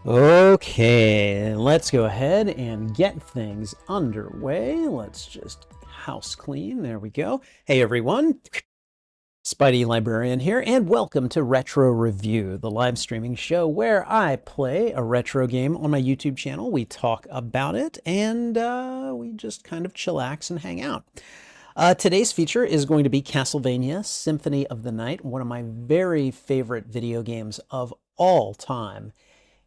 Okay, let's go ahead and get things underway. Let's just house clean. There we go. Hey everyone, Spidey Librarian here, and welcome to Retro Review, the live streaming show where I play a retro game on my YouTube channel. We talk about it, and we just kind of chillax and hang out. Today's feature is going to be Castlevania Symphony of the Night, one of my very favorite video games of all time.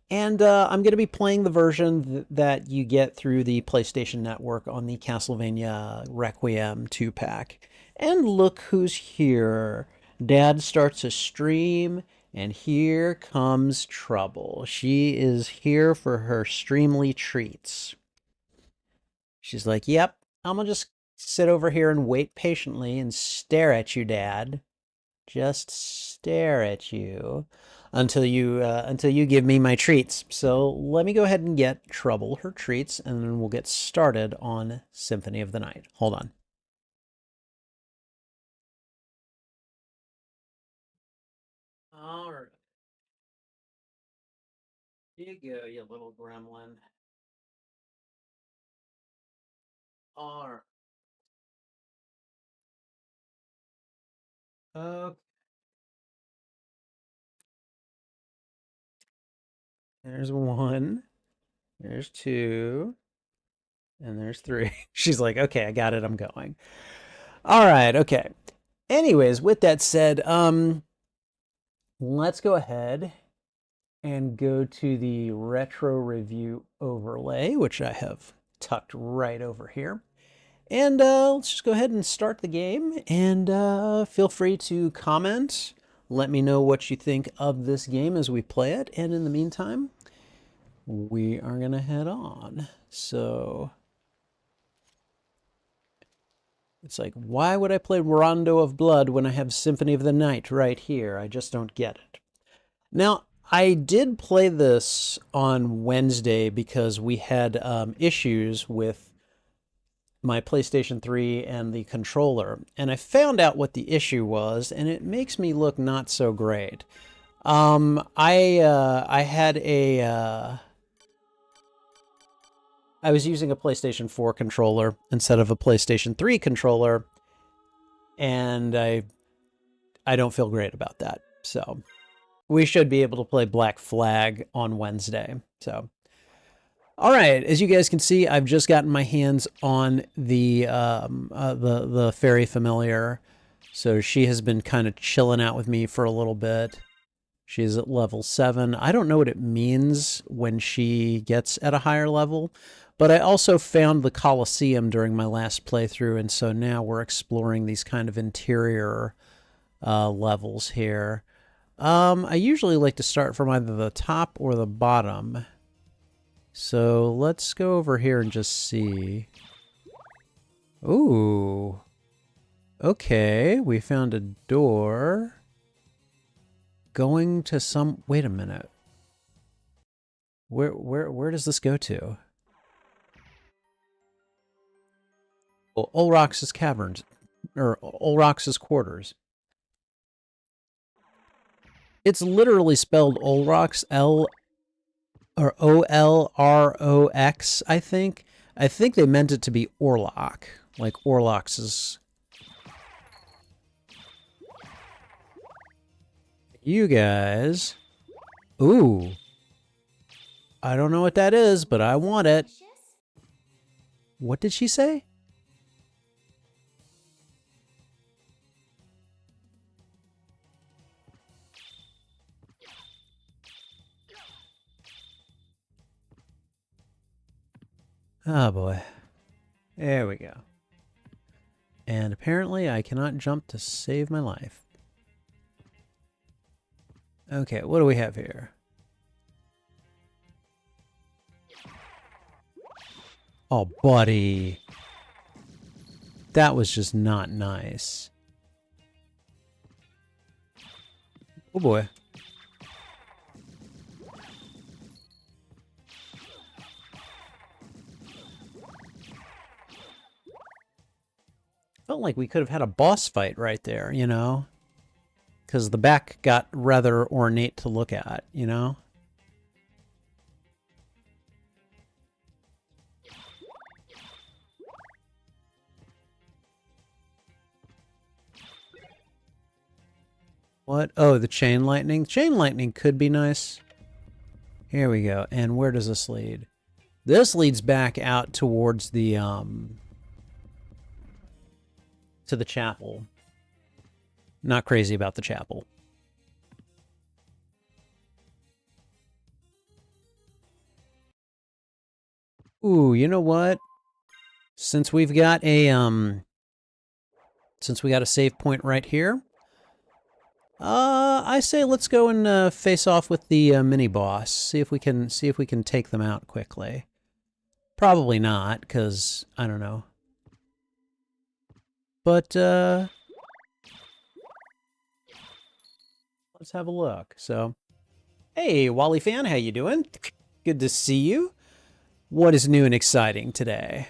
And I'm going to be playing the version that you get through the PlayStation Network on the Castlevania Requiem 2-pack. And look who's here. Dad starts a stream, and here comes trouble. She is here for her streamly treats. She's like, yep, I'm going to just sit over here and wait patiently and stare at you, Dad. Just stare at you until you give me my treats. So let me go ahead and get Trouble her treats, and then we'll get started on Symphony of the Night. Hold on. All right. Here you go, you little gremlin. All right. Okay. There's one. There's two. And there's three. She's like, okay, I got it. I'm going. All right. Okay. Anyways, with that said, let's go ahead and go to the retro review overlay, which I have tucked right over here. And let's just go ahead and start the game, and feel free to comment. Let me know what you think of this game as we play it. And in the meantime, we are going to head on. So it's like, why would I play Rondo of Blood when I have Symphony of the Night right here? I just don't get it. Now, I did play this on Wednesday because we had issues with my PlayStation 3 and the controller, and I found out what the issue was, and it makes me look not so great. I had a I was using a PlayStation 4 controller instead of a PlayStation 3 controller, and I don't feel great about that. So we should be able to play Black Flag on Wednesday. So, all right, as you guys can see, I've just gotten my hands on the fairy familiar. So she has been kind of chilling out with me for a little bit. She's at level 7. I don't know what it means when she gets at a higher level, but I also found the Colosseum during my last playthrough, and so now we're exploring these kind of interior levels here. I usually like to start from either the top or the bottom. So let's go over here and just see. Ooh. Okay, we found a door. Going to some... Wait a minute. Where does this go to? Well, Olrox's caverns. Or Olrox's quarters. It's literally spelled Olrox, or Olrox, I think. I think they meant it to be Orlok, like Orlox's. You guys. Ooh. I don't know what that is, but I want it. What did she say? Oh boy. There we go. And apparently I cannot jump to save my life. Okay, what do we have here? Oh, buddy. That was just not nice. Oh boy. Felt like we could have had a boss fight right there, you know? Because the back got rather ornate to look at, you know? What? Oh, the chain lightning. Chain lightning could be nice. Here we go. And where does this lead? This leads back out towards the to the chapel. Not crazy about the chapel. Ooh, you know what? Since we've got a save point right here, I say let's go and face off with the mini boss. See if we can take them out quickly. Probably not, because I don't know. But let's have a look. So, hey, Wally fan, how you doing? Good to see you. What is new and exciting today?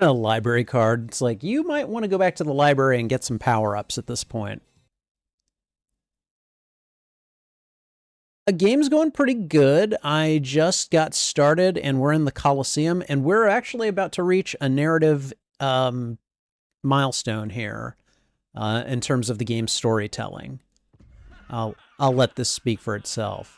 A library card. It's like, you might want to go back to the library and get some power-ups at this point. The game's going pretty good. I just got started, and we're in the Coliseum, and we're actually about to reach a narrative milestone here in terms of the game's storytelling. I'll let this speak for itself.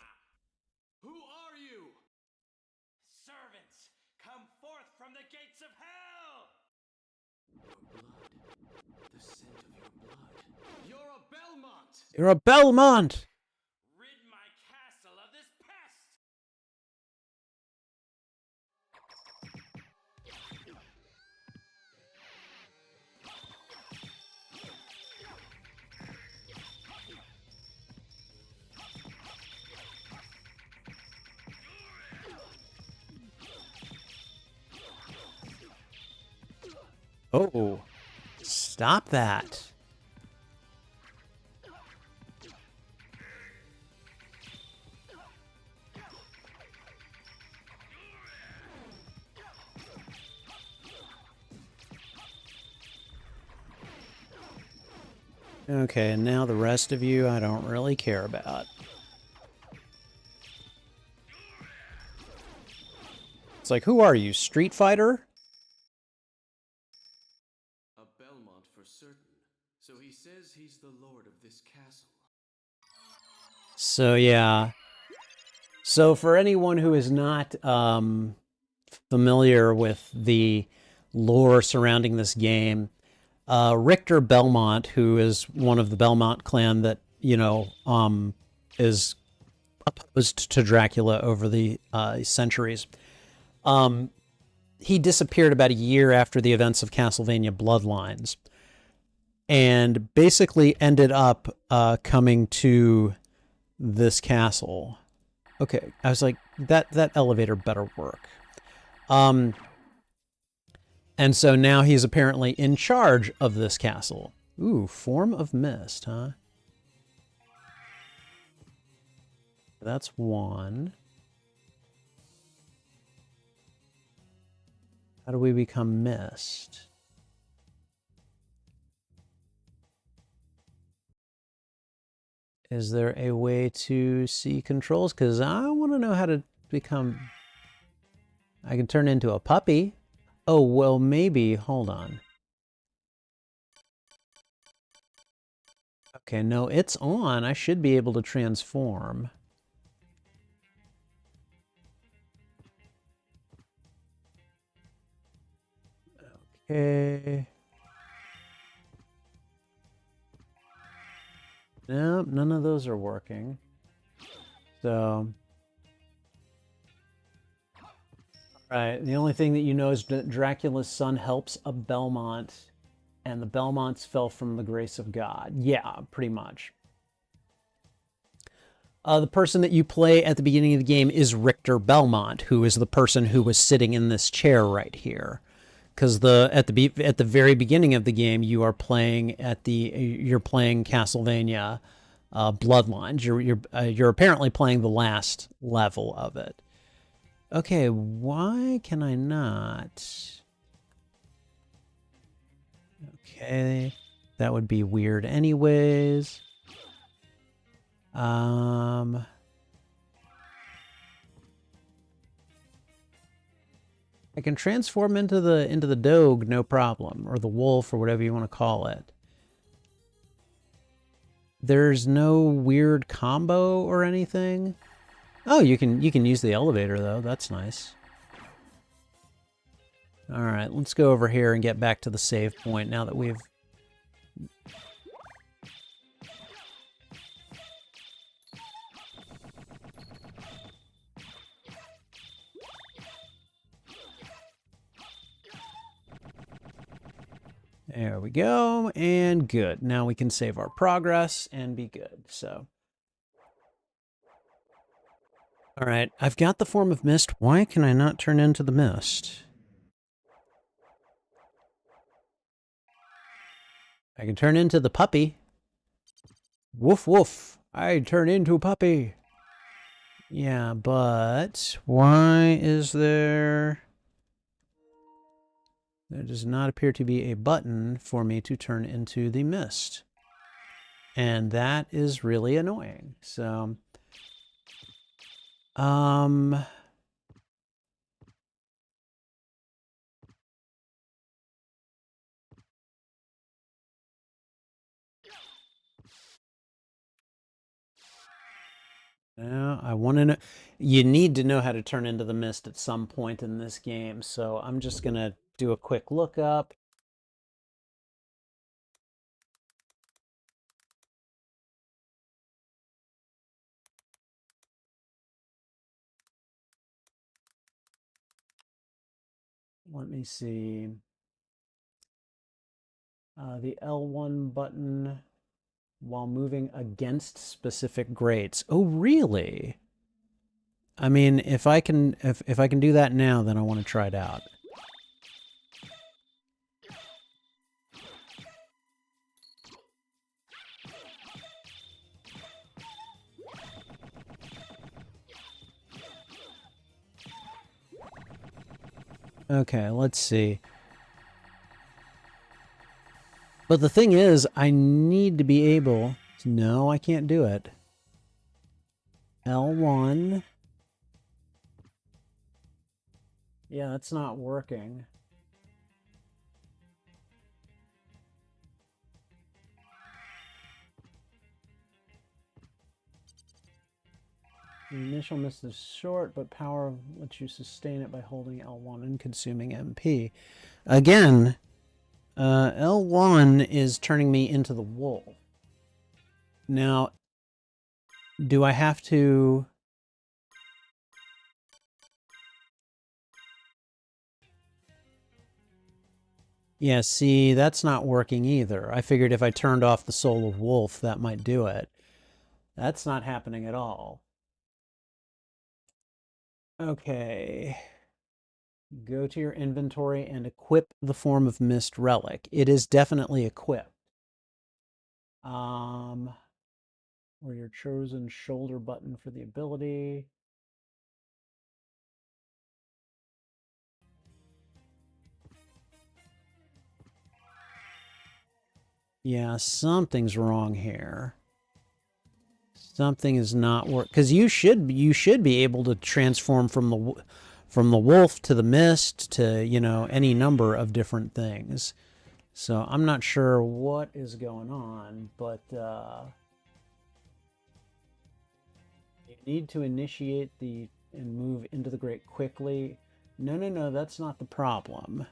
You're a Belmont! Rid my castle of this pest! Oh, stop that. Okay, and now the rest of you I don't really care about. It's like, who are you, Street Fighter? A Belmont for certain. So he says he's the lord of this castle. So yeah. So for anyone who is not familiar with the lore surrounding this game, Richter Belmont, who is one of the Belmont clan that, you know, is opposed to Dracula over the centuries, he disappeared about a year after the events of Castlevania Bloodlines, and basically ended up coming to this castle. Okay, I was like, that elevator better work. And so now he's apparently in charge of this castle. Ooh, form of mist, huh? That's one. How do we become mist? Is there a way to see controls? Because I want to know how to become... I can turn into a puppy. Oh, well, maybe. Hold on. Okay, no, it's on. I should be able to transform. Okay. No, none of those are working. So... Right, the only thing that you know is that Dracula's son helps a Belmont, and the Belmonts fell from the grace of God. Yeah, pretty much. The person that you play at the beginning of the game is Richter Belmont, who is the person who was sitting in this chair right here. Because at the very beginning of the game, you are playing you're playing Castlevania Bloodlines. You're apparently playing the last level of it. Okay, why can I not? Okay, that would be weird anyways. I can transform into the dog, no problem, or the wolf, or whatever you want to call it. there's no weird combo or anything. Oh, you can use the elevator though. That's nice. All right, let's go over here and get back to the save point now that we've... There we go, and good. Now we can save our progress and be good, so... All right, I've got the form of mist. Why can I not turn into the mist? I can turn into the puppy. Woof woof. I turn into a puppy. Yeah, but why is there... There does not appear to be a button for me to turn into the mist. And that is really annoying. So... Now, I want to know... You need to know how to turn into the mist at some point in this game, so I'm just going to do a quick lookup. Let me see. The L1 button while moving against specific grates. Oh, really? I mean, if I can do that now, then I want to try it out. Okay, let's see. But the thing is, I need to be able... No, I can't do it. L1. Yeah, that's not working. The initial mist is short, but power lets you sustain it by holding L1 and consuming MP. Again, L1 is turning me into the wolf. Now, do I have to... Yeah, see, that's not working either. I figured if I turned off the Soul of Wolf, that might do it. That's not happening at all. Okay. Go to your inventory and equip the Form of Mist relic. It is definitely equipped. Or your chosen shoulder button for the ability. Yeah, something's wrong here. Something is not work, because you should be able to transform from the wolf to the mist to, you know, any number of different things. So I'm not sure what is going on, but you need to initiate and move into the grate quickly. No, that's not the problem.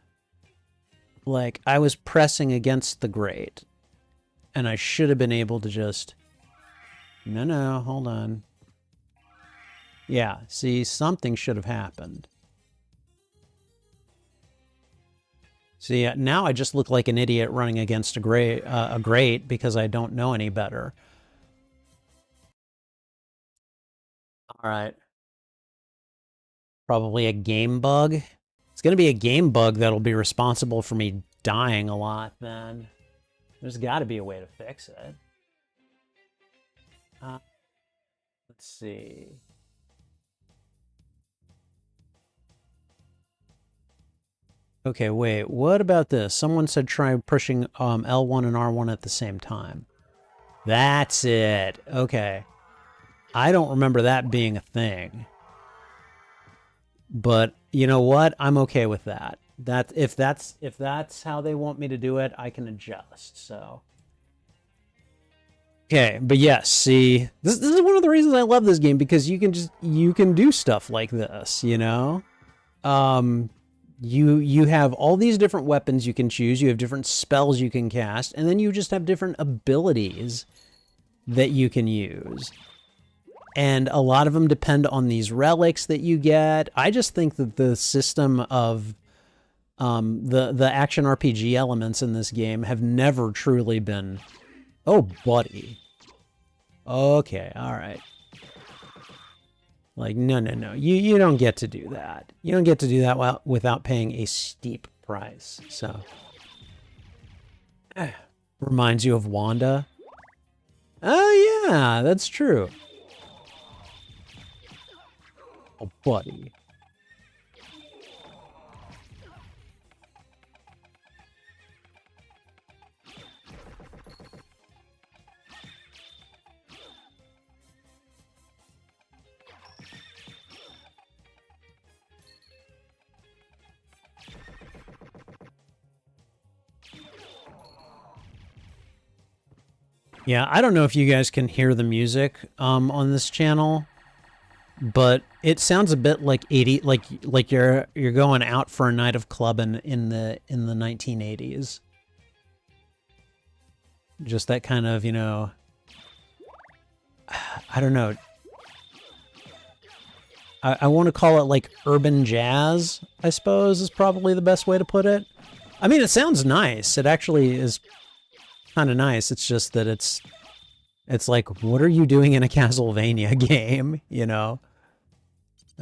Like, I was pressing against the grate, and I should have been able to just... No, hold on. Yeah, see, something should have happened. See, now I just look like an idiot running against a grate because I don't know any better. All right. Probably a game bug. It's going to be a game bug that'll be responsible for me dying a lot, then. There's got to be a way to fix it. Let's see. Okay, wait. What about this? Someone said try pushing L1 and R1 at the same time. That's it. Okay. I don't remember that being a thing. But you know what? I'm okay with that. If that's how they want me to do it, I can adjust. So Okay, but yes, see, this is one of the reasons I love this game, because you can do stuff like this, you know? Um, you have all these different weapons you can choose, you have different spells you can cast, and then you just have different abilities that you can use. And a lot of them depend on these relics that you get. I just think that the system of the action RPG elements in this game have never truly been... Oh, buddy. Okay, all right. Like, no, no, no. You don't get to do that. You don't get to do that without paying a steep price. So, reminds you of Wanda. Oh, yeah, that's true. Oh, buddy. Yeah, I don't know if you guys can hear the music on this channel, but it sounds a bit like like you're going out for a night of clubbing in the 1980s. Just that kind of, you know, I don't know. I want to call it like urban jazz, I suppose, is probably the best way to put it. I mean, it sounds nice. It actually is kind of nice. It's just that it's like, what are you doing in a Castlevania game, you know?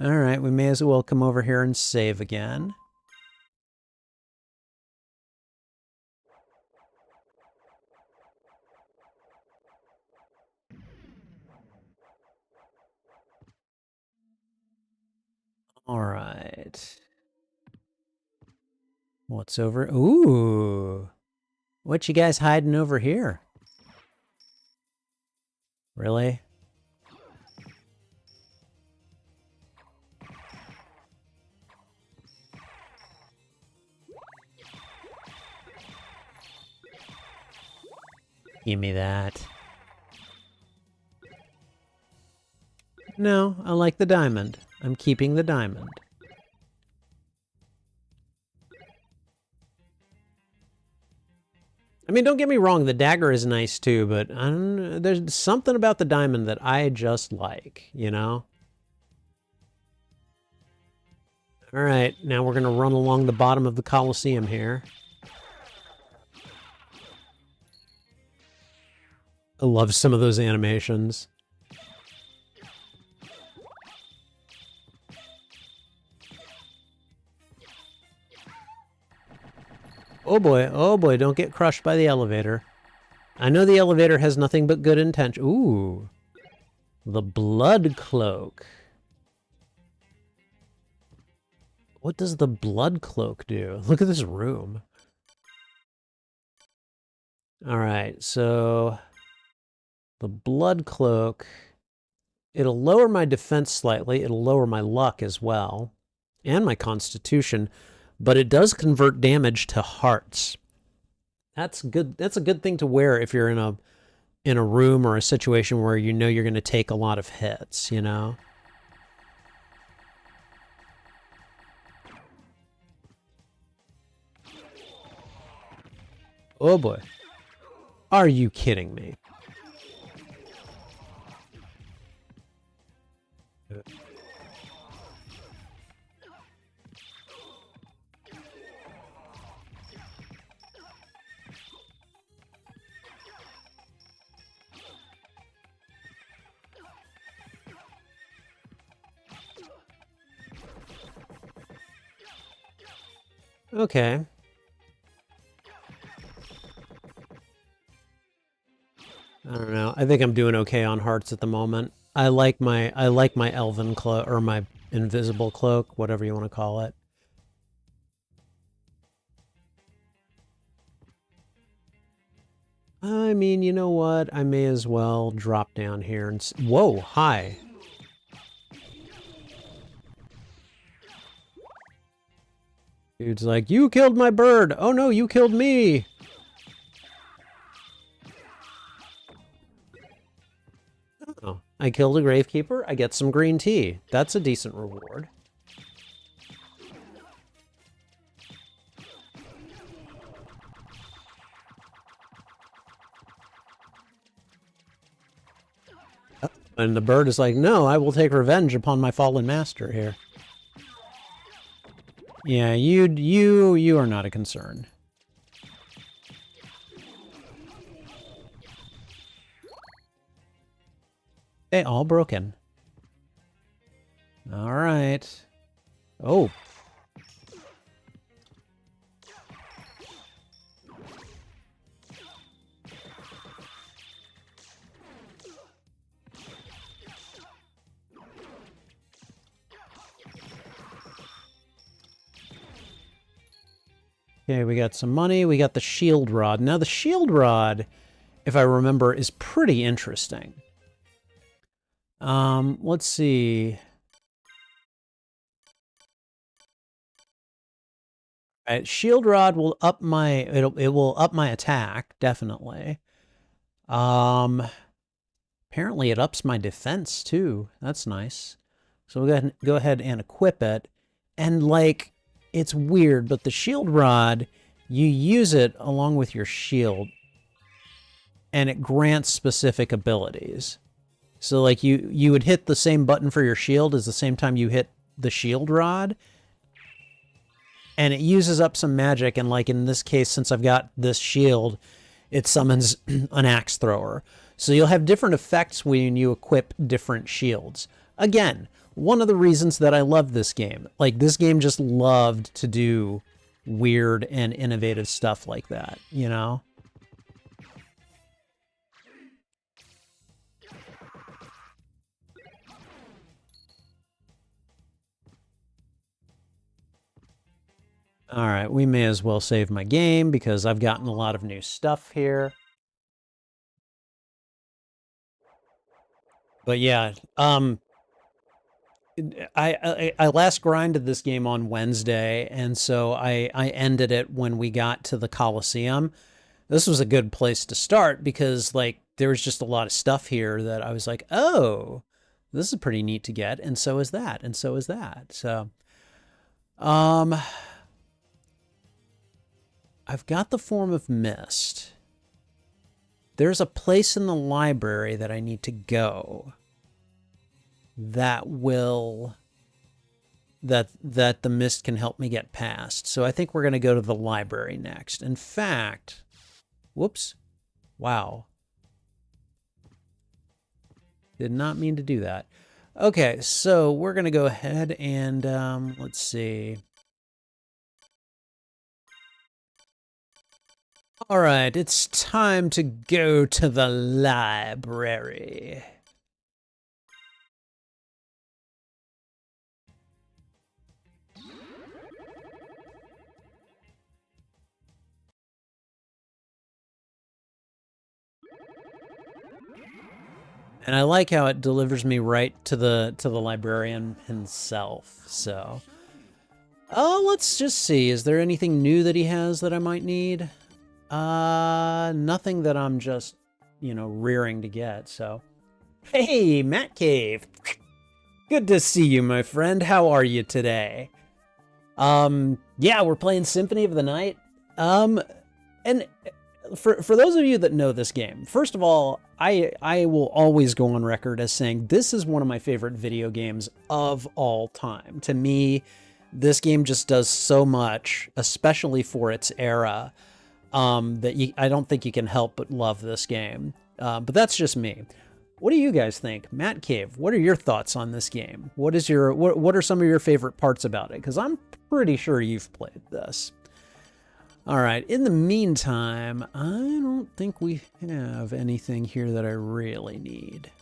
All right, we may as well come over here and save again. All right. What's over? Ooh. What you guys hiding over here? Really? Give me that. No, I like the diamond. I'm keeping the diamond. I mean, don't get me wrong, the dagger is nice too, but there's something about the diamond that I just like, you know? All right, now we're going to run along the bottom of the Colosseum here. I love some of those animations. Oh boy, don't get crushed by the elevator. I know the elevator has nothing but good intention. Ooh, the blood cloak. What does the blood cloak do? Look at this room. All right, so the blood cloak, it'll lower my defense slightly. It'll lower my luck as well, and my constitution, but it does convert damage to hearts. That's good. That's a good thing to wear if you're in a room or a situation where you know you're going to take a lot of hits, you know? Oh boy. Are you kidding me? Okay. I don't know. I think I'm doing okay on hearts at the moment. I like my elven cloak, or my invisible cloak, whatever you want to call it. I mean, you know what? I may as well drop down here and... Whoa, hi. Dude's like, you killed my bird. Oh no, you killed me. Oh, I killed a gravekeeper. I get some green tea. That's a decent reward. And the bird is like, no, I will take revenge upon my fallen master here. Yeah, you are not a concern. Okay, all broken. All right. Oh. Okay, we got some money. We got the shield rod. Now, the shield rod, if I remember, is pretty interesting. Let's see. All right, shield rod will up my it will up my attack, definitely. Apparently it ups my defense too. That's nice. So we'll go ahead and equip it. And like, it's weird, but the shield rod, you use it along with your shield, and it grants specific abilities. So like you would hit the same button for your shield as the same time you hit the shield rod, and it uses up some magic. And like in this case, since I've got this shield, it summons an axe thrower. So you'll have different effects when you equip different shields. Again, one of the reasons that I love this game. Like, this game just loved to do weird and innovative stuff like that, you know? All right, we may as well save my game because I've gotten a lot of new stuff here. But yeah, I last grinded this game on Wednesday, and so I ended it when we got to the Coliseum. This was a good place to start because, like, there was just a lot of stuff here that I was like, oh, this is pretty neat to get, and so is that, and so is that. So, I've got the Form of Mist. There's a place in the library that I need to go that will that the mist can help me get past. So I think we're going to go to the library next. In fact, whoops. Wow. Did not mean to do that. Okay, so we're going to go ahead and let's see. All right, it's time to go to the library. And I like how it delivers me right to the librarian himself. So, oh, let's just see. Is there anything new that he has that I might need? Nothing that I'm just, you know, rearing to get. So, hey, Matt Cave. Good to see you, my friend. How are you today? Yeah, we're playing Symphony of the Night. And for those of you that know this game, first of all, I will always go on record as saying this is one of my favorite video games of all time. To me, this game just does so much, especially for its era, that I don't think you can help but love this game. But that's just me. What do you guys think? Matt Cave, what are your thoughts on this game? What are some of your favorite parts about it? Because I'm pretty sure you've played this. All right, in the meantime, I don't think we have anything here that I really need.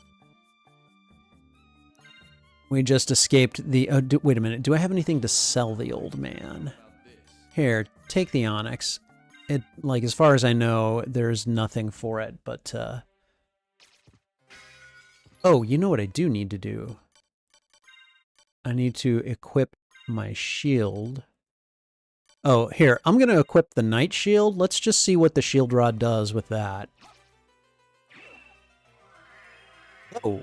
We just escaped the... wait a minute, do I have anything to sell the old man? Here, take the onyx. It, like, as far as I know, there's nothing for it, but... Oh, you know what I do need to do? I need to equip my shield... Oh, here, I'm going to equip the Night Shield. Let's just see what the Shield Rod does with that. Oh.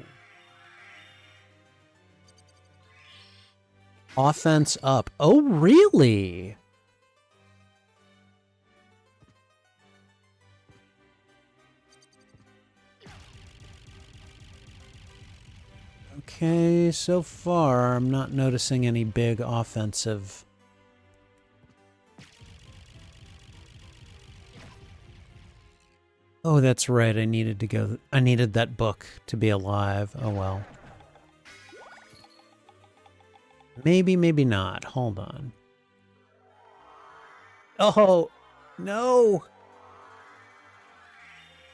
Offense up. Oh, really? Okay, so far I'm not noticing any big offensive. Oh, that's right. I needed to go. I needed that book to be alive. Oh, well. Maybe, maybe not. Hold on. Oh, no.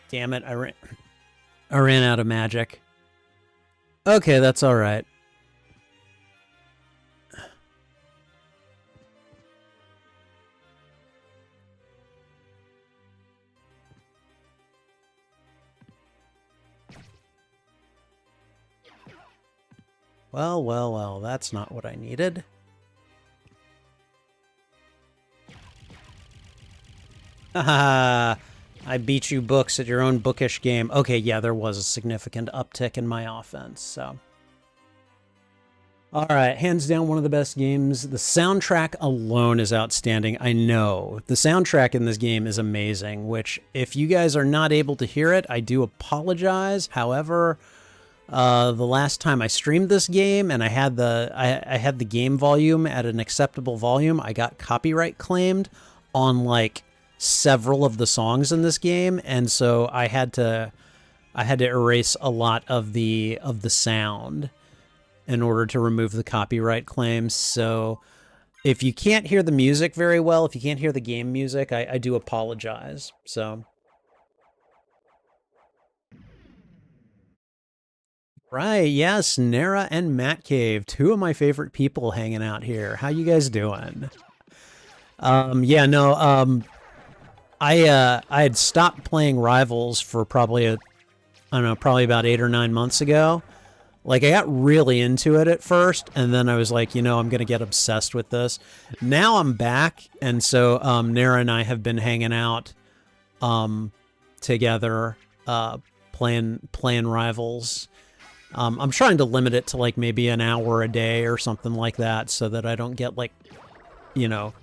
Damn it. I ran out of magic. Okay, that's all right. Well, well, well, that's not what I needed. Haha, I beat you books at your own bookish game. Okay, yeah, there was a significant uptick in my offense, so. All right, hands down, one of the best games. The soundtrack alone is outstanding. I know. The soundtrack in this game is amazing, which if you guys are not able to hear it, I do apologize. However, the last time I streamed this game and I had the game volume at an acceptable volume, I got copyright claimed on like several of the songs in this game, and so I had to erase a lot of the sound in order to remove the copyright claims. So if you can't hear the music very well, if you can't hear the game music, I do apologize. So right, yes, Nara and Matt Cave, two of my favorite people hanging out here. How you guys doing? Yeah, no, I had stopped playing Rivals for probably I don't know, probably about 8 or 9 months ago. Like, I got really into it at first, and then I was like, you know, I'm going to get obsessed with this. Now I'm back, and so Nara and I have been hanging out together, playing Rivals. I'm trying to limit it to, like, maybe an hour a day or something like that so that I don't get, like, you know,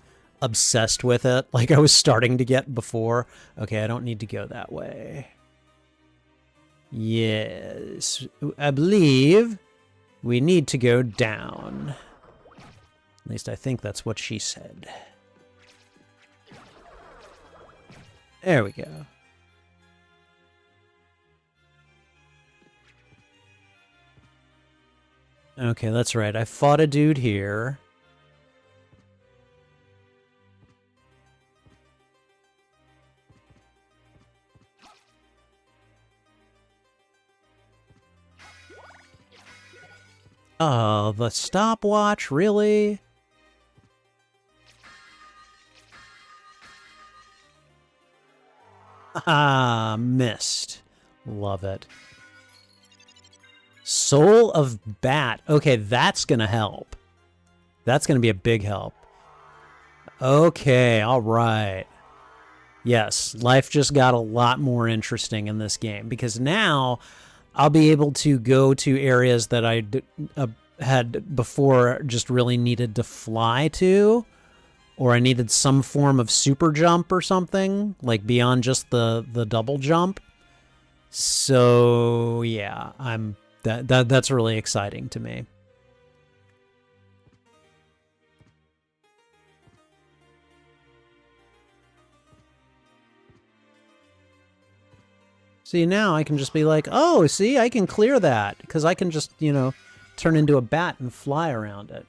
obsessed with it like I was starting to get before. Okay, I don't need to go that way. Yes, I believe we need to go down. At least I think that's what she said. There we go. Okay, that's right. I fought a dude here. Oh, the stopwatch, really? Ah, missed. Love it. Soul of Bat. Okay, that's gonna help. That's gonna be a big help. Okay, all right. Yes, life just got a lot more interesting in this game because now I'll be able to go to areas that I had before just really needed to fly to, or I needed some form of super jump or something, like beyond just the double jump. So yeah, that's really exciting to me. See, now I can just be like, oh, see, I can clear that because I can just, you know, turn into a bat and fly around it.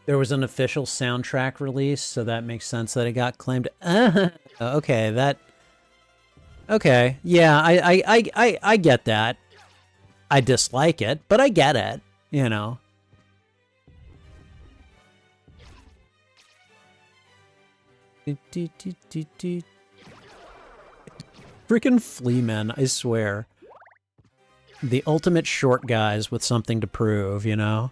There was an official soundtrack release, so that makes sense that it got claimed. Okay, that. Okay, yeah, I get that. I dislike it, but I get it. You know. Freaking flea men, I swear. The ultimate short guys with something to prove, you know?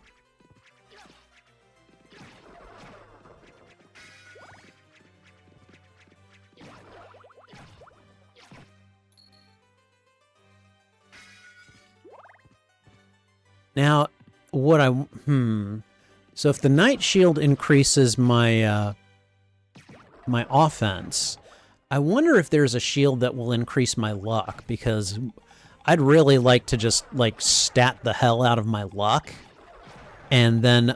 Now, what so if the Knight Shield increases my, my offense, I wonder if there's a shield that will increase my luck, because I'd really like to just, like, stat the hell out of my luck, and then,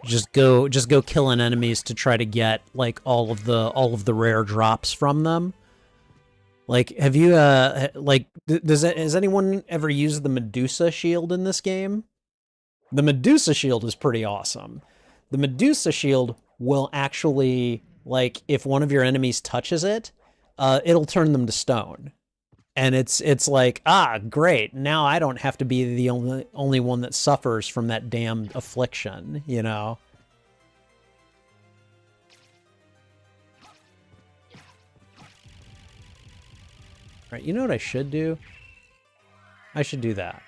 just go killing enemies to try to get, like, all of the rare drops from them. Like, have you, like, has anyone ever used the Medusa shield in this game? The Medusa shield is pretty awesome. The Medusa shield will actually, like, if one of your enemies touches it, it'll turn them to stone. And it's like, ah, great. Now I don't have to be the only one that suffers from that damned affliction, you know? All right, you know what I should do? I should do that.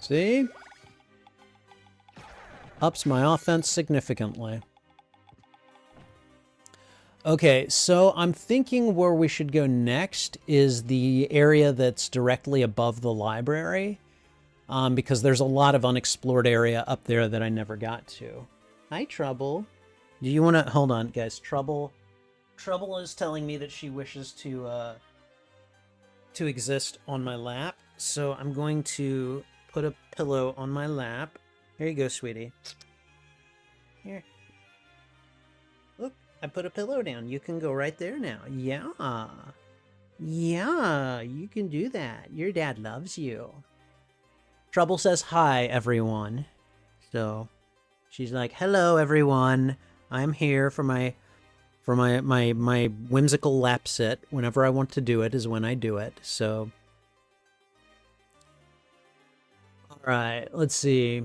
See? Ups my offense significantly. Okay, so I'm thinking where we should go next is the area that's directly above the library, because there's a lot of unexplored area up there that I never got to. Hi, Trouble. Do you want to... Hold on, guys. Trouble is telling me that she wishes to exist on my lap, so I'm going to put a pillow on my lap. Here you go, sweetie. Here. Look, I put a pillow down. You can go right there now. Yeah. Yeah, you can do that. Your dad loves you. Trouble says hi, everyone. So, she's like, hello, everyone. I'm here for my whimsical lap sit. Whenever I want to do it is when I do it. So, all right, let's see.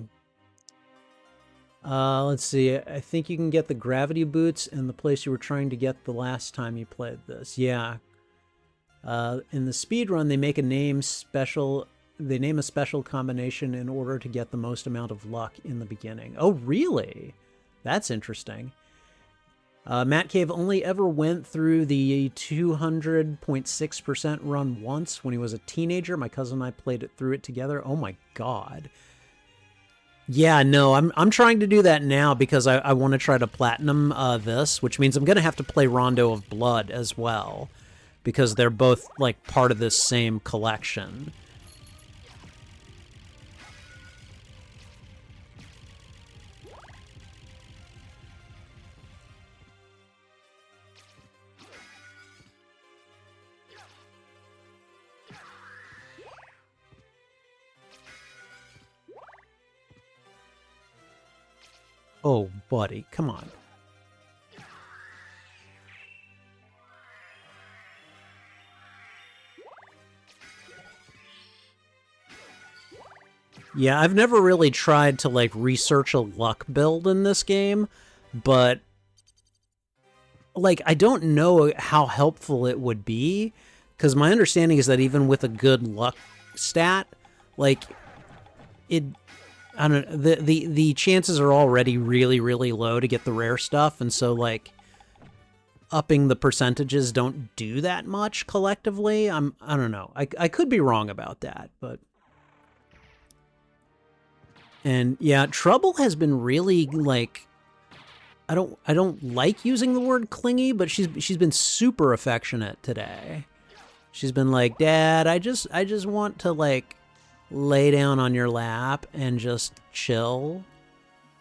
Let's see. I think you can get the gravity boots in the place you were trying to get the last time you played this. Yeah. In the speedrun, they make a name special. They name a special combination in order to get the most amount of luck in the beginning. Oh, really? That's interesting. Matt Cave only ever went through the 200.6% run once when he was a teenager. My cousin and I played it through it together. Oh my god. Yeah, no, I'm trying to do that now because I want to try to platinum this, which means I'm going to have to play Rondo of Blood as well, because they're both, like, part of this same collection. Oh, buddy, come on. Yeah, I've never really tried to, like, research a luck build in this game, but, like, I don't know how helpful it would be, because my understanding is that even with a good luck stat, like, I don't know, the chances are already really, really low to get the rare stuff, and so, like, upping the percentages don't do that much collectively. I don't know. I could be wrong about that, but... And yeah, Trouble has been really, like, I don't like using the word clingy, but she's been super affectionate today. She's been like, "Dad, I just want to, like, lay down on your lap and just chill.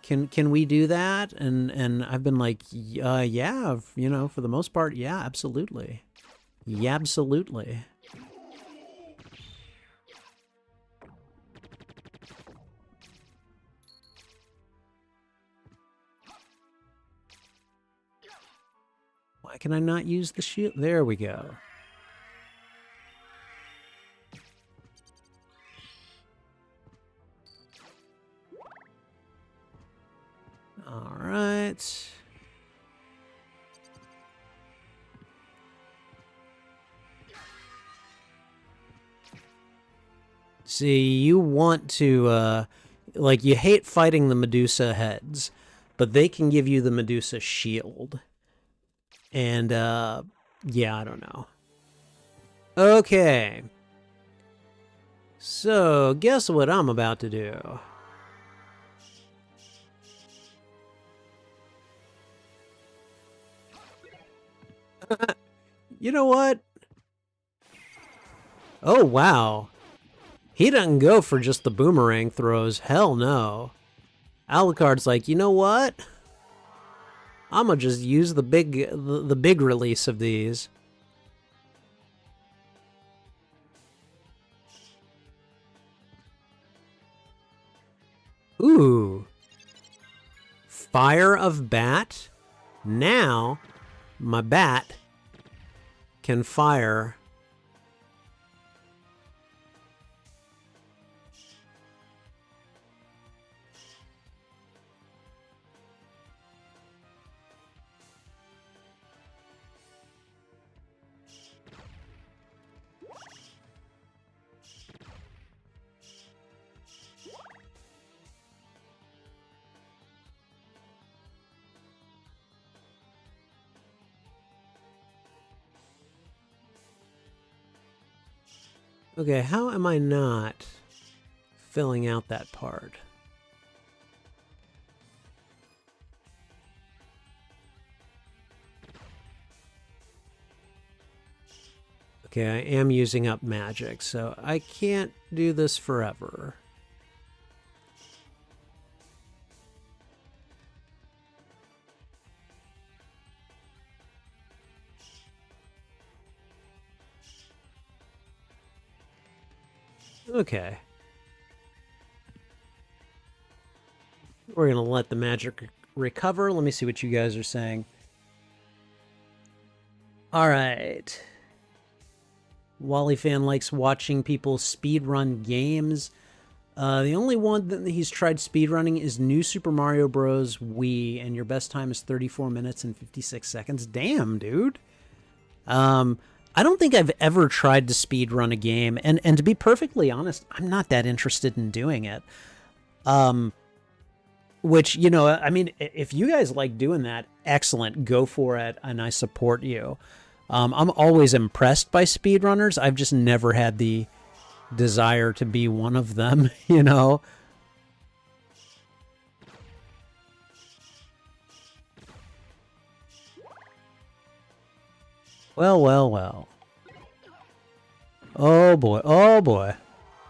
Can we do that?" And I've been like, yeah, you know, for the most part, yeah, absolutely. Yeah, absolutely. Why can I not use the shield? There we go. All right. See, you want to, like, you hate fighting the Medusa heads, but they can give you the Medusa shield. And, yeah, I don't know. Okay. So, guess what I'm about to do? You know what? Oh, wow. He doesn't go for just the boomerang throws. Hell no. Alucard's like, you know what? I'm gonna just use the big release of these. Ooh. Fire of Bat. Now, my bat can fire. Okay, how am I not filling out that part? Okay, I am using up magic, so I can't do this forever. Okay. We're going to let the magic recover. Let me see what you guys are saying. All right. Wally fan likes watching people speedrun games. The only one that he's tried speedrunning is New Super Mario Bros. Wii, and your best time is 34 minutes and 56 seconds. Damn, dude. I don't think I've ever tried to speedrun a game, and to be perfectly honest, I'm not that interested in doing it. Which, you know, I mean, if you guys like doing that, excellent, go for it, and I support you. I'm always impressed by speedrunners. I've just never had the desire to be one of them, you know? Well, well, well. Oh boy, oh boy.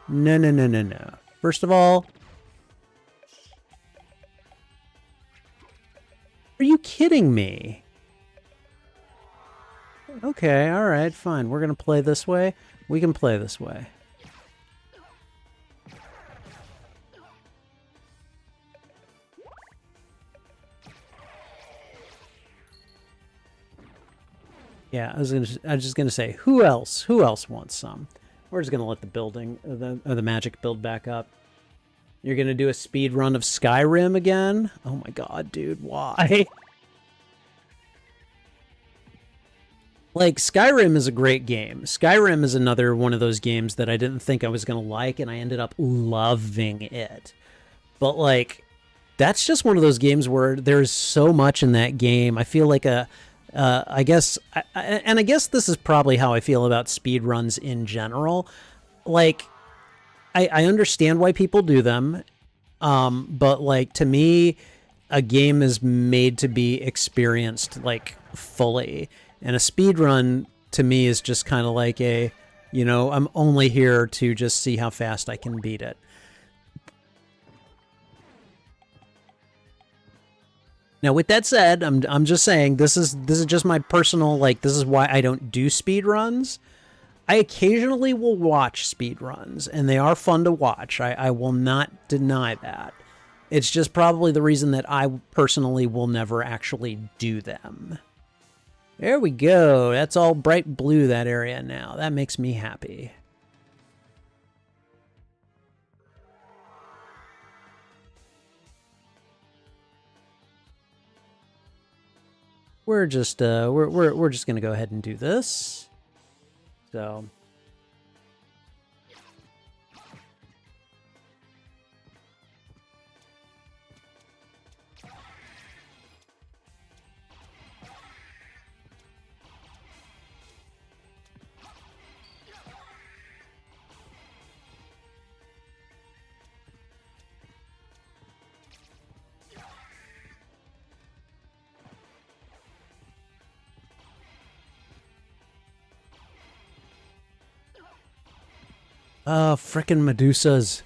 No, no, no, no, no. First of all, are you kidding me? Okay, alright, fine. We're gonna play this way. We can play this way. Yeah, I was just gonna say, who else wants some? We're just gonna let the building, the magic build back up. You're gonna do a speed run of Skyrim again? Oh my god, dude, why? Like, Skyrim is a great game. Skyrim is another one of those games that I didn't think I was gonna like, and I ended up loving it. But, like, that's just one of those games where there's so much in that game. I feel like I guess this is probably how I feel about speedruns in general. Like, I understand why people do them, but, like, to me, a game is made to be experienced, like, fully. And a speedrun, to me, is just kind of like a, you know, I'm only here to just see how fast I can beat it. Now, with that said, I'm just saying this is just my personal, like, this is why I don't do speed runs. I occasionally will watch speed runs, and they are fun to watch. I will not deny that. It's just probably the reason that I personally will never actually do them. There we go. That's all bright blue, that area now. That makes me happy. We're just we're just gonna go ahead and do this. So Oh, frickin' Medusas.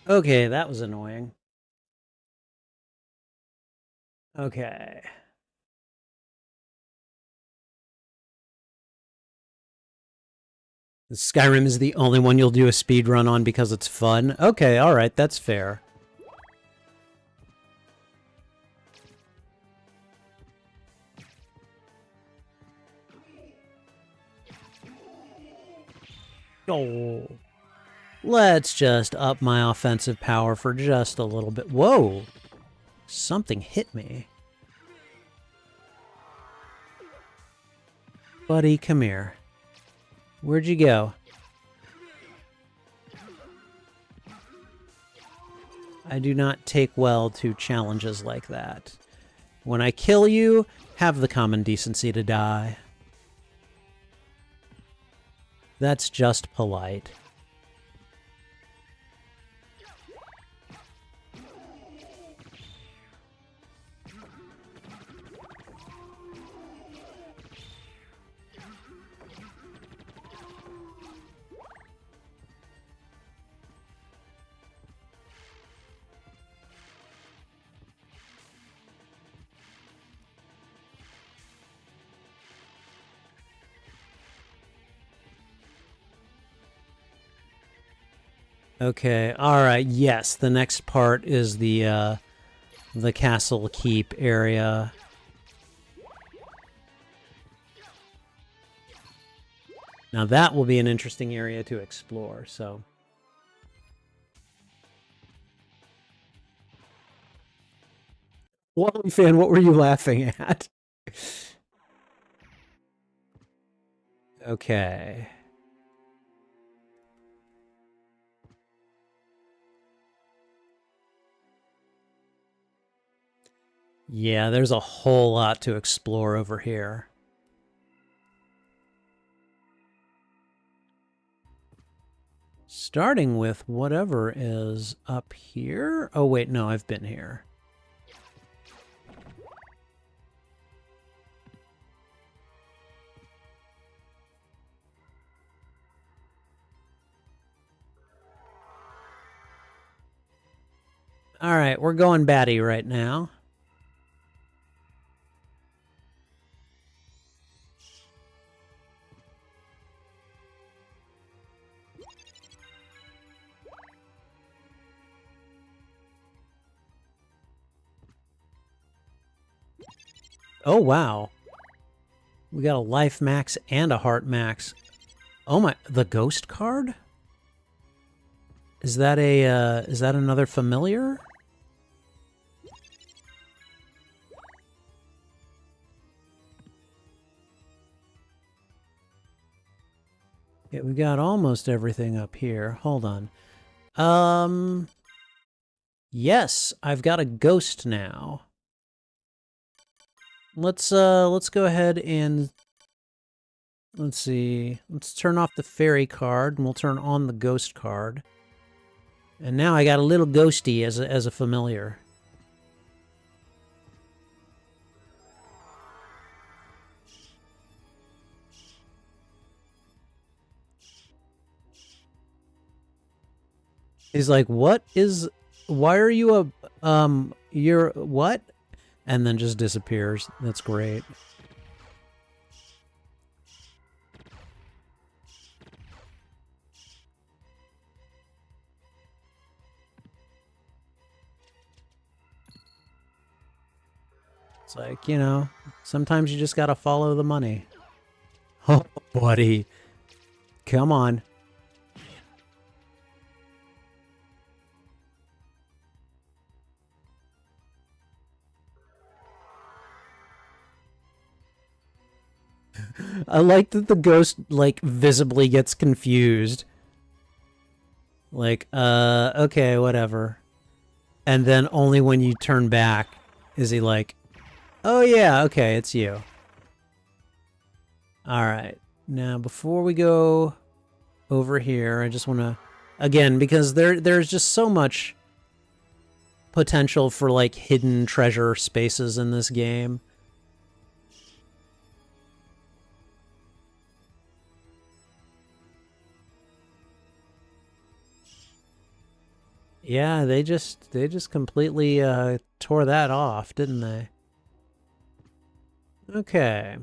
Okay, that was annoying. Okay. Skyrim is the only one you'll do a speed run on because it's fun. Okay, alright, that's fair. Oh. Let's just up my offensive power for just a little bit. Whoa! Something hit me. Buddy, come here. Where'd you go? I do not take well to challenges like that. When I kill you, have the common decency to die. That's just polite. Okay, alright, yes, the next part is the castle keep area. Now that will be an interesting area to explore, so... Wally fan, what were you laughing at? Okay... Yeah, there's a whole lot to explore over here. Starting with whatever is up here. Oh, wait, no, I've been here. All right, we're going batty right now. Oh, wow. We got a life max and a heart max. Oh my, the ghost card? Is that another familiar? Yeah, we got almost everything up here. Hold on. Yes, I've got a ghost now. Let's go ahead and let's see. Let's turn off the fairy card and we'll turn on the ghost card. And now I got a little ghosty as a familiar. He's like, why are you you're what? And then just disappears. That's great. It's like, you know, sometimes you just gotta follow the money. Oh, buddy. Come on. I like that the ghost, like, visibly gets confused. Like, okay, whatever. And then only when you turn back Is he like, oh yeah, okay, it's you. All right. Now, before we go over here, I just want to, again, because there's just so much potential for like hidden treasure spaces in this game. Yeah, they just completely tore that off, didn't they? Okay.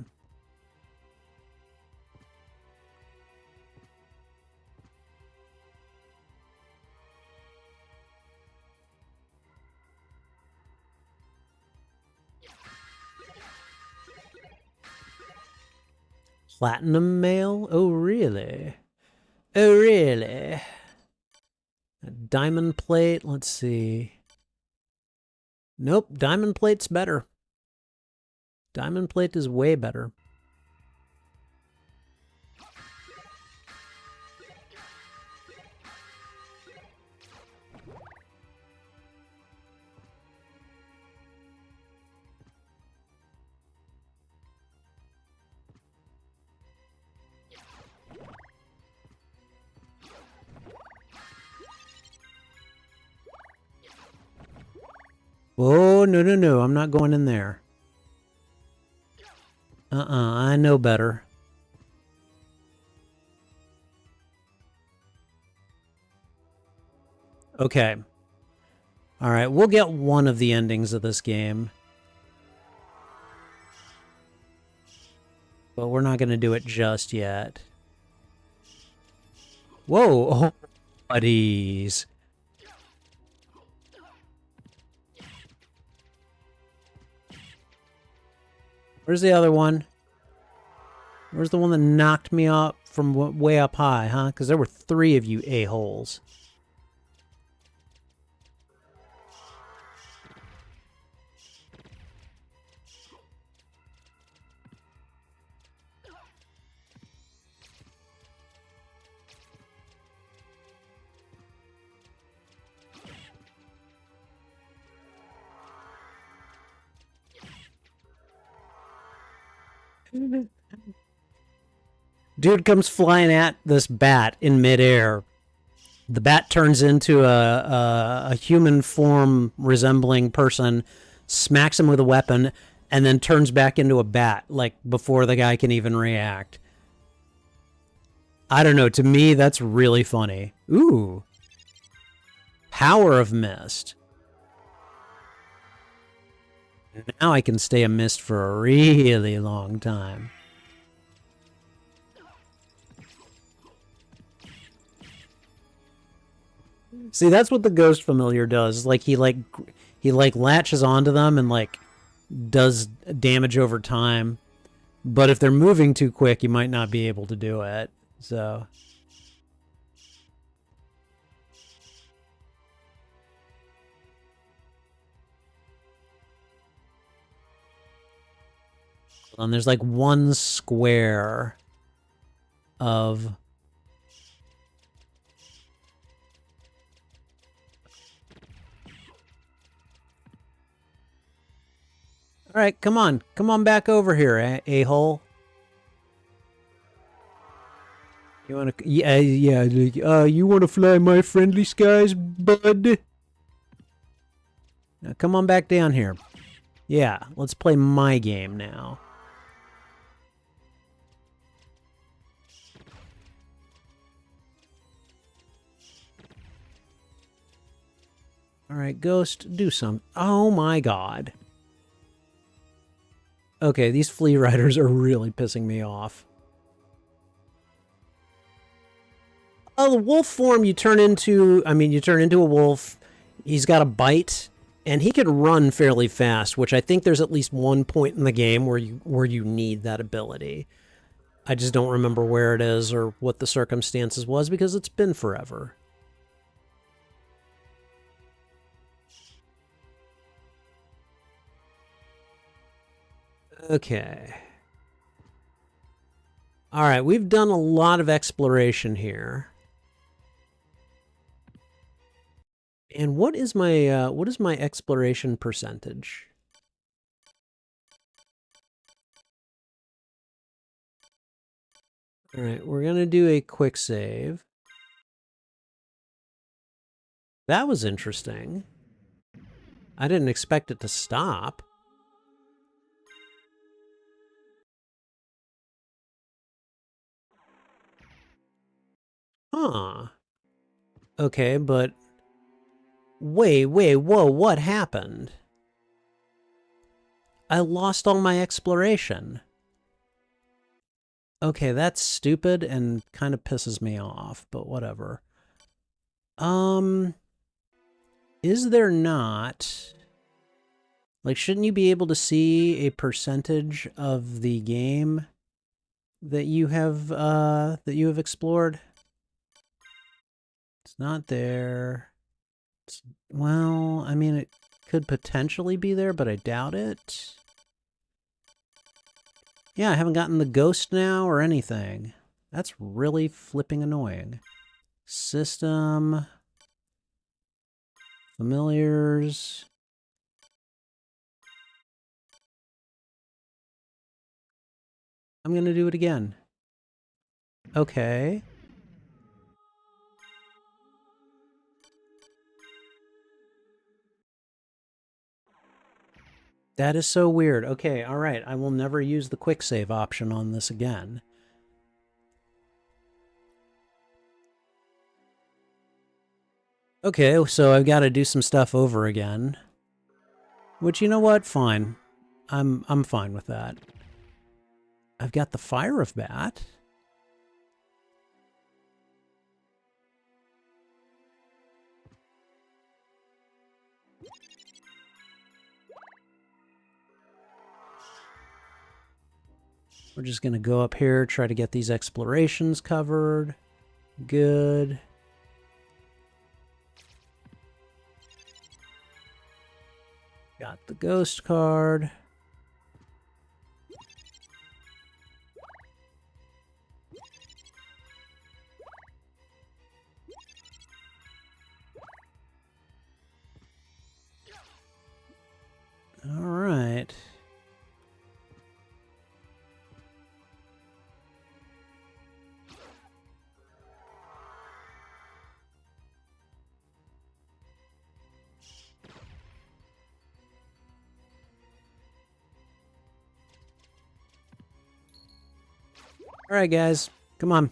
Platinum mail? Oh, really? Oh, really? A diamond plate? Let's see. Nope, diamond plate's better. Diamond plate is way better. Oh, no, no, no. I'm not going in there. I know better. Okay. All right, we'll get one of the endings of this game. But we're not going to do it just yet. Whoa. Oh, buddies. Where's the other one? Where's the one that knocked me up from way up high, huh? Because there were 3 of you a-holes. Dude comes flying at this bat in midair. The bat turns into a human form resembling person, smacks him with a weapon, and then turns back into a bat, like before the guy can even react. I don't know. To me, that's really funny. Ooh. Power of Mist. Now I can stay a mist for a really long time. See, that's what the ghost familiar does. Like he latches onto them and like does damage over time. But if they're moving too quick, you might not be able to do it. So and there's like one square of all right, come on back over here, a-hole. You want to? Yeah. You want to fly my friendly skies, bud? Now come on back down here. Yeah, let's play my game now. All right, Ghost, do some. Oh my God. Okay, these flea riders are really pissing me off. Oh, the wolf form you turn into, you turn into a wolf. He's got a bite, and he can run fairly fast, which I think there's at least one point in the game where you need that ability. I just don't remember where it is or what the circumstances was because it's been forever. Okay. All right, we've done a lot of exploration here. And what is my exploration percentage? All right, we're going to do a quick save. That was interesting. I didn't expect it to stop. Huh. Okay, but... Wait, whoa, what happened? I lost all my exploration. Okay, that's stupid and kind of pisses me off, but whatever. Is there not... Like, shouldn't you be able to see a percentage of the game that you have explored? It's not there. Well, I mean, it could potentially be there, but I doubt it. Yeah, I haven't gotten the ghost now or anything. That's really flipping annoying. System. Familiars. I'm gonna do it again. Okay. That is so weird. Okay, alright. I will never use the quick save option on this again. Okay, so I've got to do some stuff over again. Which, you know what? Fine. I'm fine with that. I've got the Fire of Bat. We're just going to go up here, try to get these explorations covered. Good. Got the ghost card. All right. All right, guys. Come on.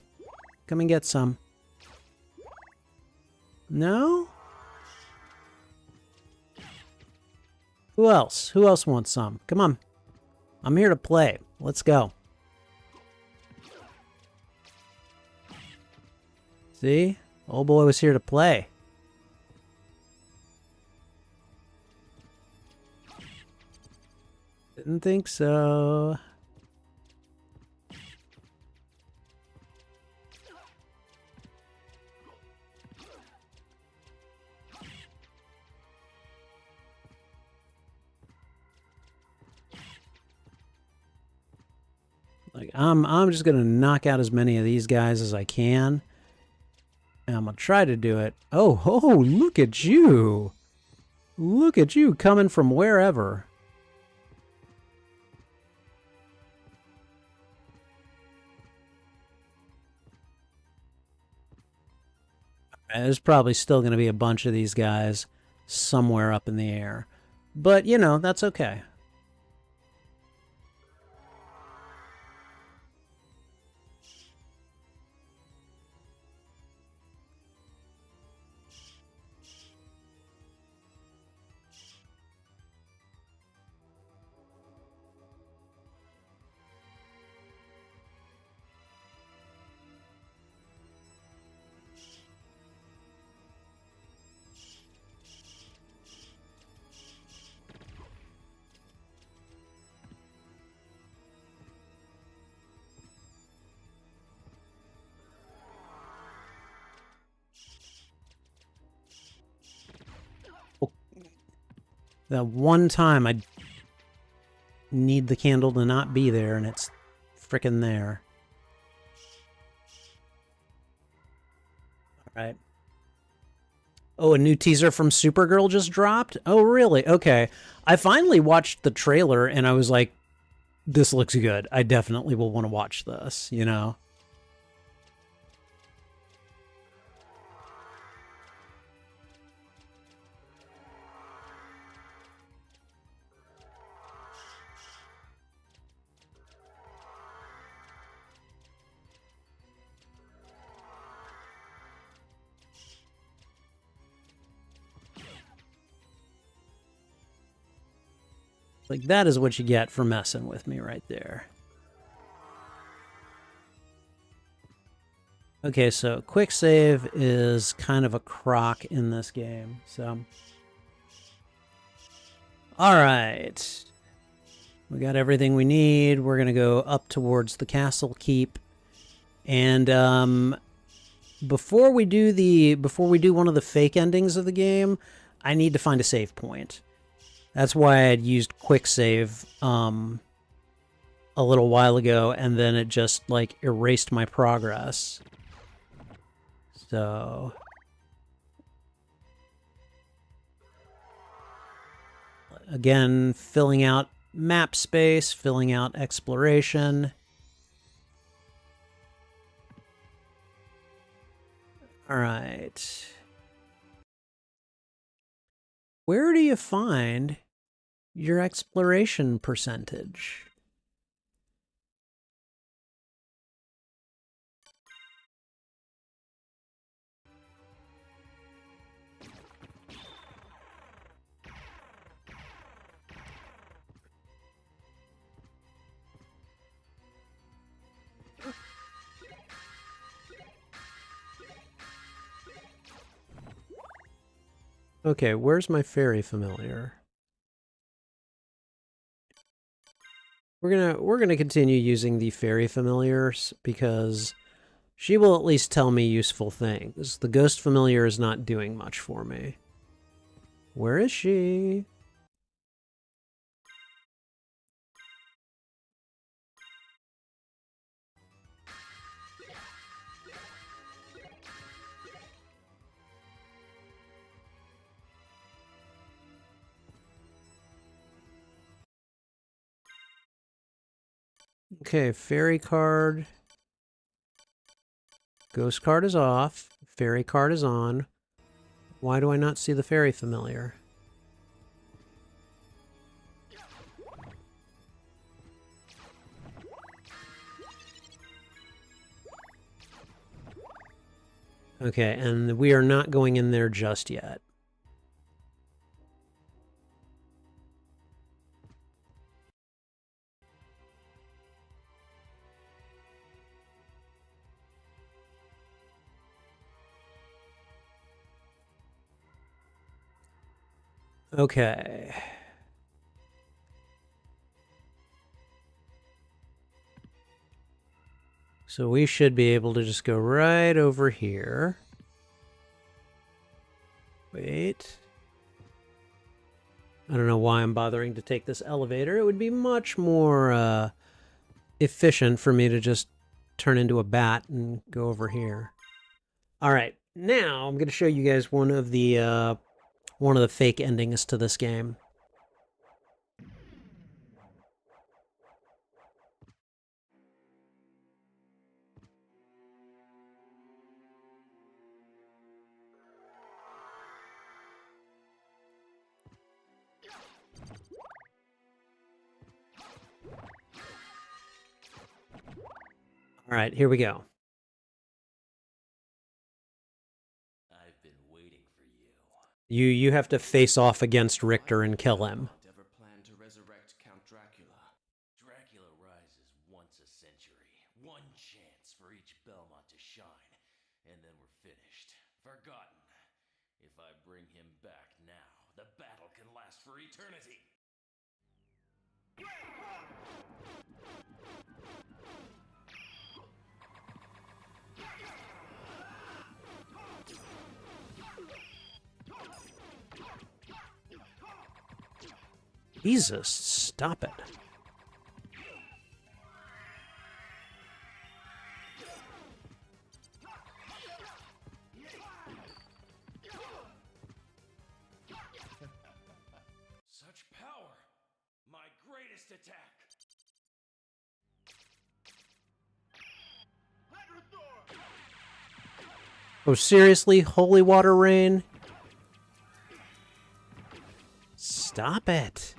Come and get some. No? Who else? Who else wants some? Come on. I'm here to play. Let's go. See? Old boy was here to play. Didn't think so. Like, I'm just gonna knock out as many of these guys as I can. And I'm gonna try to do it. Oh, look at you. Look at you coming from wherever. There's probably still going to be a bunch of these guys somewhere up in the air. But, you know, that's okay. That one time I need the candle to not be there, and it's frickin' there. All right. Oh, a new teaser from Supergirl just dropped? Oh, really? Okay. I finally watched the trailer, and I was like, this looks good. I definitely will want to watch this, you know? Like, that is what you get for messing with me right there. Okay, so quick save is kind of a crock in this game, so... Alright. We got everything we need. We're going to go up towards the castle keep. And, before we do one of the fake endings of the game, I need to find a save point. That's why I had used quick save, a little while ago, and then it just, like, erased my progress. So... Again, filling out map space, filling out exploration. All right. Where do you find your exploration percentage? Okay, where's my fairy familiar? We're gonna continue using the fairy familiars because she will at least tell me useful things. The ghost familiar is not doing much for me. Where is she? Okay, fairy card. Ghost card is off. Fairy card is on. Why do I not see the fairy familiar? Okay, and we are not going in there just yet. Okay. So we should be able to just go right over here. Wait. I don't know why I'm bothering to take this elevator. It would be much more efficient for me to just turn into a bat and go over here. All right, now I'm going to show you guys one of the fake endings to this game. All right, here we go. I've been waiting for you. You have to face off against Richter and kill him. Ever plan to resurrect Count Dracula? Dracula rises once a century. One chance for each Belmont to shine. And then we're finished. Forgotten. If I bring him back now, the battle can last for eternity. Jesus, stop it. Such power! My greatest attack! Oh, seriously? Holy water rain? Stop it.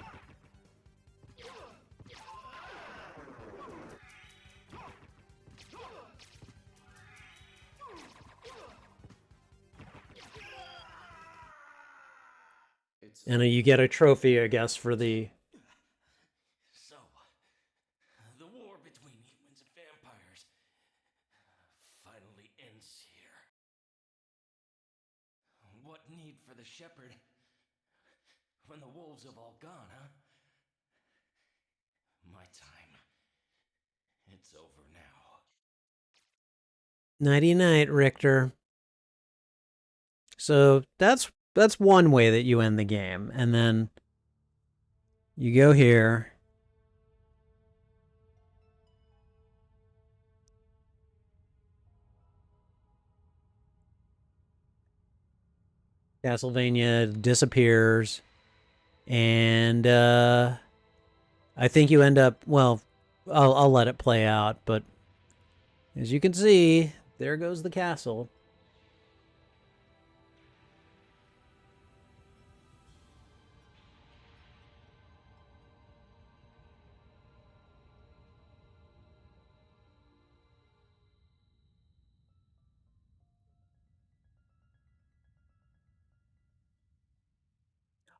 And you get a trophy, I guess, for the ends here. What need for the shepherd when the wolves have all gone, huh? My time. It's over now. Nighty-night, Richter. So that's one way that you end the game. And then you go here. Castlevania disappears. And I think you end up, well, I'll let it play out, but as you can see, there goes the castle.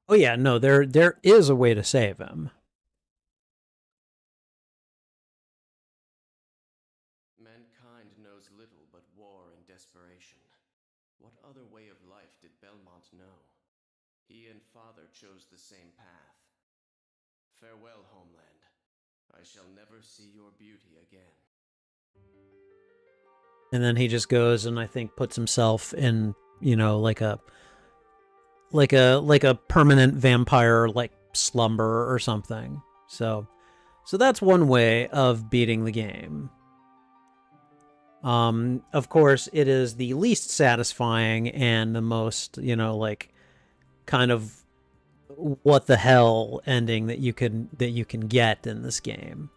Oh yeah, no, there is a way to save him. Mankind knows little but war and desperation. What other way of life did Belmont know? He and Father chose the same path. Farewell, homeland. I shall never see your beauty again. And then he just goes and I think puts himself in, you know, like a permanent vampire like slumber or something. So that's one way of beating the game. Of course, it is the least satisfying and the most, you know, like kind of what the hell ending that you can get in this game.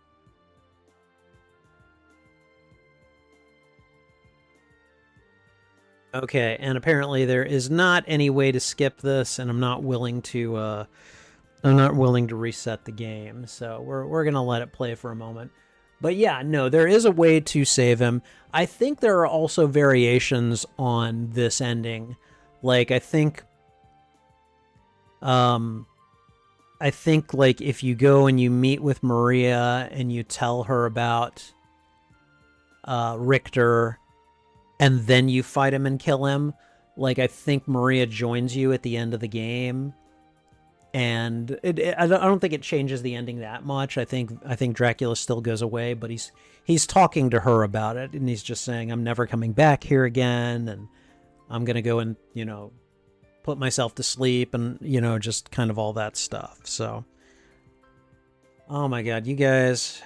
Okay, and apparently there is not any way to skip this, and I'm not willing to reset the game, so we're gonna let it play for a moment. But yeah, no, there is a way to save him. I think there are also variations on this ending. Like, I think like if you go and you meet with Maria and you tell her about Richter, and then you fight him and kill him, like I think Maria joins you at the end of the game. And I don't think it changes the ending that much. I think Dracula still goes away, but he's talking to her about it, and he's just saying, "I'm never coming back here again, and I'm gonna go and, you know, put myself to sleep," and, you know, just kind of all that stuff. So, oh my god, you guys,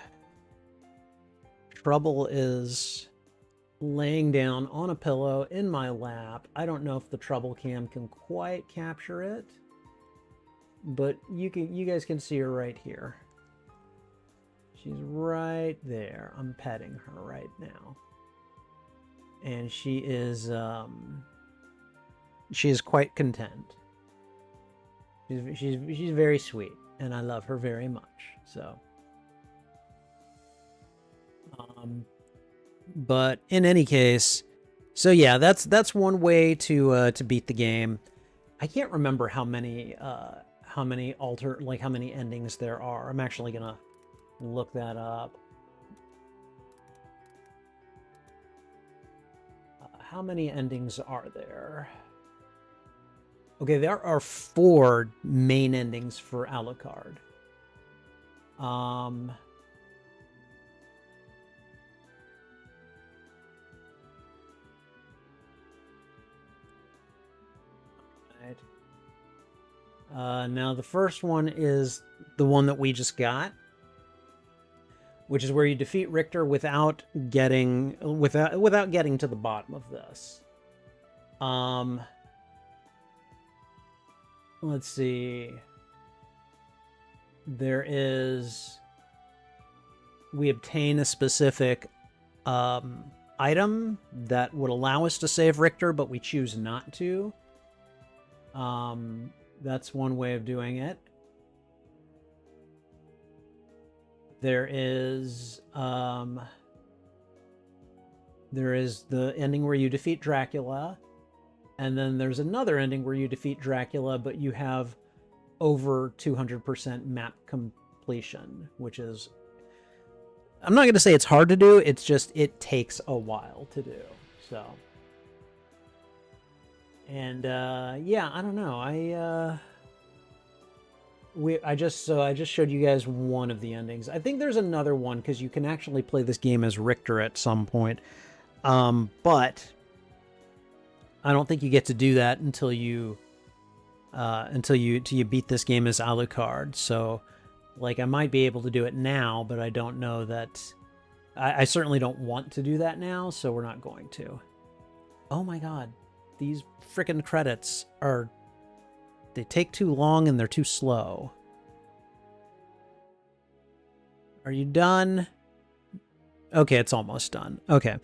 Trouble is laying down on a pillow in my lap. I don't know if the Trouble cam can quite capture it, but you guys can see her right here. She's right there. I'm petting her right now. And she is quite content. She's very sweet, and I love her very much. So but in any case, so yeah, that's one way to beat the game. I can't remember how many endings there are. I'm actually gonna look that up. How many endings are there? Okay, there are 4 main endings for Alucard. Now the first one is the one that we just got, which is where you defeat Richter without getting to the bottom of this. Let's see. We obtain a specific item that would allow us to save Richter, but we choose not to. That's one way of doing it. There is the ending where you defeat Dracula, and then there's another ending where you defeat Dracula, but you have over 200% map completion, which is, I'm not going to say it's hard to do, it's just, it takes a while to do. So, And yeah, I don't know. I just showed you guys one of the endings. I think there's another one because you can actually play this game as Richter at some point. But I don't think you get to do that until you beat this game as Alucard. So, like, I might be able to do it now, but I don't know that. I certainly don't want to do that now, so we're not going to. Oh my god, these frickin' credits are. They take too long and they're too slow. Are you done? Okay, it's almost done. Okay,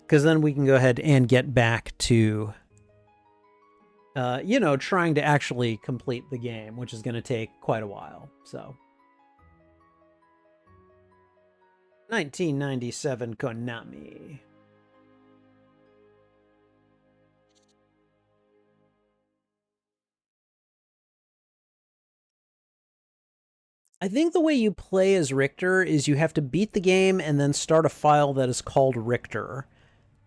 because then we can go ahead and get back to, you know, trying to actually complete the game, which is going to take quite a while. So, 1997 Konami. I think the way you play as Richter is you have to beat the game and then start a file that is called Richter,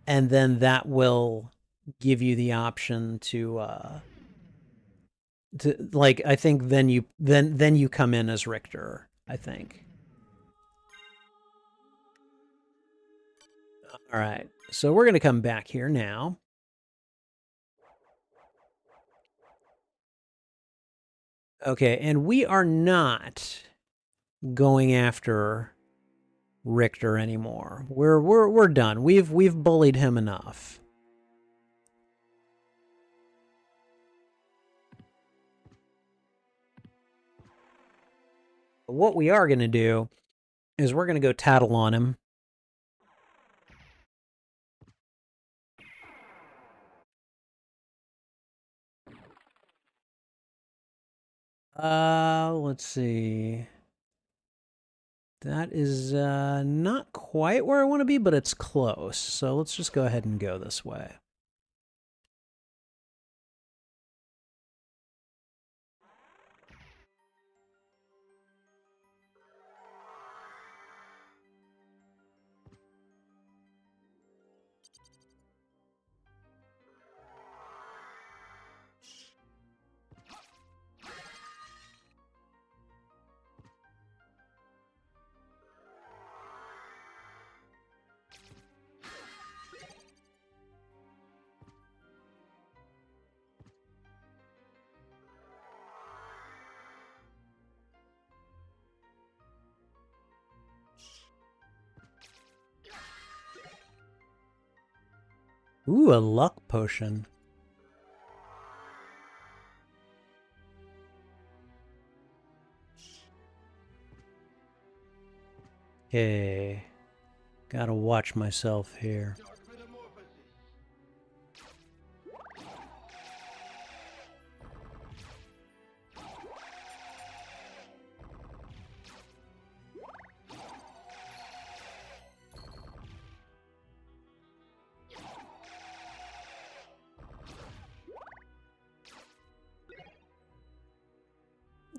and then that will give you the option to like, I think then you come in as Richter, I think. All right. So we're going to come back here now. Okay, and we are not going after Richter anymore. We're done. We've bullied him enough. What we are going to do is we're going to go tattle on him. Let's see. That is not quite where I want to be, but it's close. So let's just go ahead and go this way. Ooh, a luck potion. Okay. Gotta watch myself here.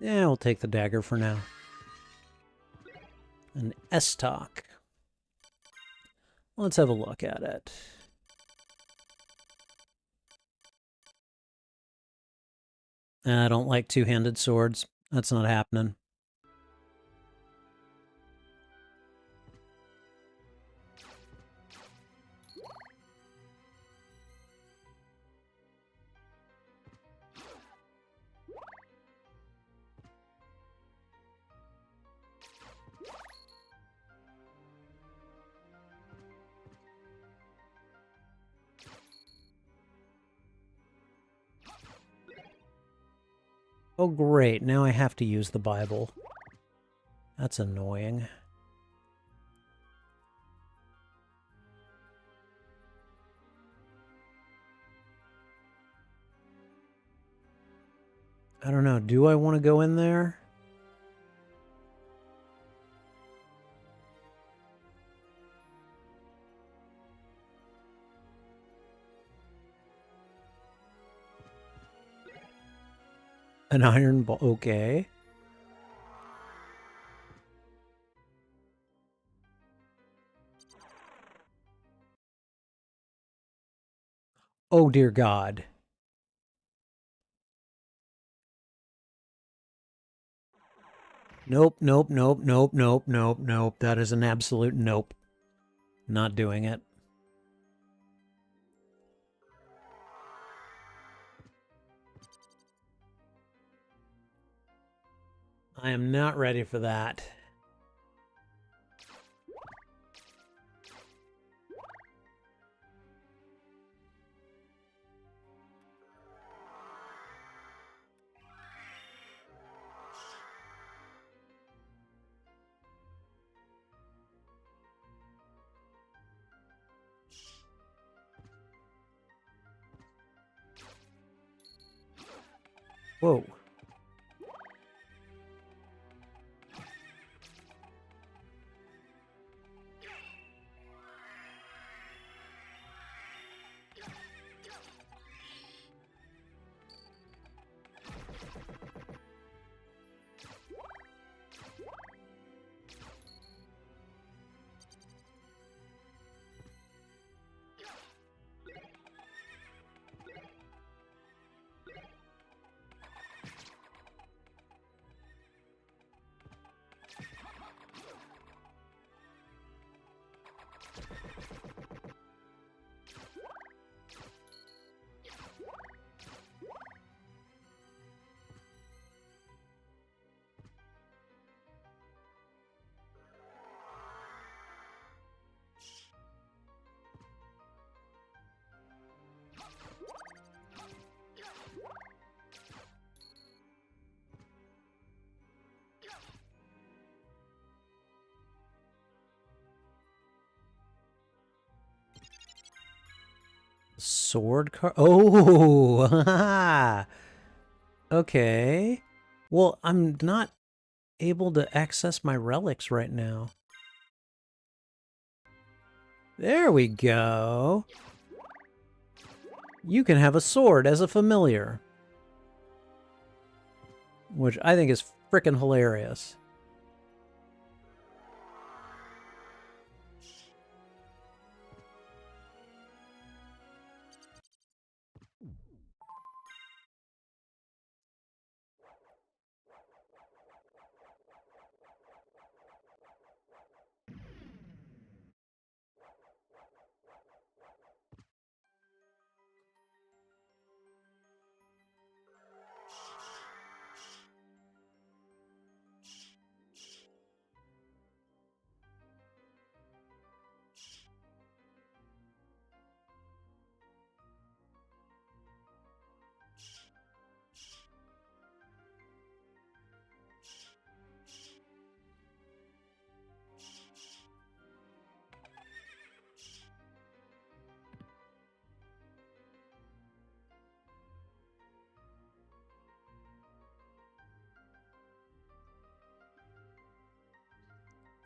Yeah, we'll take the dagger for now. An S-Talk. Let's have a look at it. I don't like two-handed swords. That's not happening. Oh, great. Now I have to use the Bible. That's annoying. I don't know. Do I want to go in there? An iron ball. Okay. Oh, dear God. Nope, nope, nope, nope, nope, nope, nope. That is an absolute nope. Not doing it. I am not ready for that. Whoa. Sword card. Oh, okay. Well, I'm not able to access my relics right now. There we go. You can have a sword as a familiar, which I think is frickin' hilarious.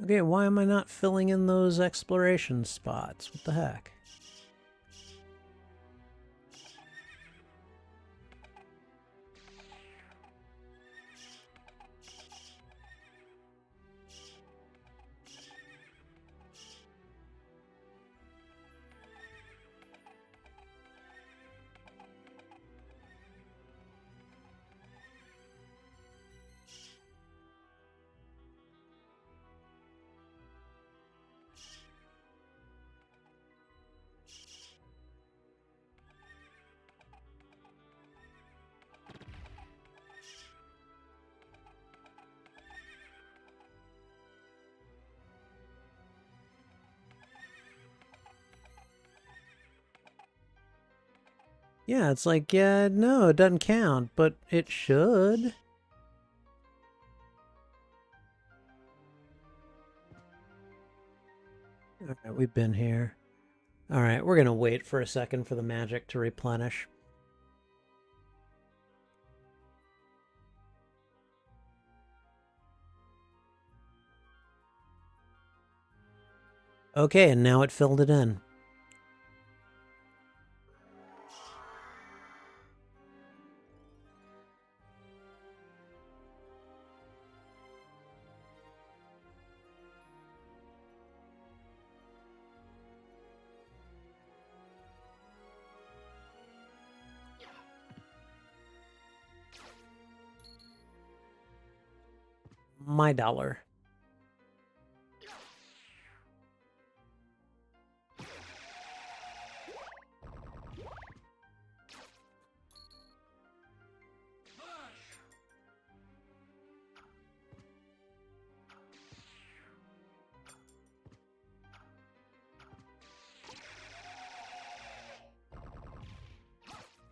Okay, why am I not filling in those exploration spots? What the heck? Yeah, it's like, yeah, no, it doesn't count, but it should. Alright, we've been here. Alright, we're gonna wait for a second for the magic to replenish. Okay, and now it filled it in. my dollar.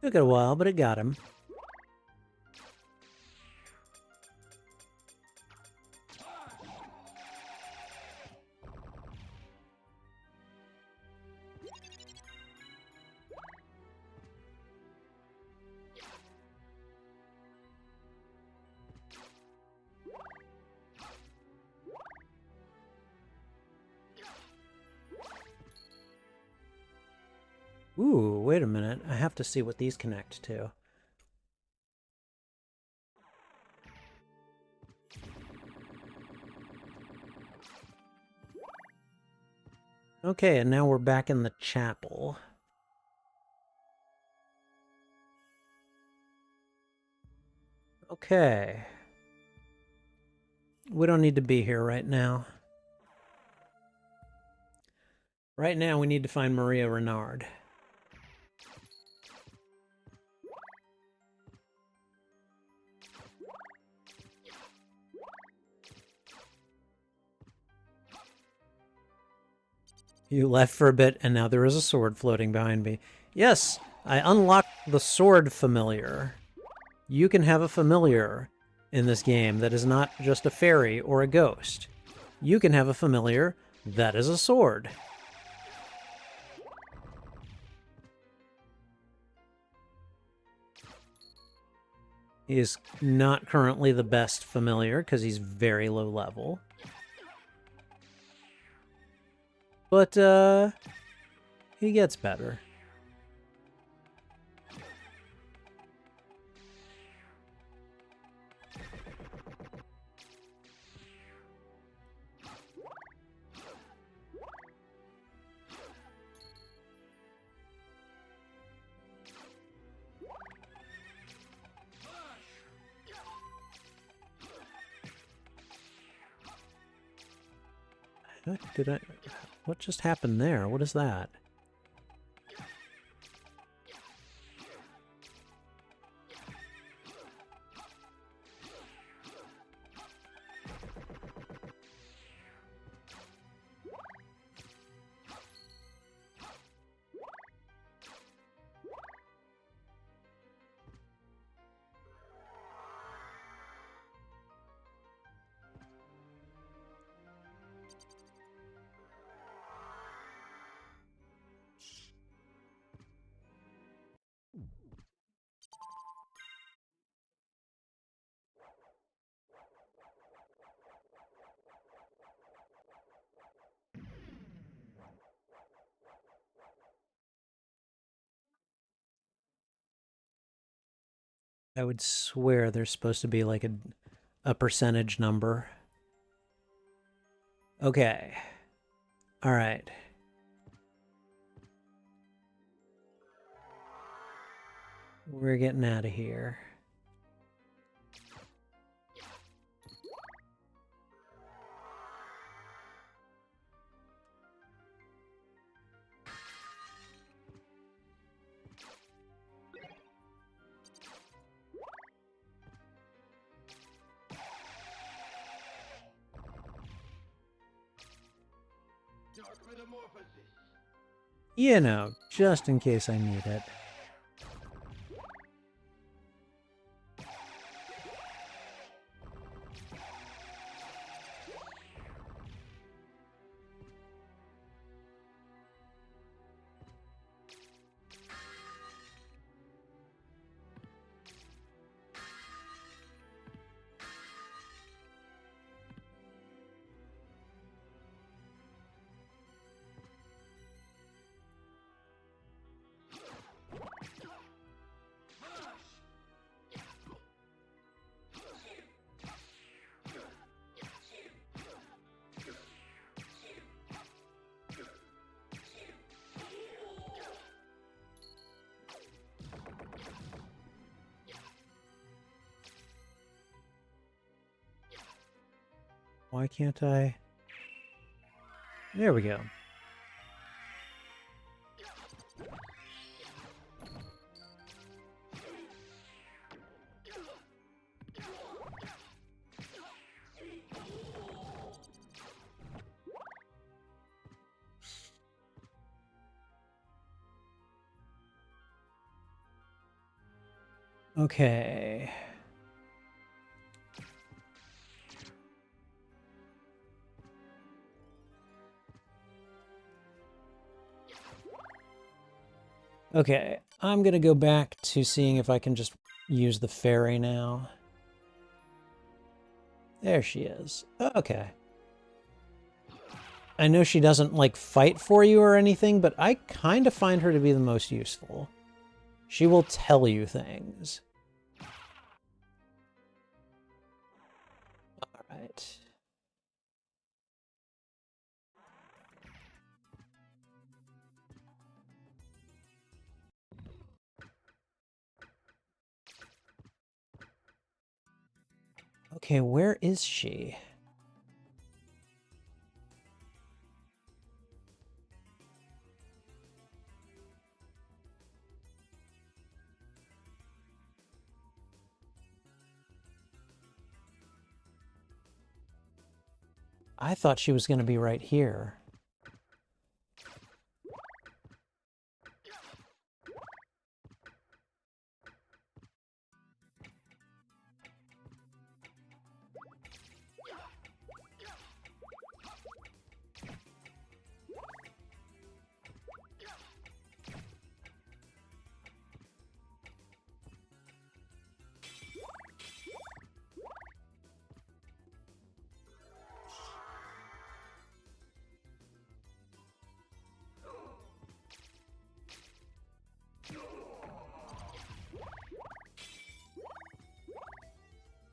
Took it a while, but it got him. Ooh, wait a minute. I have to see what these connect to. Okay, and now we're back in the chapel. Okay. We don't need to be here right now. Right now, we need to find Maria Renard. You left for a bit, and now there is a sword floating behind me. Yes, I unlocked the sword familiar. You can have a familiar in this game that is not just a fairy or a ghost. You can have a familiar that is a sword. He is not currently the best familiar because he's very low level. But, he gets better. What just happened there? What is that? I would swear there's supposed to be like a percentage number. Okay. All right. We're getting out of here. You know, just in case I need it. Why can't I? There we go. Okay. Okay, I'm gonna go back to seeing if I can just use the fairy now. There she is. Okay. I know she doesn't, like, fight for you or anything, but I kind of find her to be the most useful. She will tell you things. All right. Okay, where is she? I thought she was going to be right here.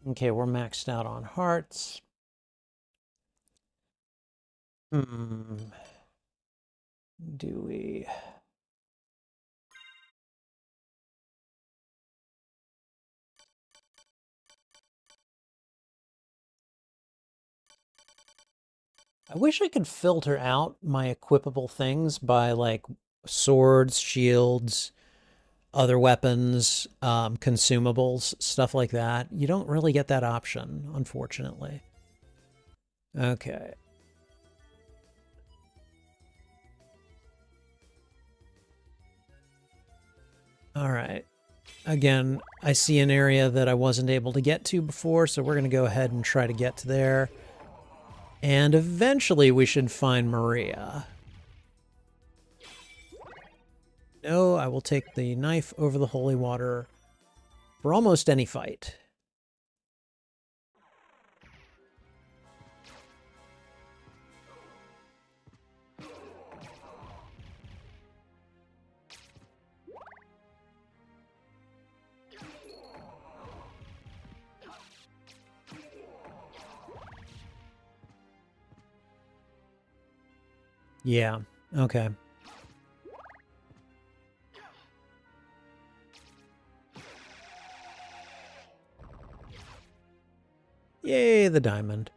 Okay, we're maxed out on hearts. Do we... I wish I could filter out my equipable things by, like, swords, shields, other weapons, consumables, stuff like that. You don't really get that option, unfortunately. Okay. All right. Again, I see an area that I wasn't able to get to before, so we're going to go ahead and try to get to there. And eventually we should find Maria. No, I will take the knife over the holy water for almost any fight. Yeah, okay. Yay, the diamond.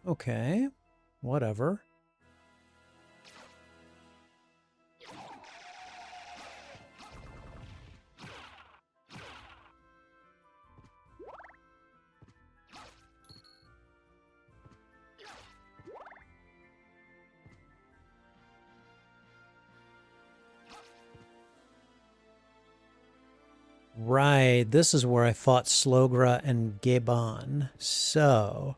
Okay, whatever. Right, this is where I fought Slogra and Gaban. So...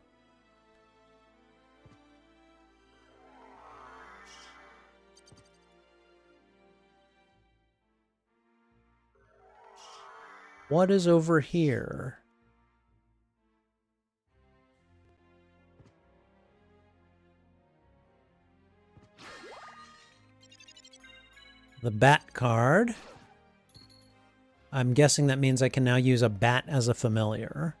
what is over here? the bat card. I'm guessing that means I can now use a bat as a familiar.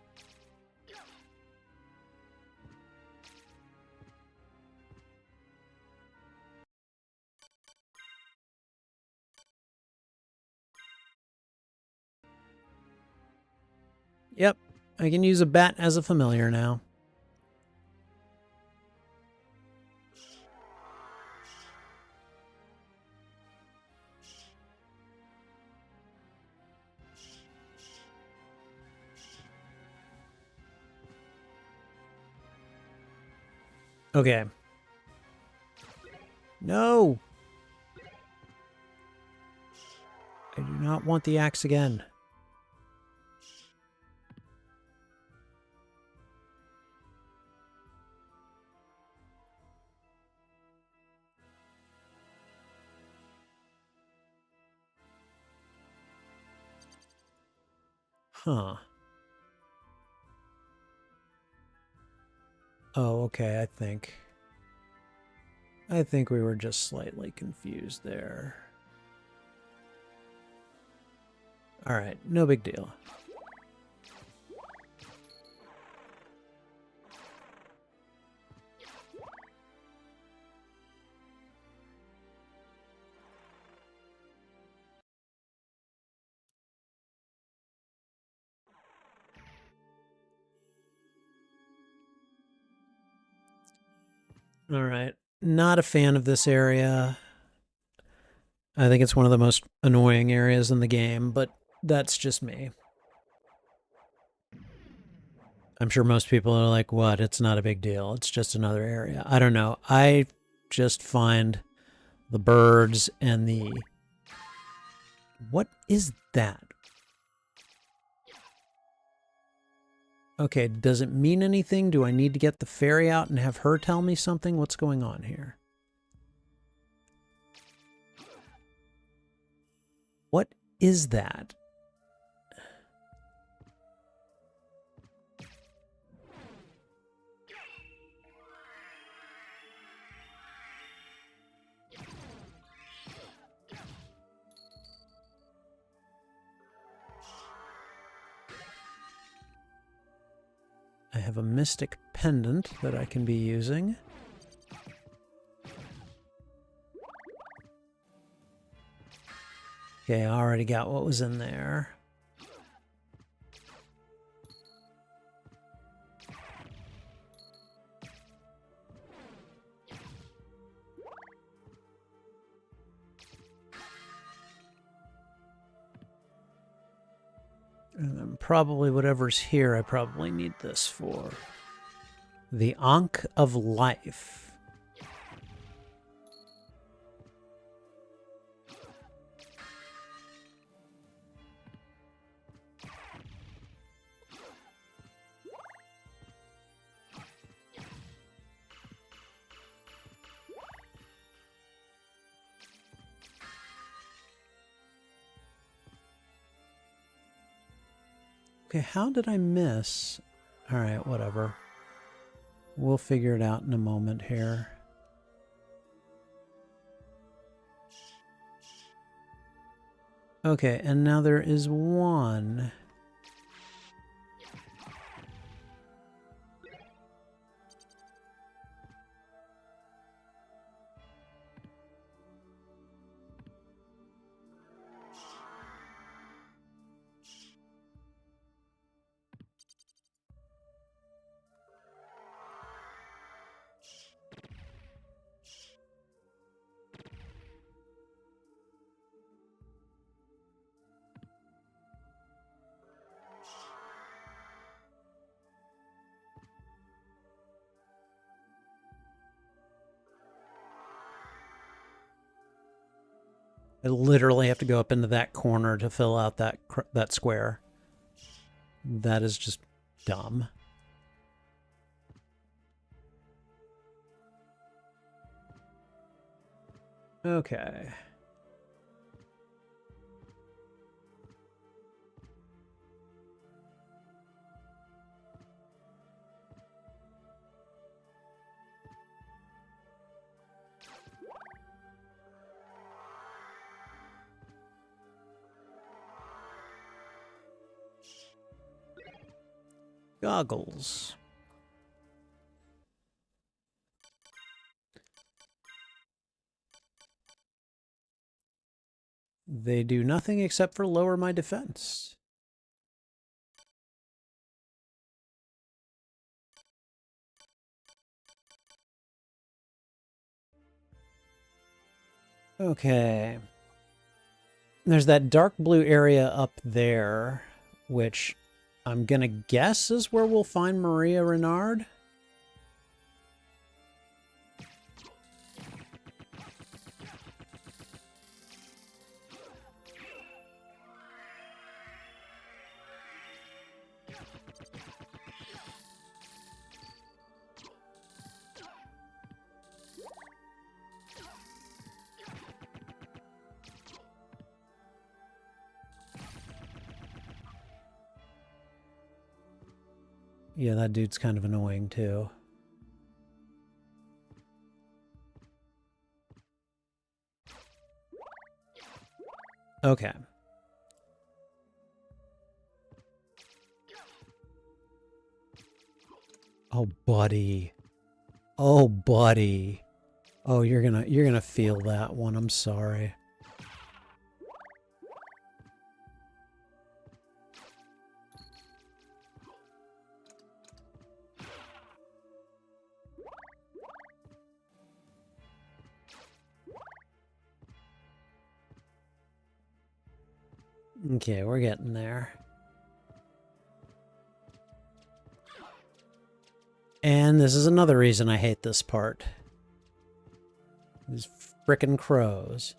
Yep, I can use a bat as a familiar now. Okay. No! I do not want the axe again. Huh. Oh, okay, I think we were just slightly confused there. All right, no big deal. All right, not a fan of this area. I think it's one of the most annoying areas in the game, but that's just me. I'm sure most people are like, what? It's not a big deal. It's just another area. I don't know. I just find the birds and the... What is that? Okay, does it mean anything? Do I need to get the fairy out and have her tell me something? What's going on here? What is that? I have a mystic pendant that I can be using. Okay, I already got what was in there. And then probably whatever's here, I probably need this for. The Ankh of Life. Okay, how did I miss? All right, whatever. We'll figure it out in a moment here. Okay, and now there is one. I literally have to go up into that corner to fill out that square. That is just dumb. Okay. Goggles. They do nothing except for lower my defense. Okay. There's that dark blue area up there, which I'm gonna guess is where we'll find Maria Renard. Yeah, that dude's kind of annoying too. Okay. Oh, buddy. Oh, buddy. Oh, you're gonna feel that one. I'm sorry. Okay, we're getting there. And this is another reason I hate this part. These frickin' crows.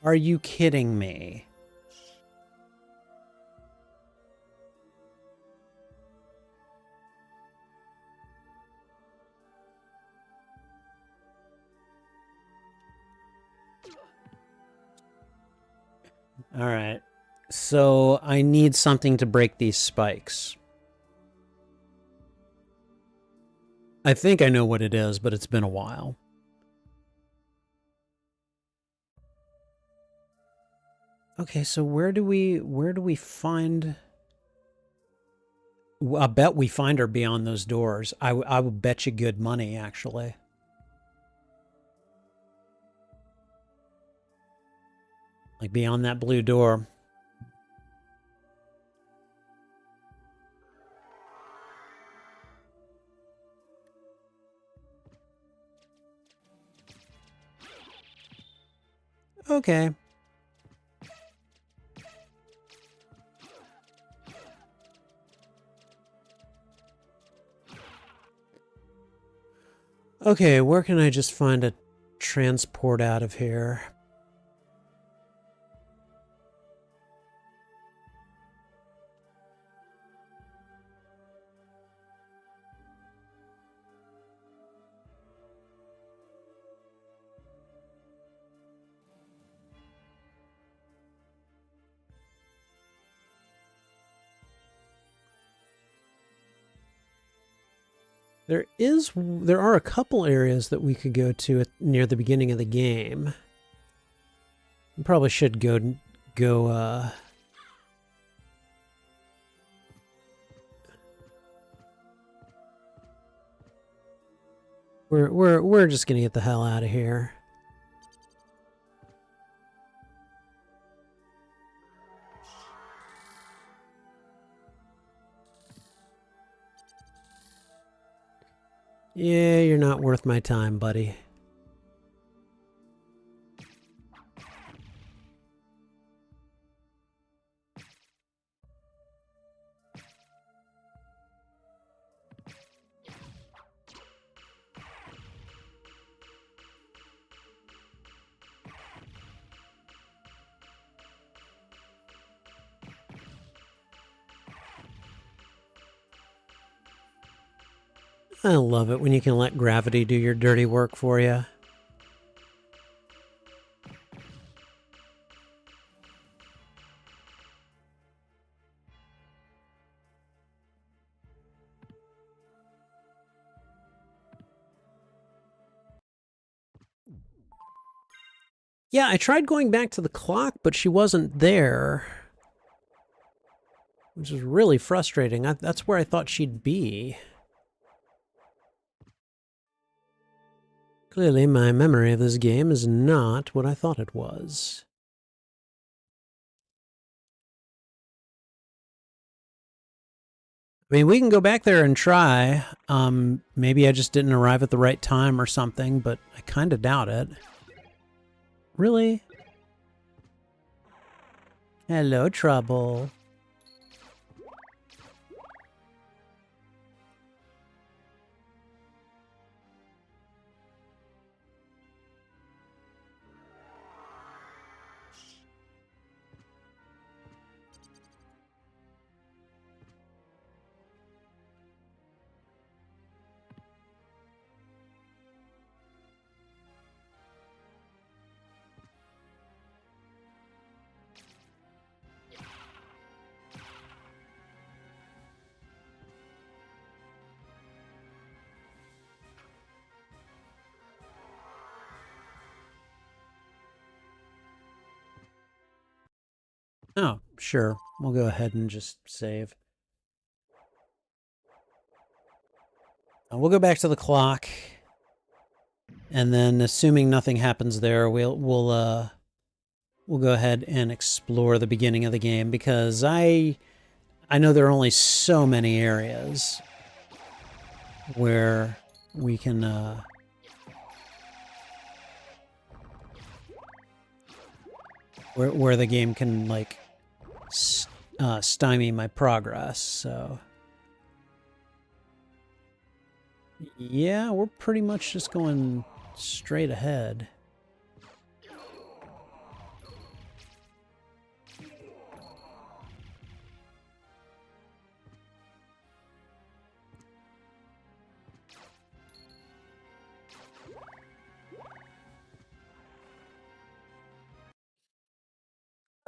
Are you kidding me? All right. So I need something to break these spikes. I think I know what it is, but it's been a while. Okay, so where do we find... I bet we find her beyond those doors. I would bet you good money, actually. Like beyond that blue door. Okay. Okay, where can I just find a transport out of here? There are a couple areas that we could go to near the beginning of the game. We probably should go we're just gonna get the hell out of here. Yeah, you're not worth my time, buddy. I love it when you can let gravity do your dirty work for you. Yeah, I tried going back to the clock, but she wasn't there. Which is really frustrating. That's where I thought she'd be. Clearly, my memory of this game is not what I thought it was. I mean, we can go back there and try. Maybe I just didn't arrive at the right time or something, but I kind of doubt it. Really? Hello, Trouble. Oh, sure. We'll go ahead and just save. We'll go back to the clock. And then, assuming nothing happens there, we'll go ahead and explore the beginning of the game, because I know there are only so many areas where we can where the game can like stymie my progress. So yeah, we're pretty much just going straight ahead.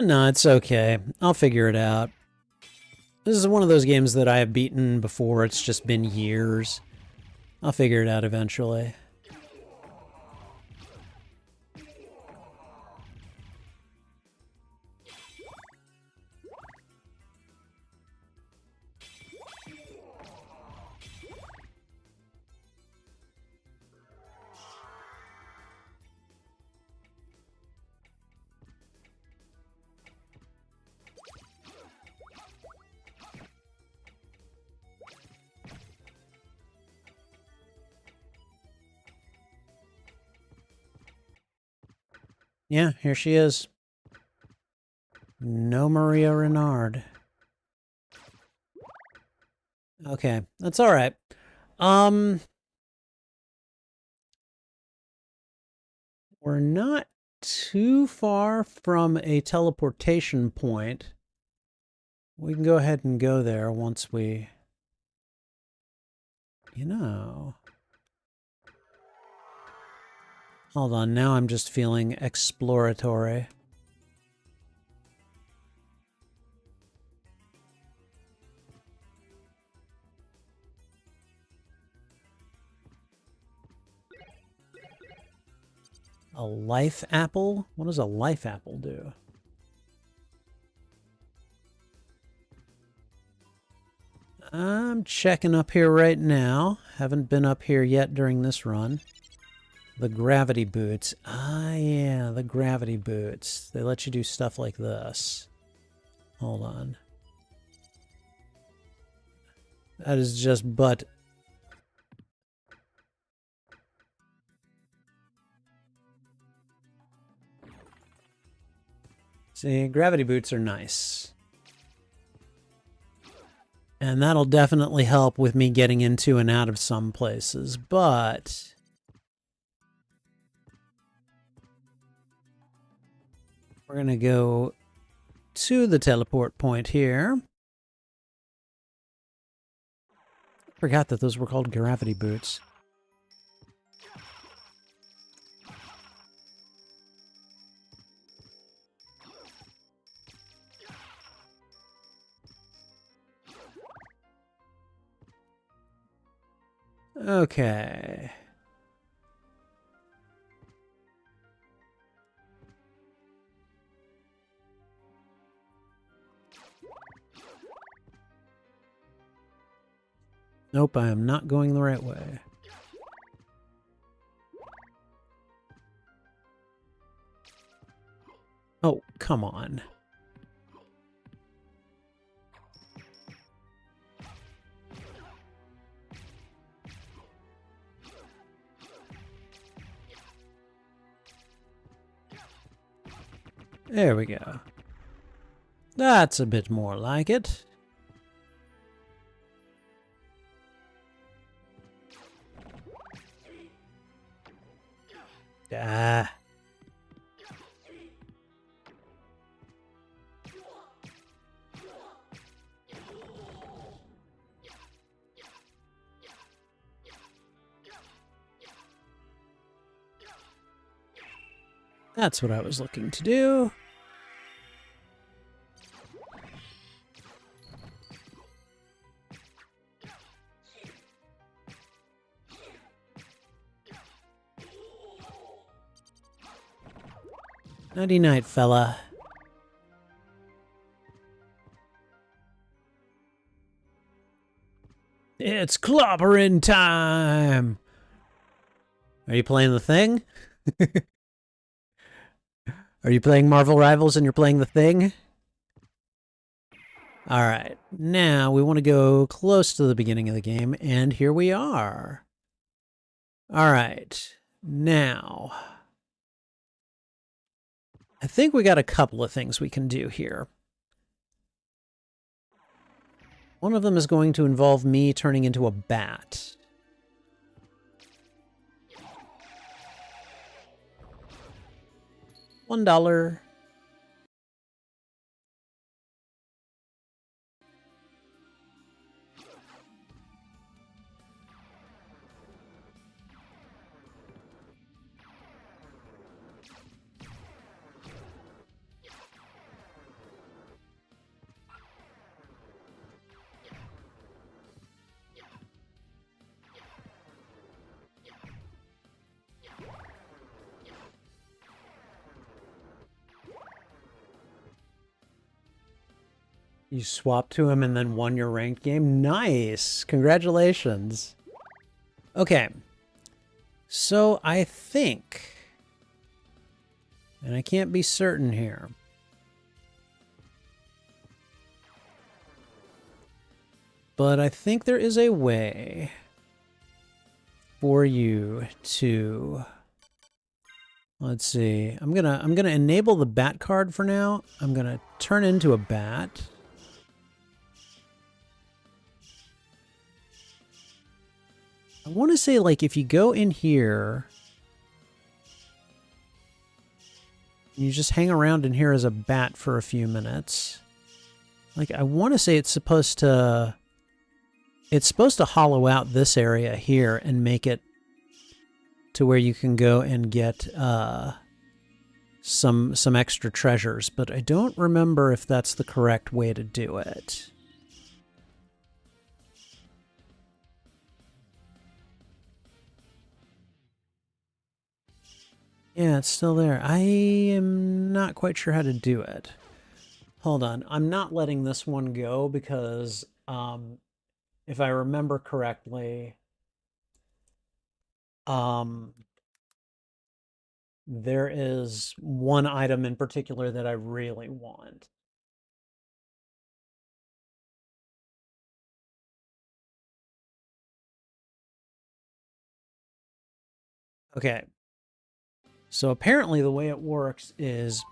No, it's okay. I'll figure it out. This is one of those games that I have beaten before. It's just been years. I'll figure it out eventually. Yeah, here she is. No Maria Renard. Okay, that's all right. We're not too far from a teleportation point. We can go ahead and go there once we... You know... Hold on, now I'm just feeling exploratory. A life apple? What does a life apple do? I'm checking up here right now. Haven't been up here yet during this run. The gravity boots. Ah, yeah, the gravity boots. They let you do stuff like this. Hold on. That is just but... See, gravity boots are nice. And that'll definitely help with me getting into and out of some places, but... We're going to go to the teleport point here. Forgot that those were called gravity boots. Okay. Nope, I am not going the right way. Oh, come on. There we go. That's a bit more like it. Ah. That's what I was looking to do. Nighty night, fella. It's clobbering time! Are you playing the thing? Are you playing Marvel Rivals and you're playing the thing? Alright, now we want to go close to the beginning of the game, and here we are. Alright, now... I think we got a couple of things we can do here. One of them is going to involve me turning into a bat. $1. You swapped to him and then won your ranked game? Nice! Congratulations. Okay. So I think, and I can't be certain here, but I think there is a way for you to... Let's see. I'm gonna enable the bat card for now. I'm gonna turn into a bat. I want to say, like, if you go in here, you just hang around in here as a bat for a few minutes. Like, I want to say it's supposed to hollow out this area here and make it to where you can go and get some extra treasures, but I don't remember if that's the correct way to do it. Yeah, it's still there. I am not quite sure how to do it. Hold on. I'm not letting this one go because if I remember correctly, there is one item in particular that I really want. Okay. So apparently the way it works is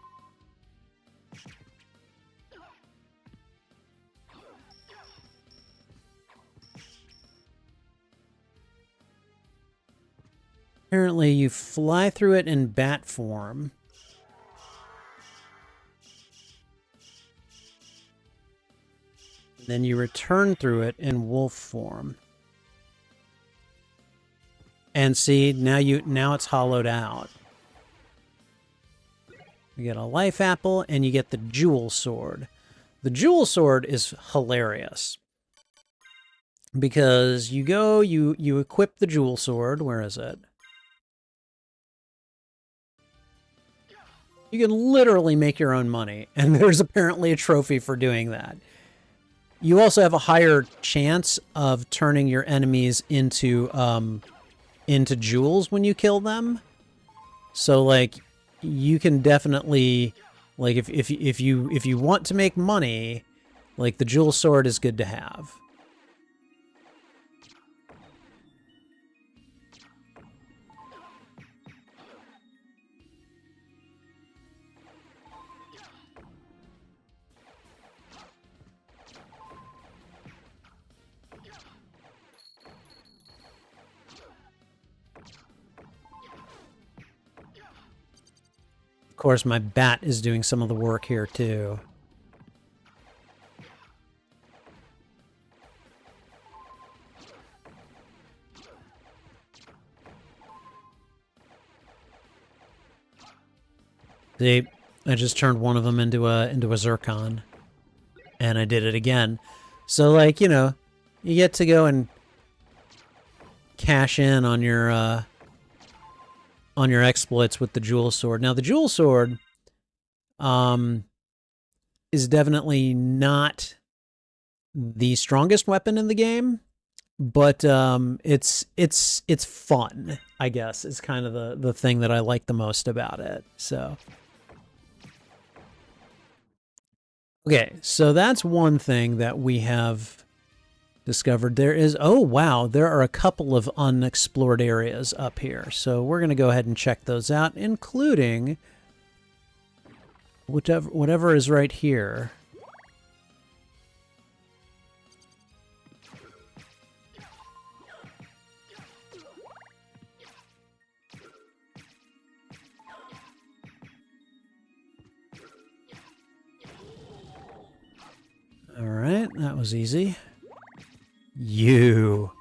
apparently you fly through it in bat form. Then you return through it in wolf form. And see, now it's hollowed out. You get a life apple, and you get the jewel sword. The jewel sword is hilarious. Because you equip the jewel sword. Where is it? You can literally make your own money, and there's apparently a trophy for doing that. You also have a higher chance of turning your enemies into jewels when you kill them. So like you can definitely, like, if you want to make money, like, the jewel sword is good to have. Of course, my bat is doing some of the work here, too. See, I just turned one of them into a zircon. And I did it again. So, like, you know, you get to go and cash in on your exploits with the jewel sword. Now, the jewel sword is definitely not the strongest weapon in the game, but it's fun, I guess, is kind of the thing that I like the most about it. So okay, so that's one thing that we have discovered. There is, oh wow, there are a couple of unexplored areas up here. So we're going to go ahead and check those out, including whatever is right here. All right, that was easy. You.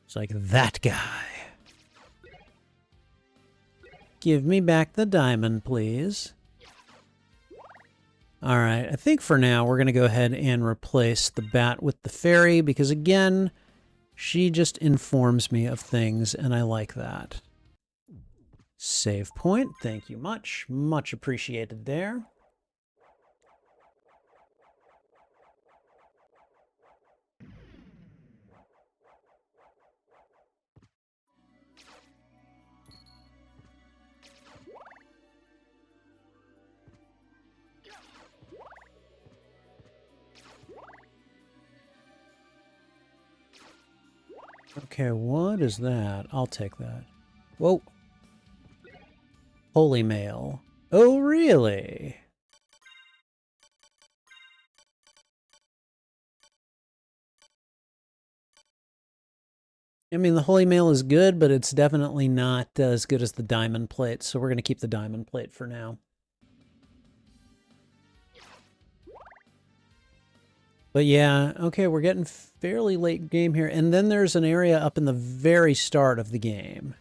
It's like that guy. Give me back the diamond, please. All right, I think for now we're going to go ahead and replace the bat with the fairy because, again, she just informs me of things, and I like that. Save point. Thank you much. Much appreciated there. Okay, what is that? I'll take that. Whoa. Holy mail. Oh, really? I mean, the holy mail is good, but it's definitely not as good as the diamond plate, so we're going to keep the diamond plate for now. But yeah, okay, we're getting fairly late game here. And then there's an area up in the very start of the game.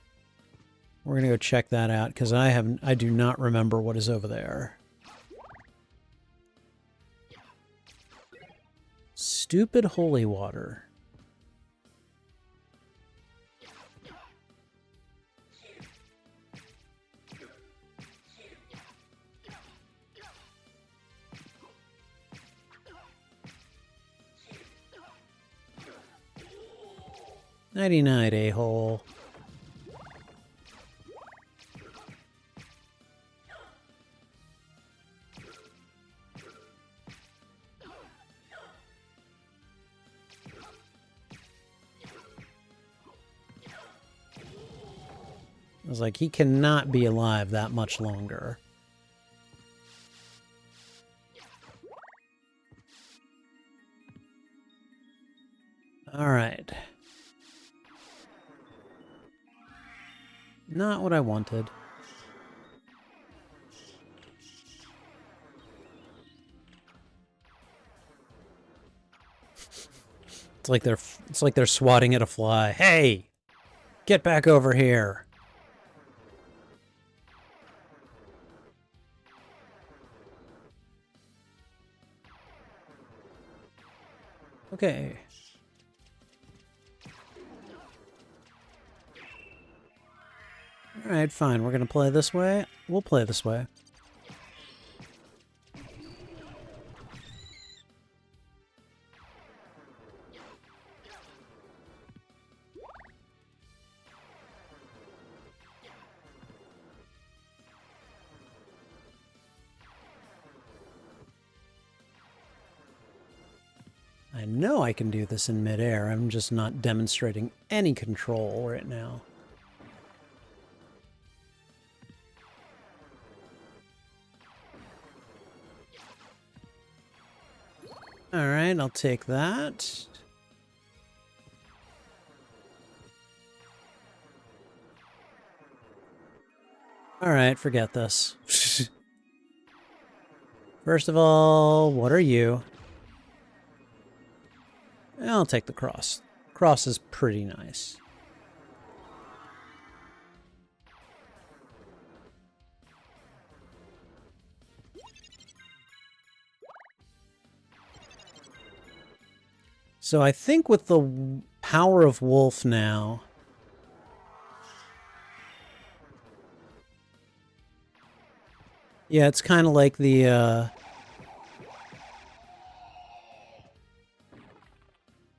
We're going to go check that out because I do not remember what is over there. Stupid holy water. Nighty-night, a-hole. I was like, he cannot be alive that much longer. All right. Not what I wanted. It's like they're swatting at a fly. Hey, get back over here. Okay. All right, fine. We're gonna play this way. We'll play this way. I know I can do this in midair. I'm just not demonstrating any control right now. All right, I'll take that. All right, forget this. First of all, what are you? I'll take the cross. Cross is pretty nice. So I think with the power of Wolf now, yeah, it's kind of like the,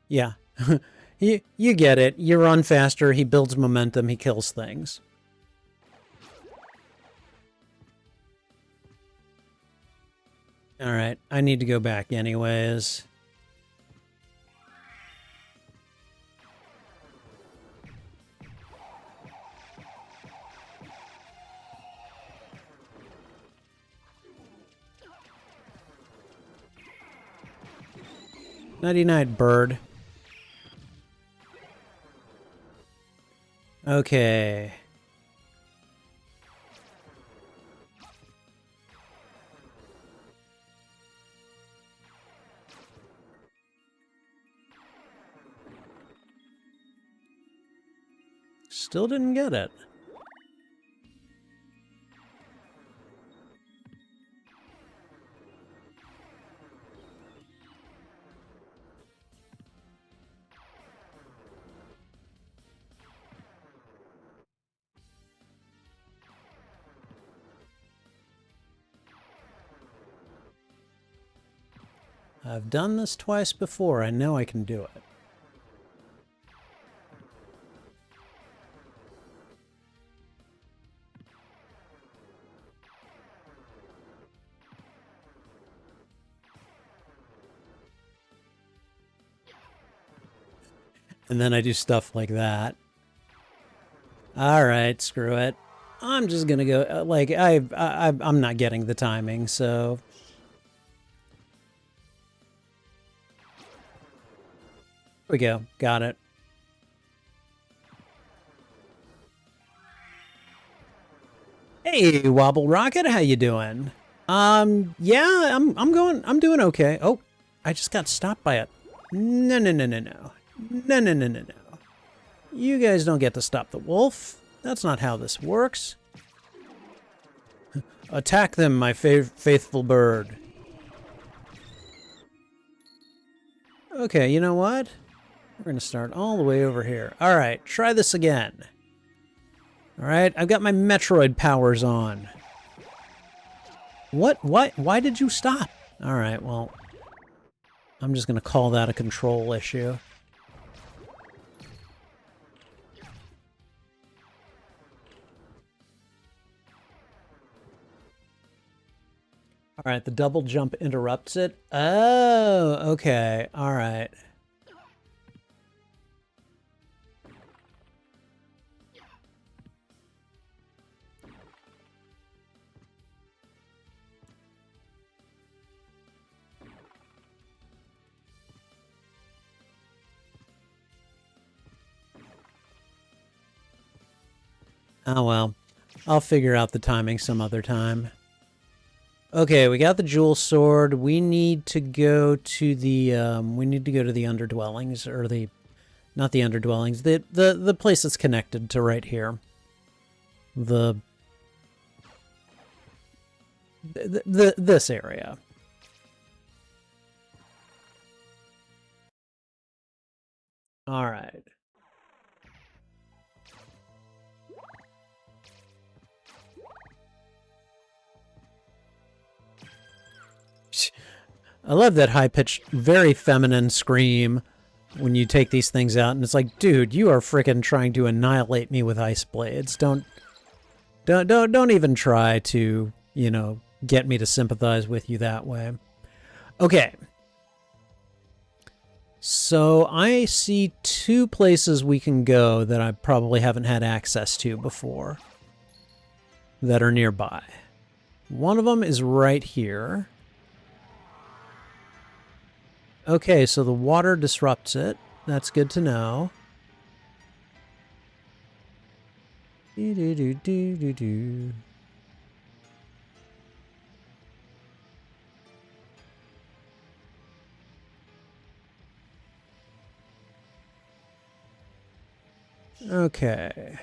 yeah, you get it. You run faster, he builds momentum, he kills things. All right, I need to go back anyways. Nighty-night, bird. Okay. Still didn't get it. I've done this twice before. I know I can do it. And then I do stuff like that. All right, screw it. I'm just gonna go. Like I'm not getting the timing, so. Here we go. Got it. Hey, Wobble Rocket, how you doing? Yeah, I'm doing okay. Oh, I just got stopped by it. No. No. You guys don't get to stop the wolf. That's not how this works. Attack them, my faithful bird. Okay, you know what? We're going to start all the way over here. All right, try this again. All right, I've got my Metroid powers on. What? Why did you stop? All right, well, I'm just going to call that a control issue. All right, the double jump interrupts it. Oh, okay. All right. Oh, well. I'll figure out the timing some other time. Okay, we got the jewel sword. We need to go to the underdwellings, or the, not the underdwellings, the place that's connected to right here. This area. All right. I love that high-pitched, very feminine scream when you take these things out, and it's like, dude, you are frickin' trying to annihilate me with ice blades. Don't even try to, you know, get me to sympathize with you that way. Okay. So I see two places we can go that I probably haven't had access to before that are nearby. One of them is right here. Okay, so the water disrupts it. That's good to know. Do-do-do-do-do-do. Okay.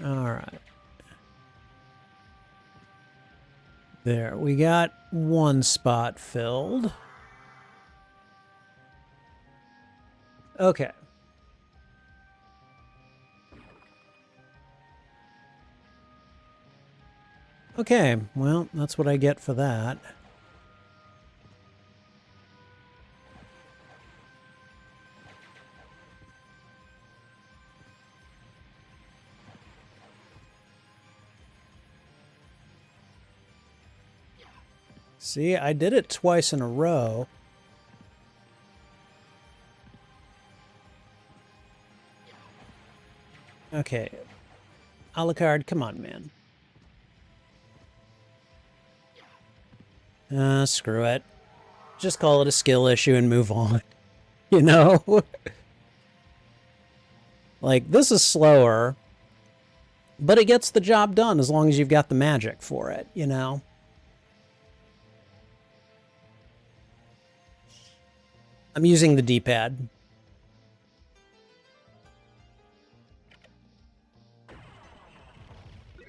All right. There, we got one spot filled. Okay. Okay, well, that's what I get for that. See, I did it twice in a row. Okay. Alucard, come on, man. Screw it. Just call it a skill issue and move on. You know? Like, this is slower, but it gets the job done as long as you've got the magic for it, you know? I'm using the D-pad.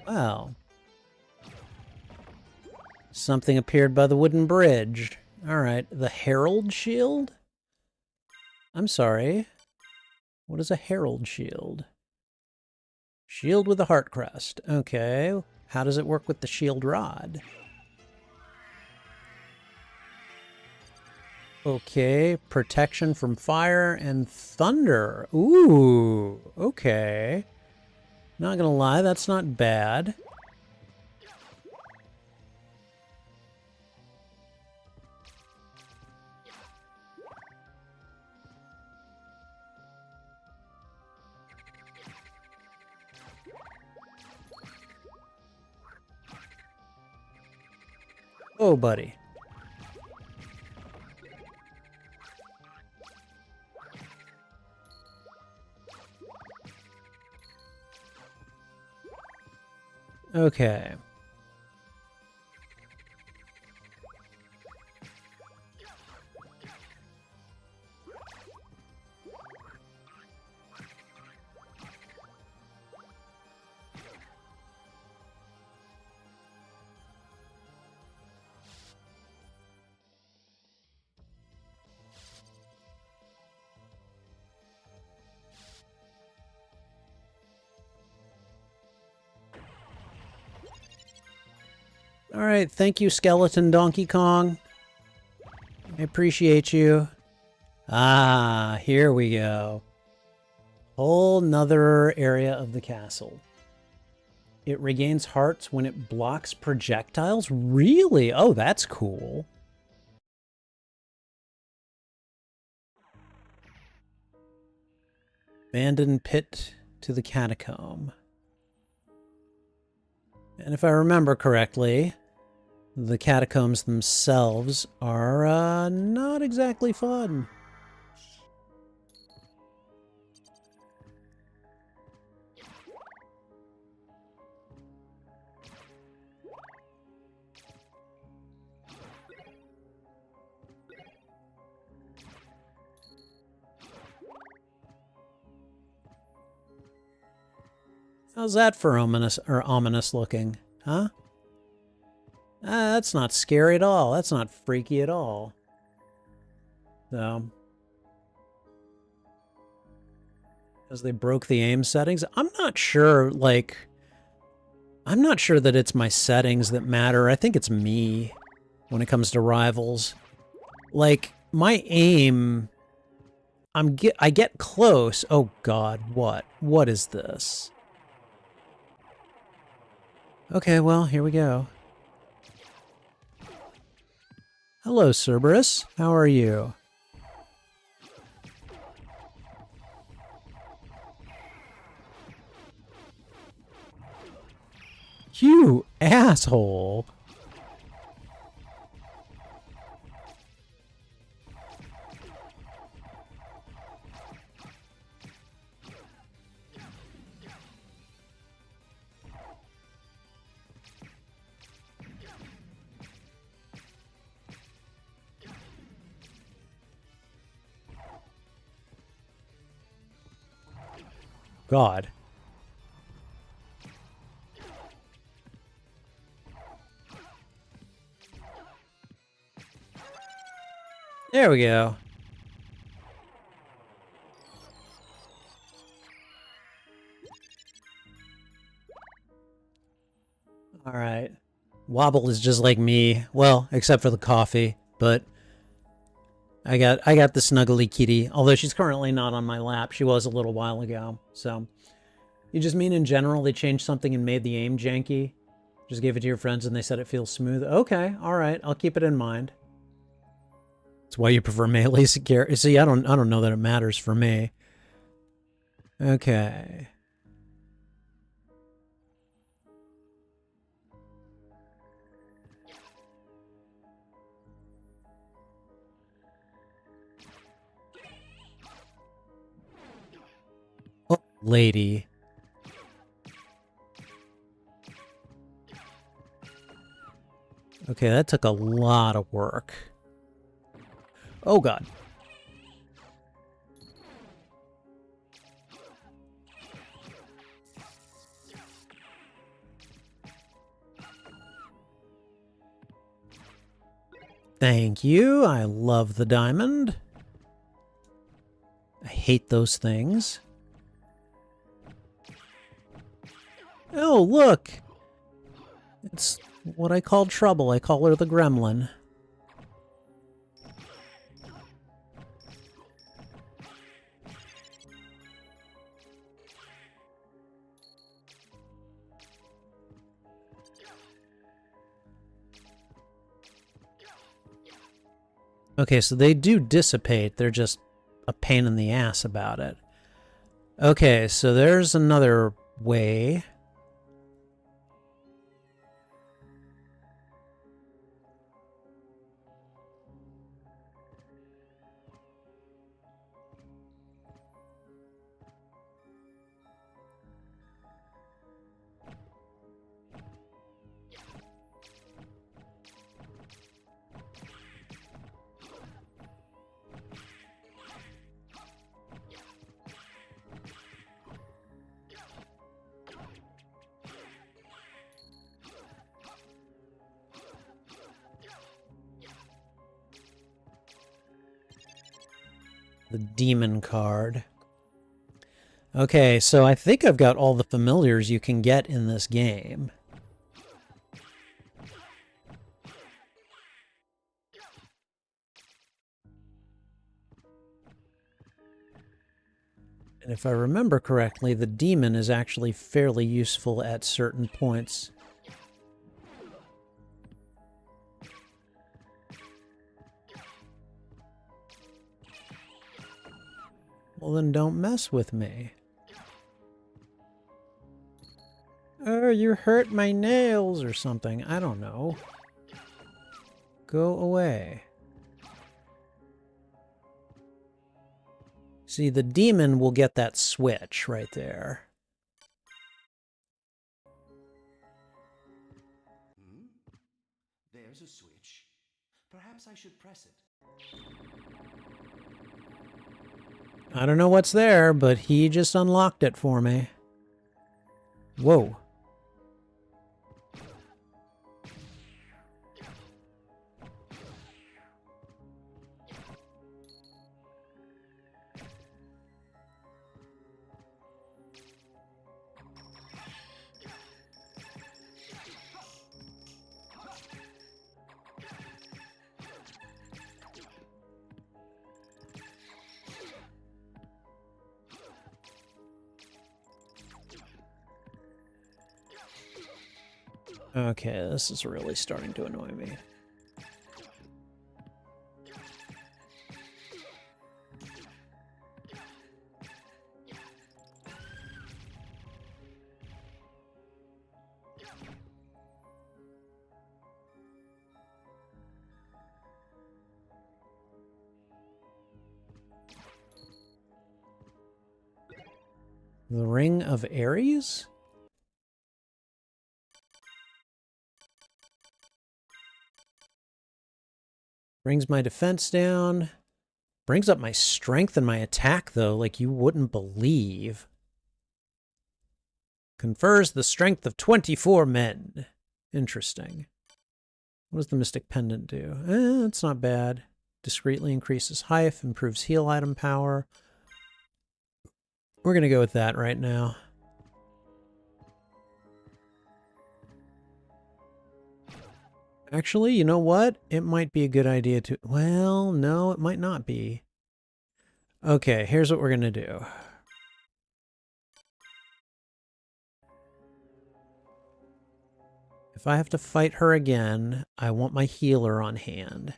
Wow. Something appeared by the wooden bridge. All right, the Herald Shield? I'm sorry. What is a Herald Shield? Shield with a heart crest. Okay. How does it work with the shield rod? Okay. Protection from fire and thunder. Ooh. Okay. Not gonna lie, that's not bad. Oh, buddy. Okay. All right, thank you, Skeleton Donkey Kong. I appreciate you. Ah, here we go. Whole nother area of the castle. It regains hearts when it blocks projectiles? Really? Oh, that's cool. Abandoned pit to the catacomb. And if I remember correctly, the catacombs themselves are not exactly fun. How's that for ominous looking? Huh? That's not scary at all. That's not freaky at all. So, as they broke the aim settings, I'm not sure, like, I'm not sure that it's my settings that matter. I think it's me when it comes to Rivals. Like, my aim, I get close. Oh God, what? What is this? Okay, well, here we go. Hello, Cerberus. How are you? You asshole. God. There we go. All right. Wobble is just like me. Well, except for the coffee, but I got the snuggly kitty, although she's currently not on my lap. She was a little while ago. So, you just mean in general they changed something and made the aim janky? Just gave it to your friends and they said it feels smooth. Okay, all right. I'll keep it in mind. That's why you prefer melee security. See, I don't know that it matters for me. Okay. Oh, lady. Okay, that took a lot of work. Oh, God. Thank you. I love the diamond. I hate those things. Oh, look. It's what I call trouble. I call her the gremlin. Okay, so they do dissipate. They're just a pain in the ass about it. Okay, so there's another way. The demon card. Okay, so I think I've got all the familiars you can get in this game. And if I remember correctly, the demon is actually fairly useful at certain points. Well, then don't mess with me. Oh, you hurt my nails or something. I don't know. Go away. See, the demon will get that switch right there. There's a switch. Perhaps I should press it. I don't know what's there, but he just unlocked it for me. Whoa. Okay, this is really starting to annoy me. The Ring of Ares? Brings my defense down. Brings up my strength and my attack, though, like you wouldn't believe. Confers the strength of 24 men. Interesting. What does the Mystic Pendant do? It's not bad. Discreetly increases height, improves heal item power. We're going to go with that right now. Actually, you know what? It might be a good idea to... Well, no, it might not be. Okay, here's what we're going to do. If I have to fight her again, I want my healer on hand.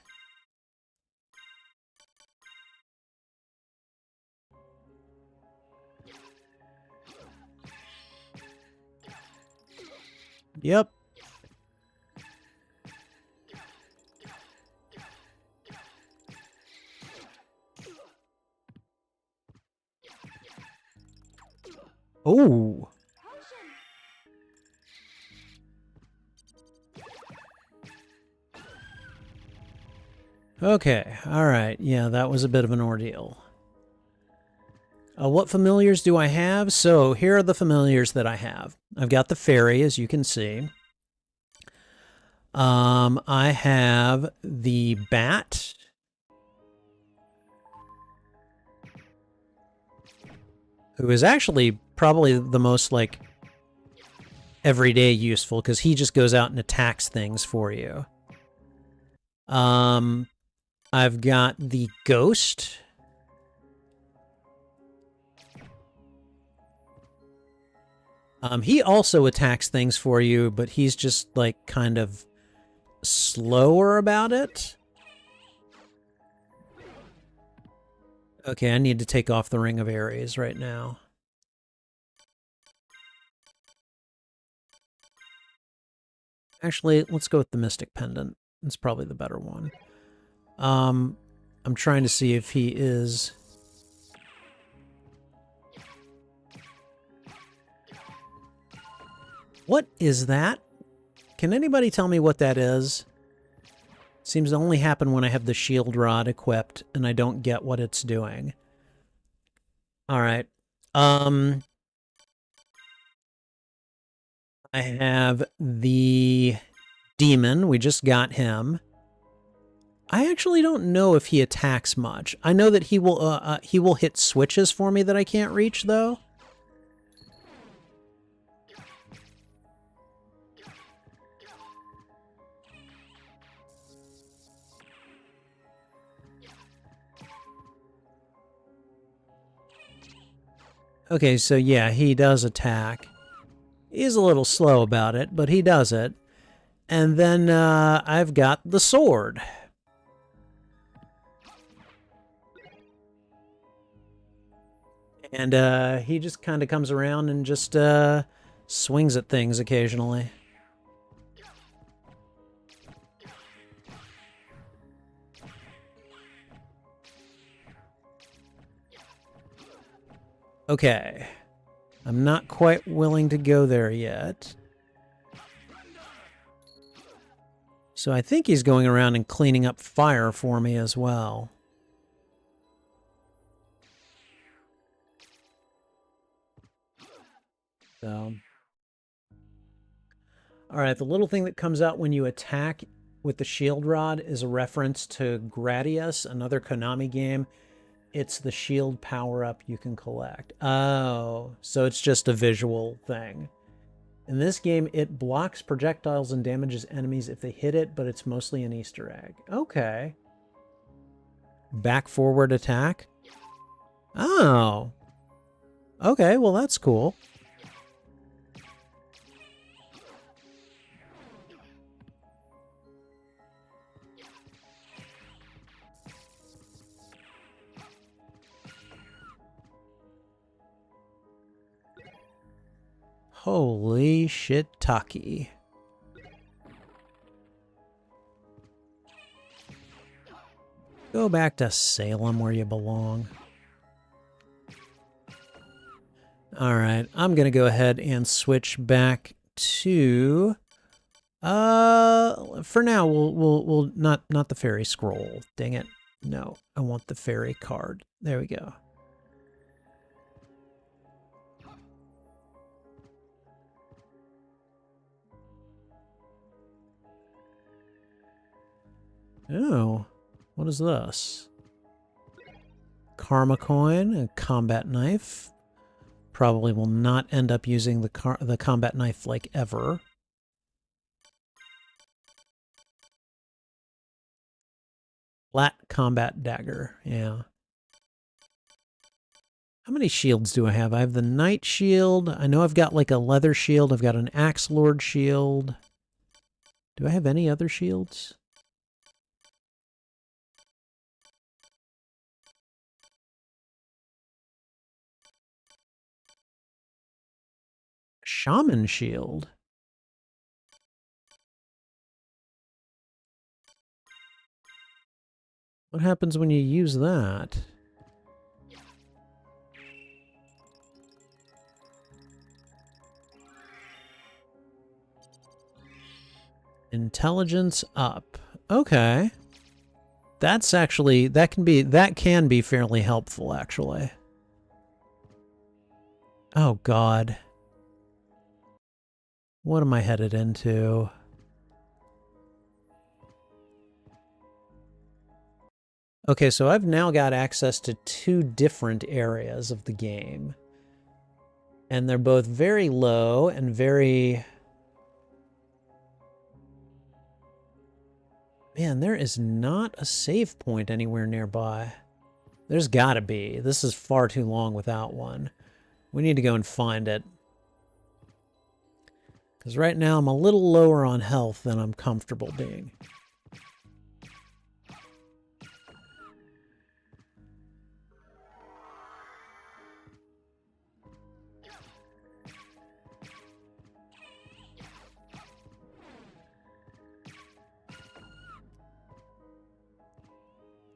Yep. Oh. Okay, alright. Yeah, that was a bit of an ordeal. What familiars do I have? So, here are the familiars that I have. I've got the fairy, as you can see. I have the bat. Who is actually probably the most, like, everyday useful, because he just goes out and attacks things for you. I've got the ghost. He also attacks things for you, but he's just, like, kind of slower about it. Okay, I need to take off the Ring of Ares right now. Actually, let's go with the Mystic Pendant. It's probably the better one. I'm trying to see if he is... What is that? Can anybody tell me what that is? Seems to only happen when I have the shield rod equipped and I don't get what it's doing. Alright. I have the demon. We just got him. I actually don't know if he attacks much. I know that he will hit switches for me that I can't reach, though. Okay, so yeah, he does attack. He's a little slow about it, but he does it. And then I've got the sword. And he just kind of comes around and just swings at things occasionally. Okay. I'm not quite willing to go there yet. So I think he's going around and cleaning up fire for me as well. So All right, the little thing that comes out when you attack with the shield rod is a reference to Gradius, another Konami game. It's the shield power-up you can collect. Oh, so it's just a visual thing. In this game, it blocks projectiles and damages enemies if they hit it, but it's mostly an Easter egg. Okay. Back forward attack? Oh. Okay, well that's cool. Holy shit, Taki. Go back to Salem where you belong. Alright, I'm gonna go ahead and switch back to... for now, we'll not the fairy scroll. Dang it. No, I want the fairy card. There we go. Oh, what is this? Karma coin, a combat knife. Probably will not end up using the combat knife like ever. Flat combat dagger, yeah. How many shields do I have? I have the knight shield. I know I've got like a leather shield. I've got an axe lord shield. Do I have any other shields? Shaman shield. What happens when you use that? Intelligence up. Okay. That's actually, that can be fairly helpful, actually. Oh, God. What am I headed into? Okay, so I've now got access to 2 different areas of the game. And they're both very low and very... Man, there is not a save point anywhere nearby. There's gotta be. This is far too long without one. We need to go and find it. Because right now I'm a little lower on health than I'm comfortable being.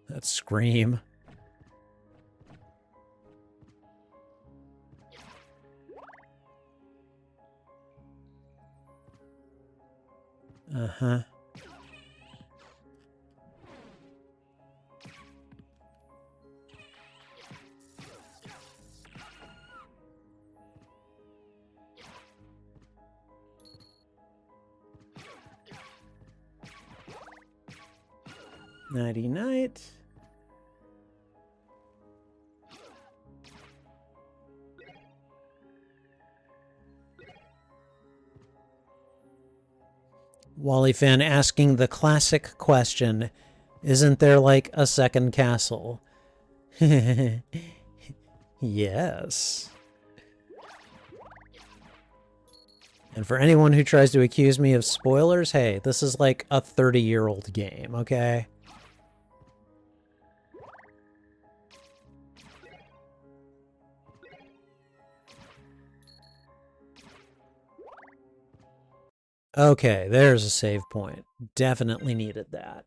That scream. Uh-huh. Nighty night. Wally fan asking the classic question, isn't there like a second castle? Yes. And for anyone who tries to accuse me of spoilers, hey, this is like a 30-year-old game, okay? Okay, there's a save point. Definitely needed that.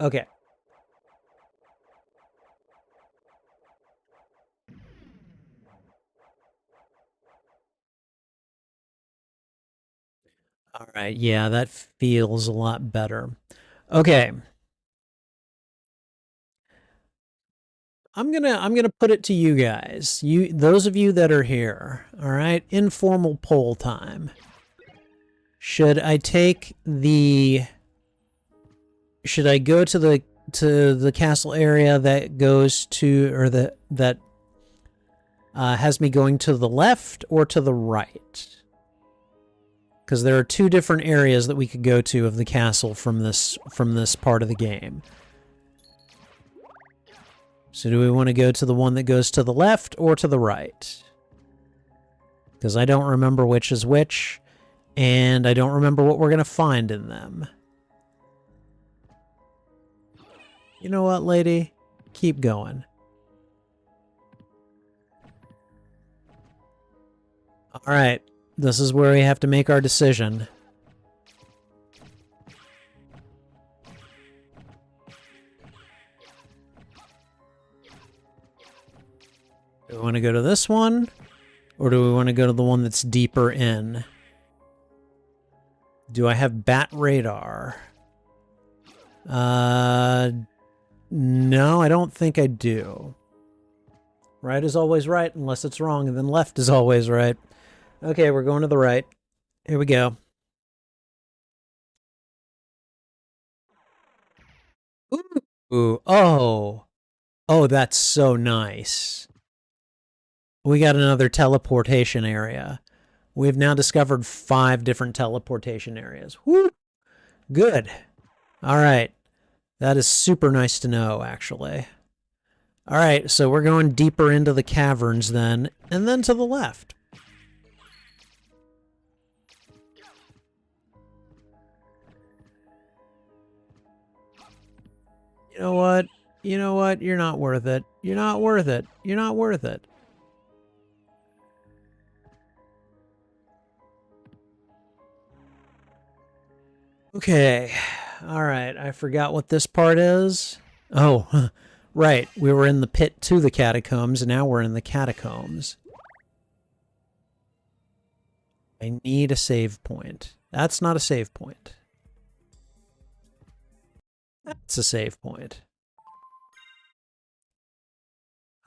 Okay. All right, yeah, that feels a lot better. Okay. I'm gonna put it to you guys. Those of you that are here, all right? Informal poll time. Should I take the... Should I go to the castle area that goes to, or that has me going to the left or to the right? Because there are two different areas that we could go to of the castle from this part of the game. So do we want to go to the one that goes to the left or to the right? Because I don't remember which is which, and I don't remember what we're going to find in them. You know what, lady? Keep going. All right. This is where we have to make our decision. Do we want to go to this one? Or do we want to go to the one that's deeper in? Do I have bat radar? No, I don't think I do. Right is always right unless it's wrong, and then left is always right. Okay, we're going to the right. Here we go. Ooh, oh. Oh, that's so nice. We got another teleportation area. We've now discovered 5 different teleportation areas. Woo! Good. All right. That is super nice to know, actually. All right, so we're going deeper into the caverns then, and then to the left. You know what? You know what? You're not worth it. You're not worth it. You're not worth it. Okay. All right. I forgot what this part is. Oh, right. We were in the pit to the catacombs, and now we're in the catacombs. I need a save point. That's not a save point. That's a save point.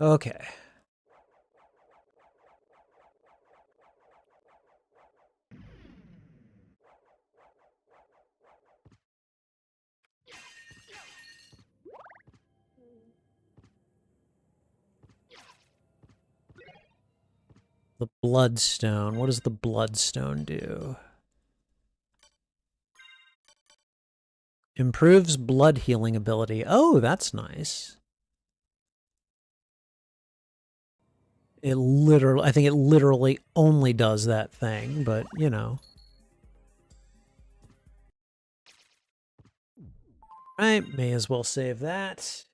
Okay. The Bloodstone. What does the Bloodstone do? Improves blood healing ability. Oh, that's nice. I think it literally only does that thing, but, you know. Right, may as well save that.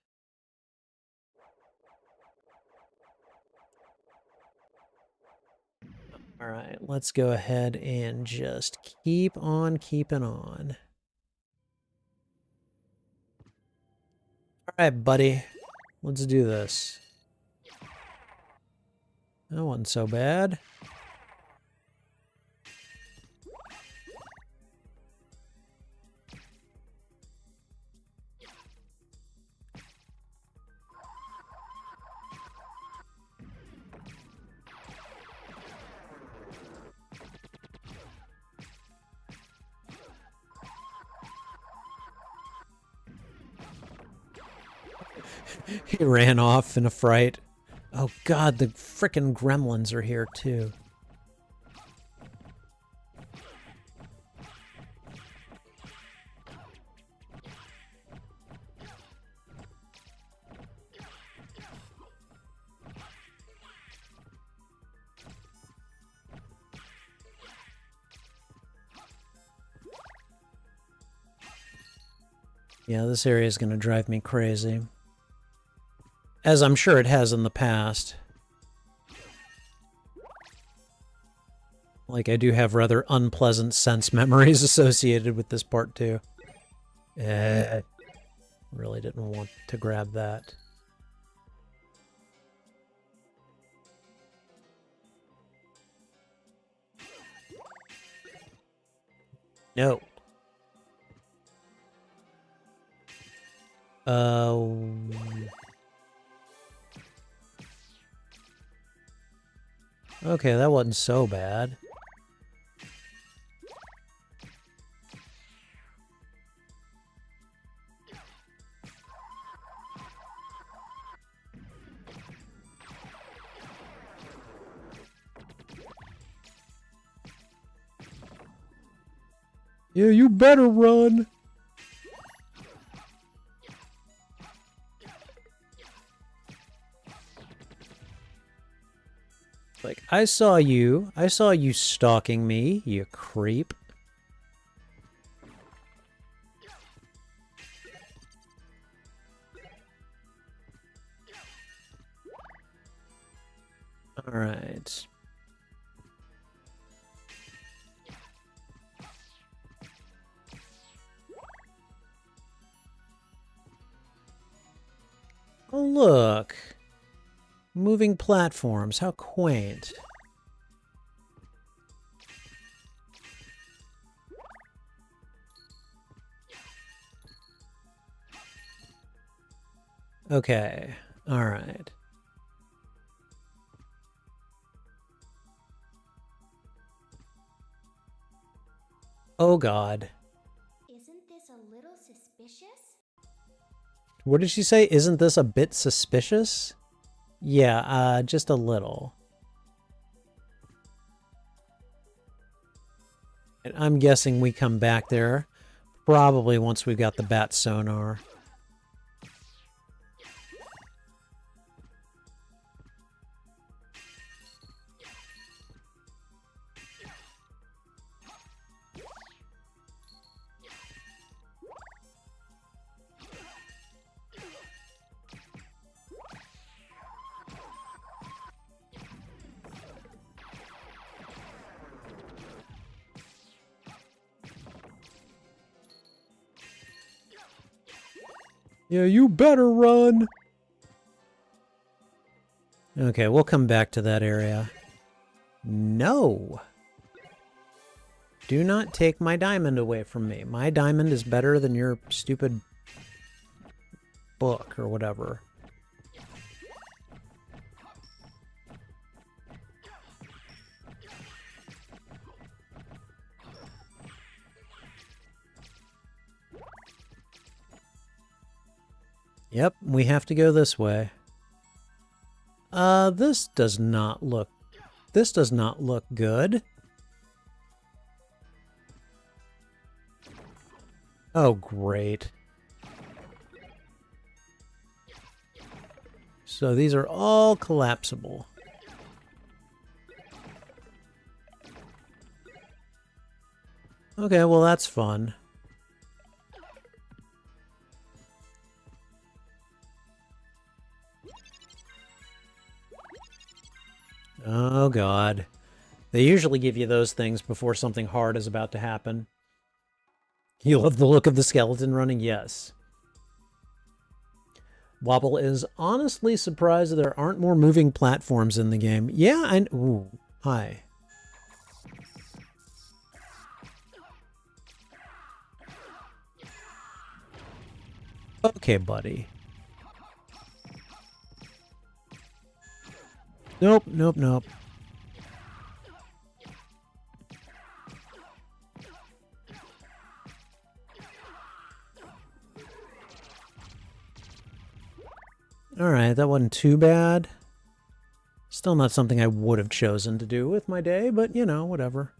All right, let's go ahead and just keep on keeping on. All right, buddy. Let's do this. That wasn't so bad. He ran off in a fright. Oh god, the frickin' gremlins are here too. Yeah, this area is going to drive me crazy. As I'm sure it has in the past. Like, I do have rather unpleasant sense memories associated with this part, too. Really didn't want to grab that. No. Okay, that wasn't so bad. Yeah, you better run. Like, I saw you stalking me, you creep. All right. Oh, look. Moving platforms. How quaint. Okay. All right. Oh, God. Isn't this a little suspicious? What did she say? Isn't this a bit suspicious? Yeah, just a little. And I'm guessing we come back there probably once we've got the bat sonar. Yeah, you better run. Okay, we'll come back to that area. No. Do not take my diamond away from me. My diamond is better than your stupid book or whatever. Yep, we have to go this way. This does not look good. Oh, great. So these are all collapsible. Okay, well that's fun. Oh, God. They usually give you those things before something hard is about to happen. You love the look of the skeleton running? Yes. Wobble is honestly surprised that there aren't more moving platforms in the game. Yeah, and... Ooh, hi. Okay, buddy. Nope, nope, nope. Alright, that wasn't too bad. Still not something I would have chosen to do with my day, but, you know, whatever.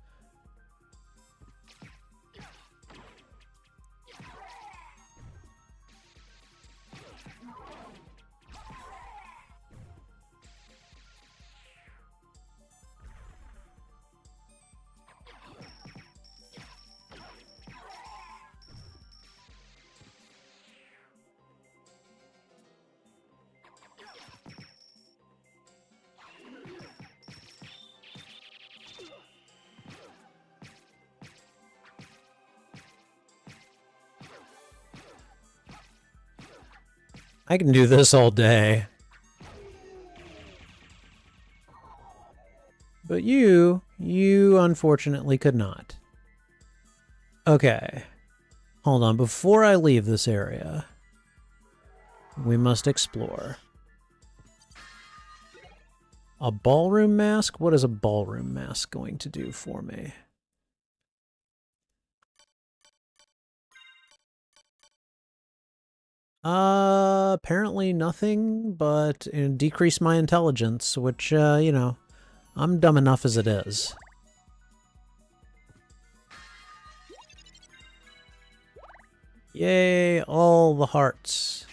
I can do this all day. But you unfortunately could not. Okay. Hold on, before I leave this area, we must explore. A ballroom mask? What is a ballroom mask going to do for me? Apparently nothing, but decrease my intelligence, which, you know, I'm dumb enough as it is. Yay, all the hearts.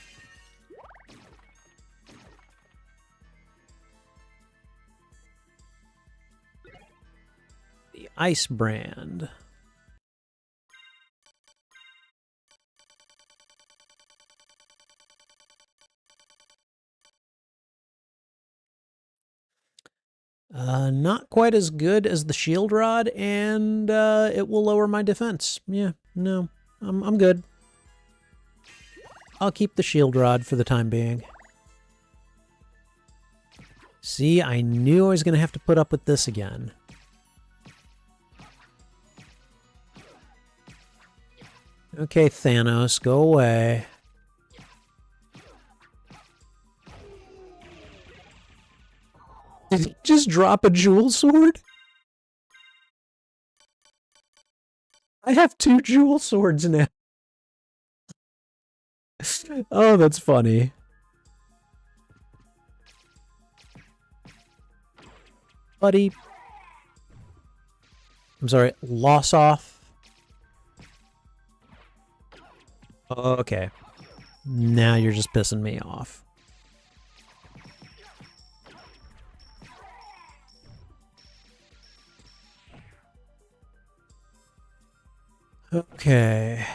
The ice brand. Not quite as good as the shield rod, and it will lower my defense. Yeah, no, I'm good. I'll keep the shield rod for the time being. See, I knew I was going to have to put up with this again. Okay, Thanos, go away. Did he just drop a jewel sword? I have 2 jewel swords now. Oh, that's funny. Buddy. I'm sorry, loss off. Okay. Now you're just pissing me off. Okay.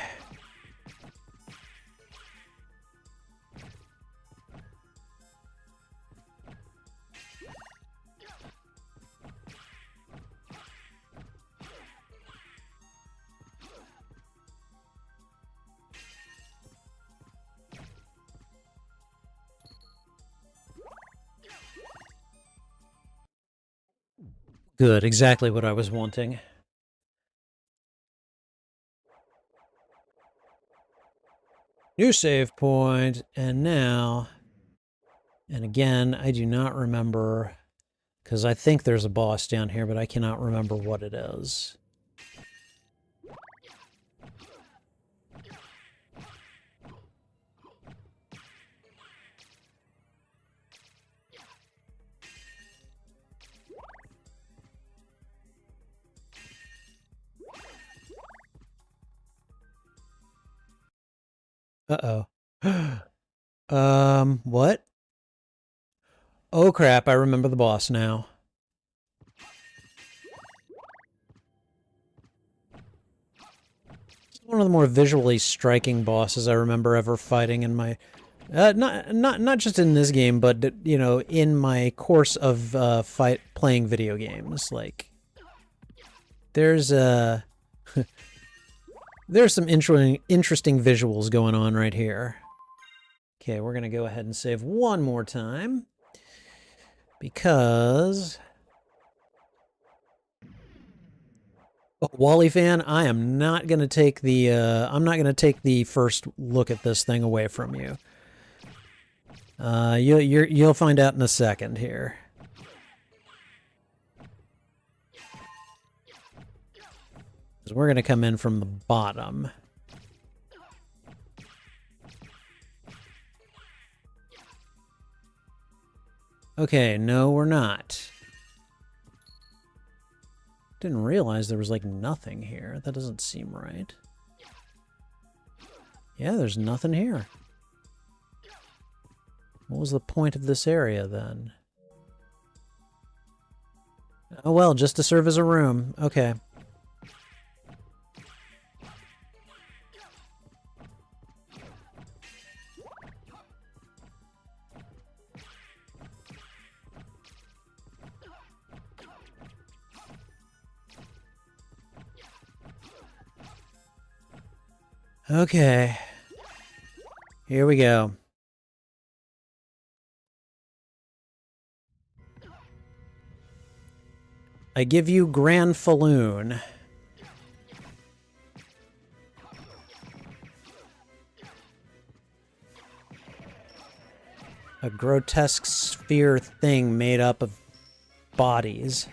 Good, exactly what I was wanting. New save point, and now... And again, I do not remember, because I think there's a boss down here, but I cannot remember what it is. Uh-oh. What? Oh crap, I remember the boss now. It's one of the more visually striking bosses I remember ever fighting in my... not just in this game, but, you know, in my course of playing video games. Like, there's there's some interesting visuals going on right here. Okay, we're going to go ahead and save one more time. Because... Oh, Wally fan, I am not going to take the, I'm not going to take the first look at this thing away from you. You'll find out in a second here. We're going to come in from the bottom. Okay, no, we're not. Didn't realize there was, like, nothing here. That doesn't seem right. Yeah, there's nothing here. What was the point of this area, then? Oh, well, just to serve as a room. Okay. Okay. Here we go. I give you Grand Falloon. A grotesque sphere thing made up of bodies.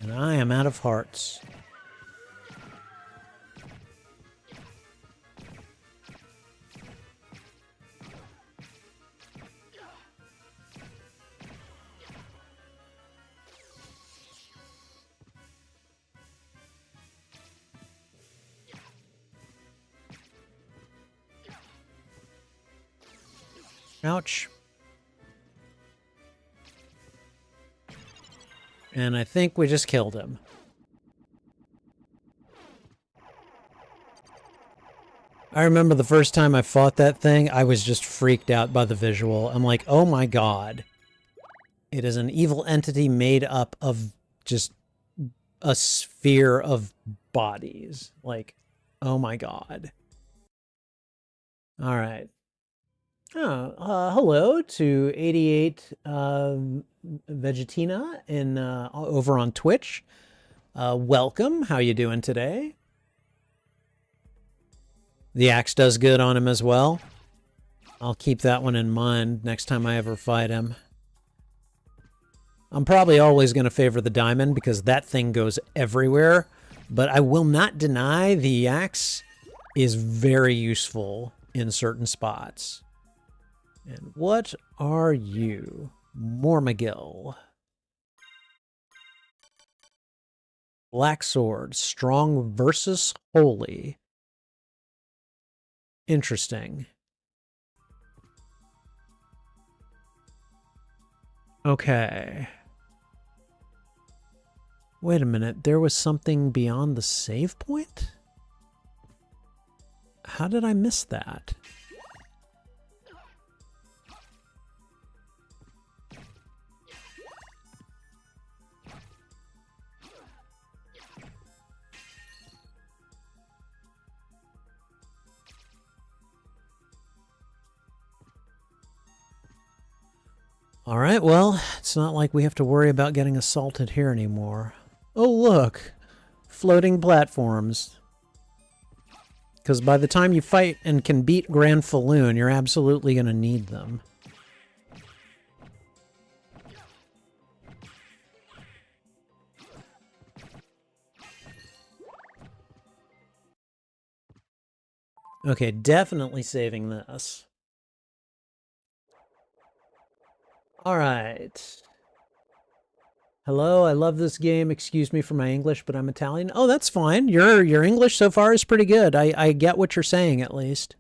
And I am out of hearts. Ouch. And I think we just killed him. I remember the first time I fought that thing, I was just freaked out by the visual. I'm like, oh my god. It is an evil entity made up of just a sphere of bodies. Like, oh my god. All right. Hello to 88 Vegetina in over on Twitch. Welcome. How you doing today? The axe does good on him as well. I'll keep that one in mind next time I ever fight him. I'm probably always going to favor the diamond because that thing goes everywhere, but I will not deny the axe is very useful in certain spots. And what are you? Mormagil. Black sword. Strong versus holy. Interesting. Okay. Wait a minute. There was something beyond the save point? How did I miss that? All right, well, it's not like we have to worry about getting assaulted here anymore. Oh, look! Floating platforms. Because by the time you fight and can beat Grand Falloon, you're absolutely going to need them. Okay, definitely saving this. All right. Hello, I love this game. Excuse me for my English, but I'm Italian. Oh, that's fine. Your English so far is pretty good. I get what you're saying, at least.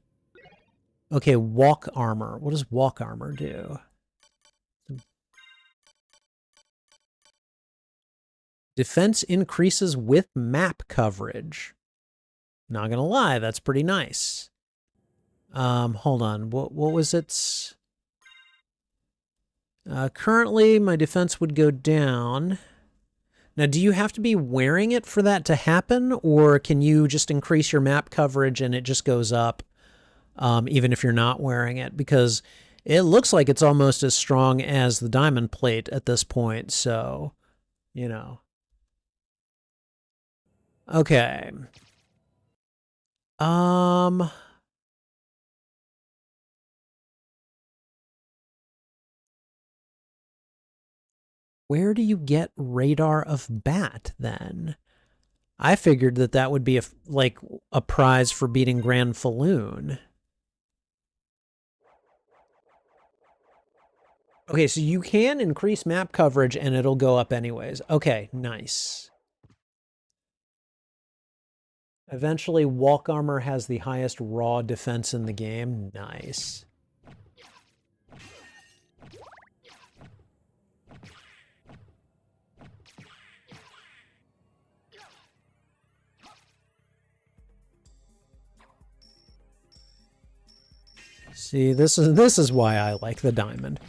Okay, walk armor. What does walk armor do? Defense increases with map coverage. Not gonna lie, that's pretty nice. Hold on. What was its... currently, my defense would go down. Now, do you have to be wearing it for that to happen? Or can you just increase your map coverage and it just goes up, even if you're not wearing it? Because it looks like it's almost as strong as the diamond plate at this point. So, you know. Okay. Where do you get Radar of Bat, then? I figured that that would be like a prize for beating Grand Falloon. Okay, so you can increase map coverage and it'll go up anyways. Okay, nice. Eventually, walk armor has the highest raw defense in the game. Nice. See, this is why I like the diamond.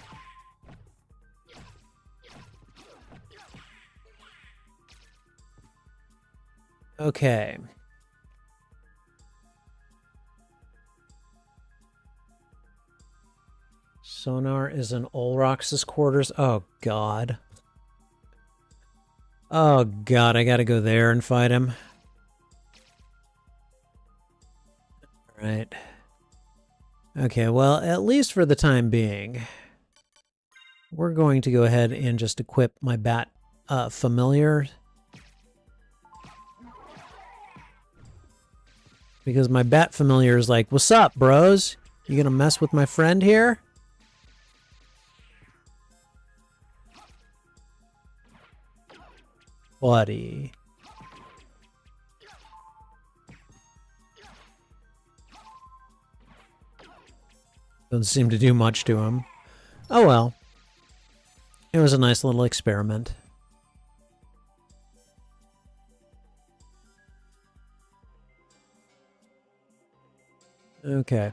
Okay. Sonar is in Olrox's quarters. Oh, God. Oh, God, I gotta go there and fight him. All right. Okay, well, at least for the time being, we're going to go ahead and just equip my bat familiar Because my bat familiar is like, what's up, bros? You gonna mess with my friend here? Buddy. Doesn't seem to do much to him. Oh well. It was a nice little experiment. Okay.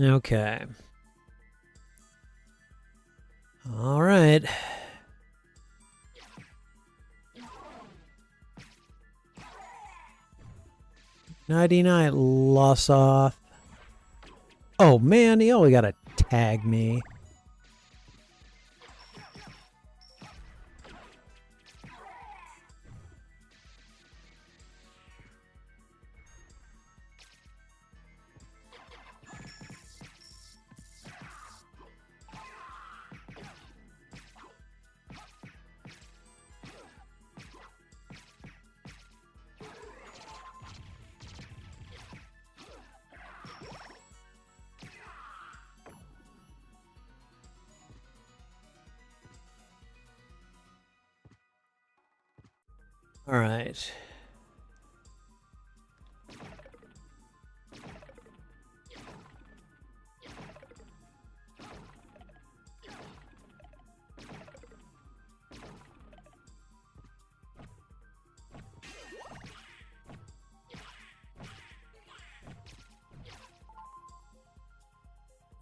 Okay. All right. Nighty-night, loss off. Oh man, he only gotta tag me. All right.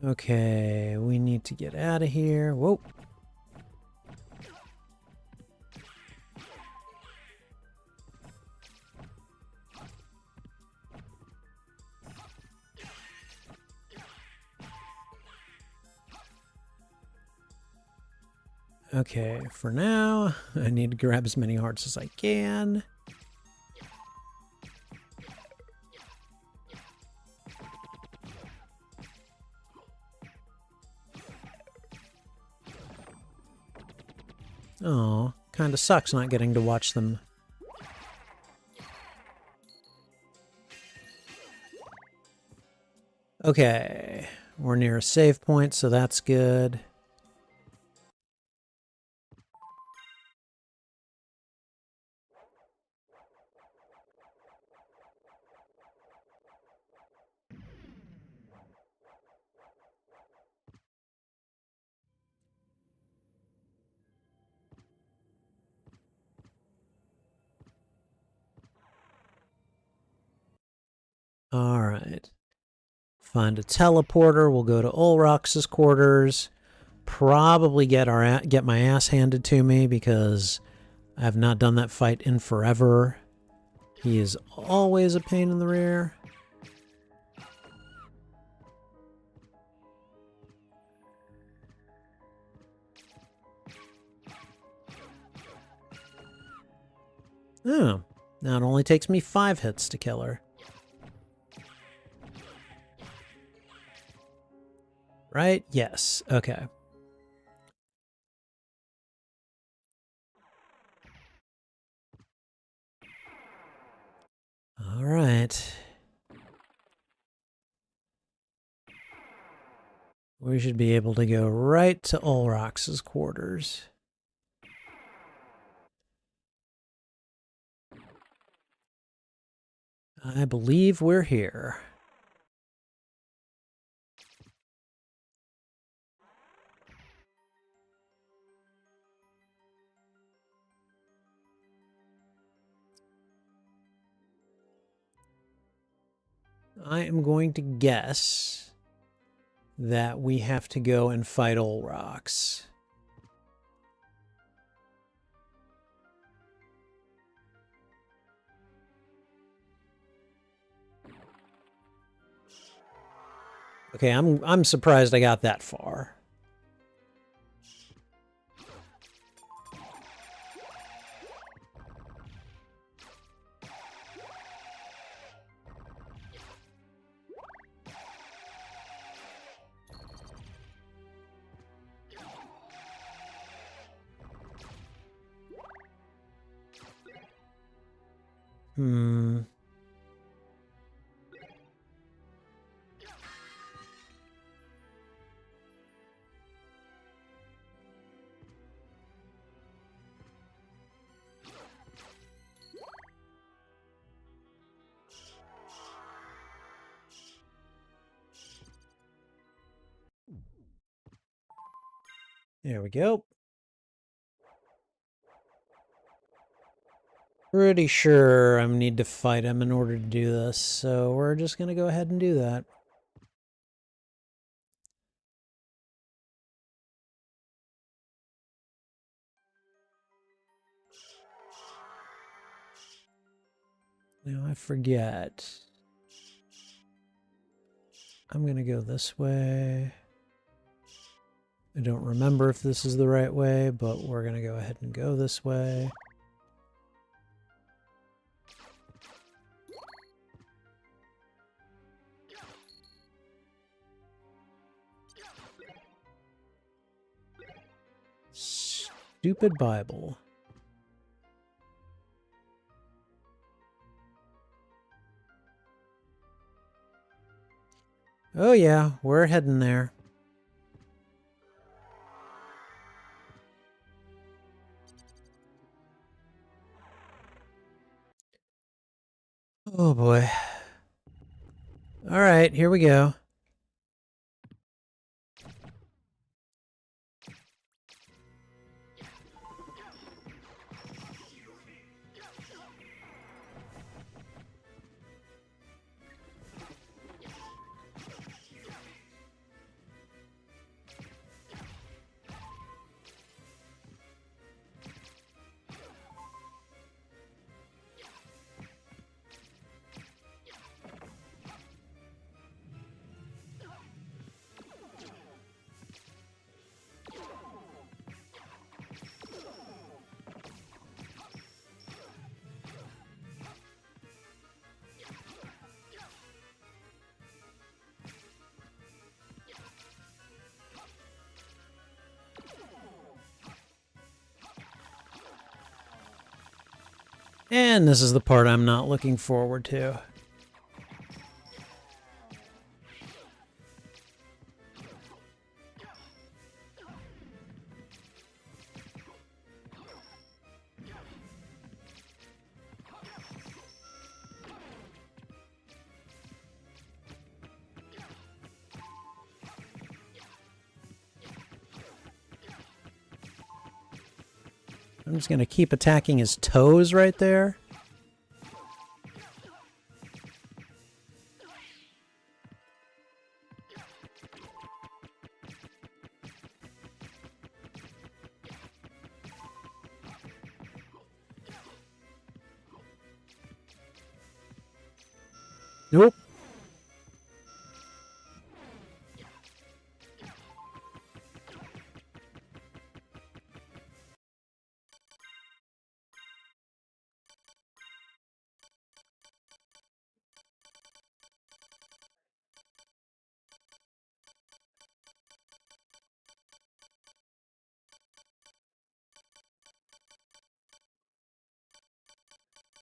Okay, we need to get out of here. Whoa. Okay, for now, I need to grab as many hearts as I can. Oh, kind of sucks not getting to watch them. Okay, we're near a save point, so that's good. All right. Find a teleporter. We'll go to Ulrox's quarters. Probably get my ass handed to me because I have not done that fight in forever. He is always a pain in the rear. Oh, now it only takes me 5 hits to kill her. Right? Yes. Okay. All right. We should be able to go right to Ulrox's quarters. I believe we're here. I am going to guess that we have to go and fight Ulrox. Okay, I'm surprised I got that far. Hmm. There we go. Pretty sure I need to fight him in order to do this, so we're just going to go ahead and do that. Now I forget. I'm going to go this way. I don't remember if this is the right way, but we're going to go ahead and go this way. Stupid Bible. Oh yeah, we're heading there. Oh boy. All right, here we go. And this is the part I'm not looking forward to. I'm just going to keep attacking his toes right there. Nope.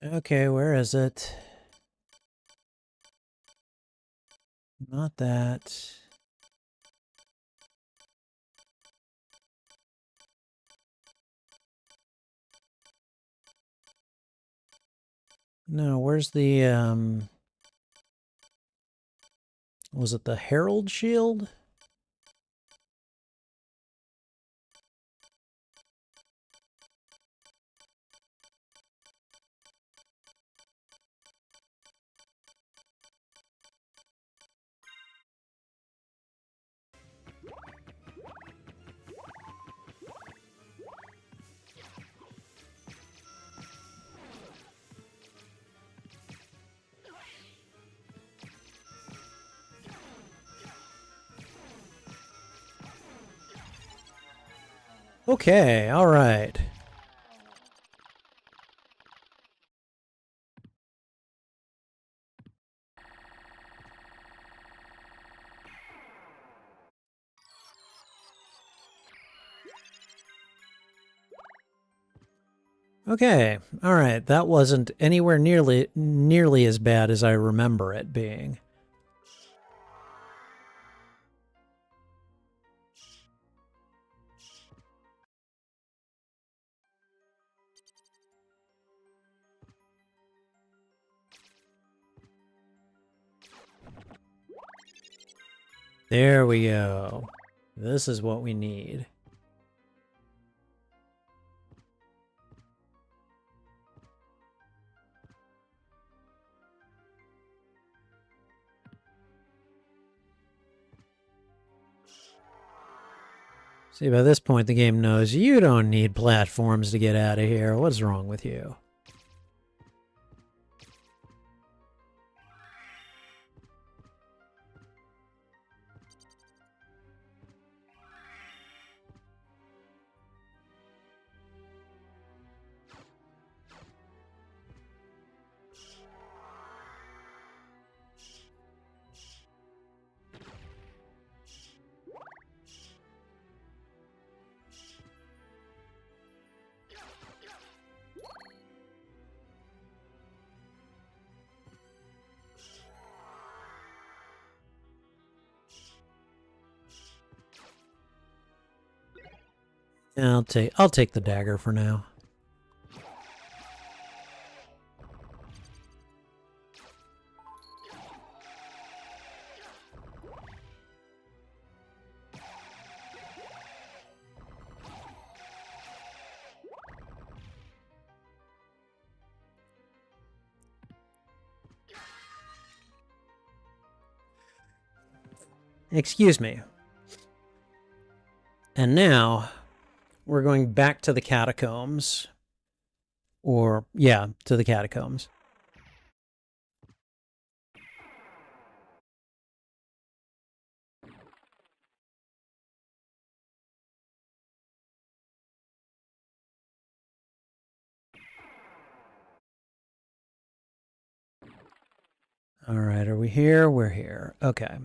Okay, where is it? Not that. No, where's the, was it the Herald Shield? Okay, all right. Okay, all right. That wasn't anywhere nearly as bad as I remember it being. There we go. This is what we need. See, by this point, the game knows you don't need platforms to get out of here. What's wrong with you? I'll take the dagger for now. Excuse me. And now we're going back to the catacombs. Or, yeah, to the catacombs. All right, are we here? We're here. Okay.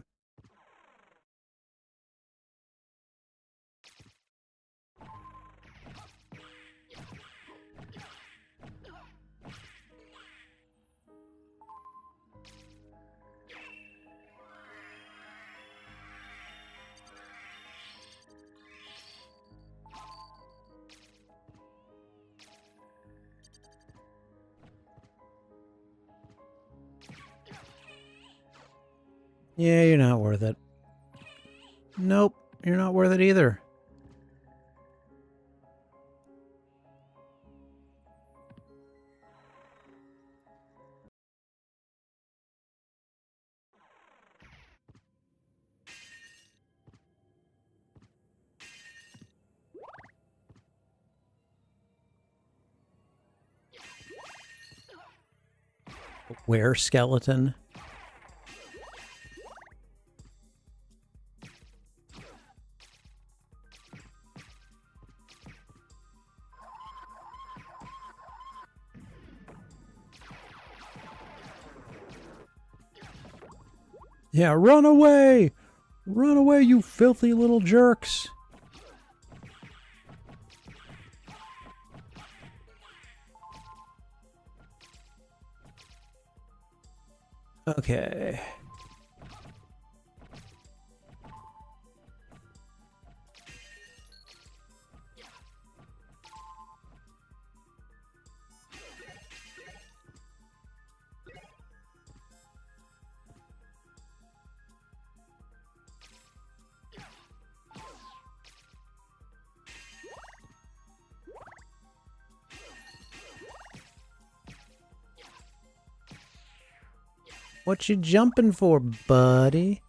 Yeah, you're not worth it. Nope, you're not worth it either. Where, skeleton? Yeah, run away! Run away, you filthy little jerks! Okay. What you jumping for, buddy?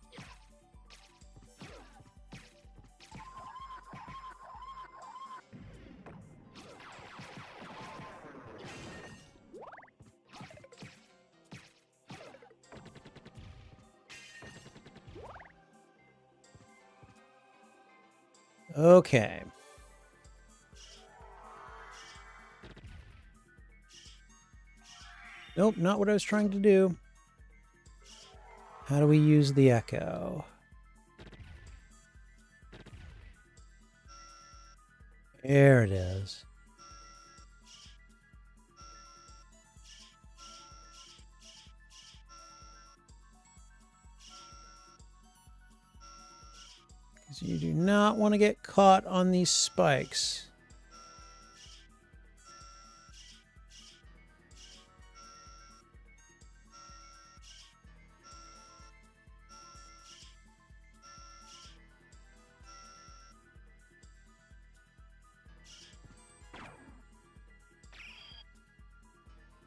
Okay. Nope, not what I was trying to do. How do we use the echo? There it is. Because you do not want to get caught on these spikes.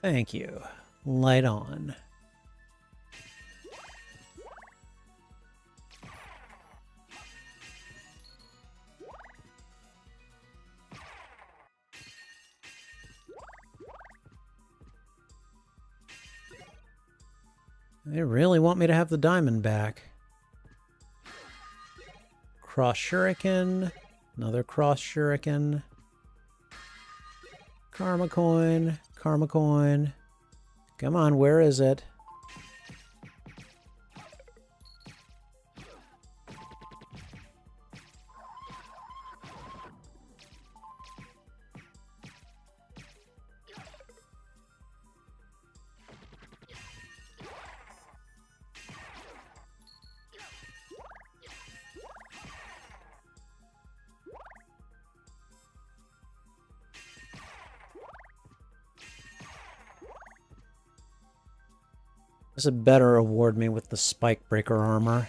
Thank you. Light on. They really want me to have the diamond back. Cross shuriken. Another cross shuriken. Karma coin. Karma coin. Come on, where is it? This had better award me with the spike breaker armor.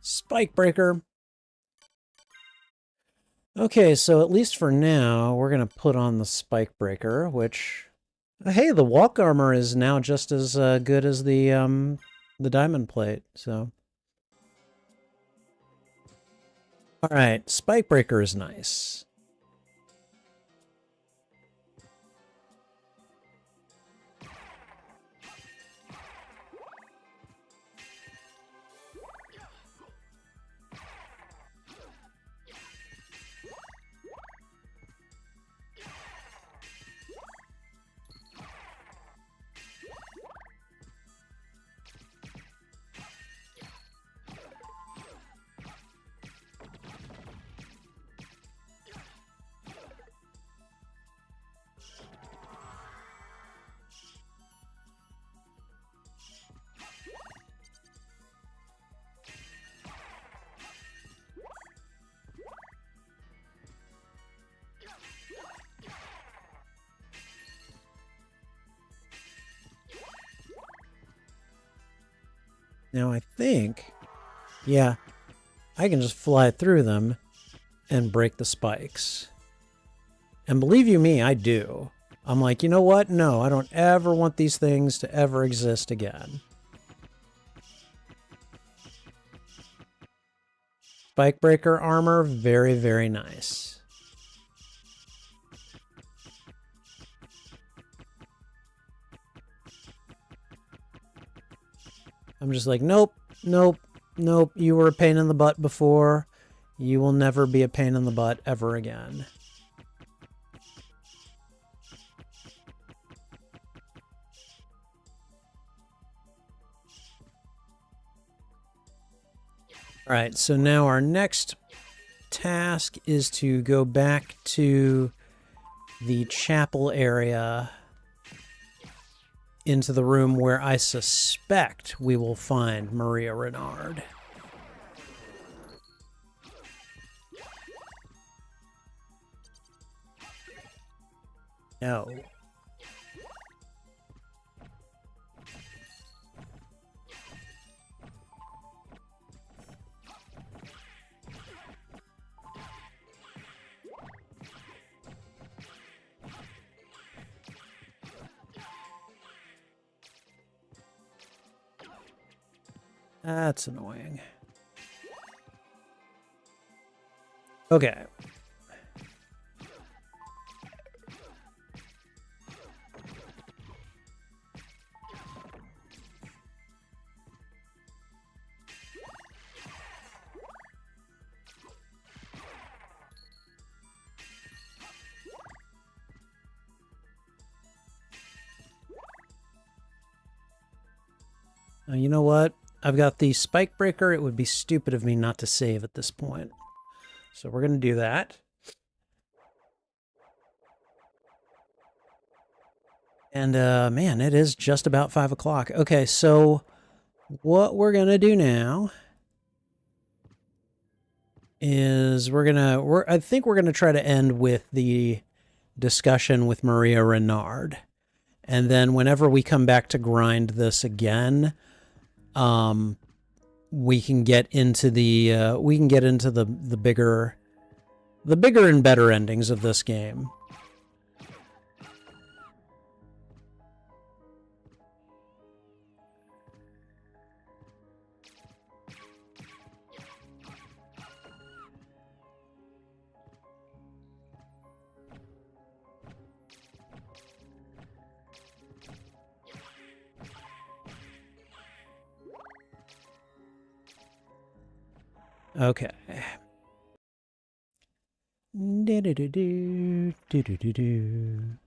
Spike breaker. Okay, so at least for now, we're going to put on the spike breaker, which... Hey, the walk armor is now just as good as the diamond plate, so... Alright, spike breaker is nice. Now I think, yeah, I can just fly through them and break the spikes. And believe you me, I do. I'm like, you know what? No, I don't ever want these things to ever exist again. Spike breaker armor, very, very nice. I'm just like, nope, nope, nope. You were a pain in the butt before. You will never be a pain in the butt ever again. All right, so now our next task is to go back to the chapel area, into the room where I suspect we will find Maria Renard. No. That's annoying. Okay. Now, you know what? I've got the spike breaker. It would be stupid of me not to save at this point. So we're going to do that. And, man, it is just about 5 o'clock. Okay, so what we're going to do now is I think we're going to try to end with the discussion with Maria Renard. And then whenever we come back to grind this again, we can get into the bigger and better endings of this game. Okay. Do-do-do-do, do-do-do-do.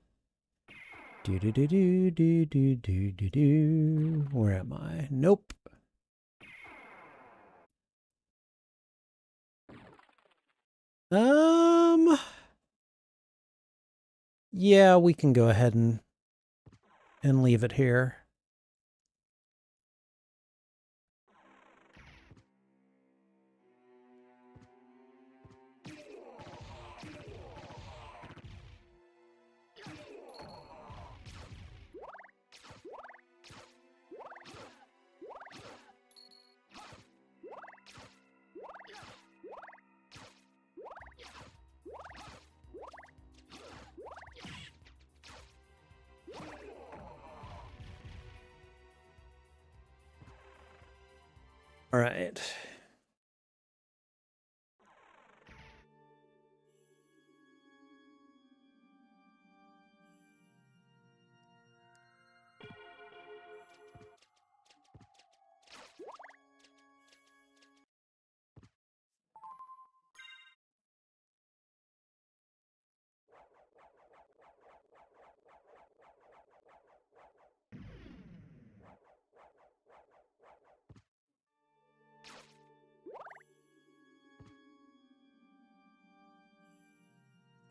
Do-do-do-do-do-do-do-do. Where am I? Nope. Yeah, we can go ahead and leave it here. All right.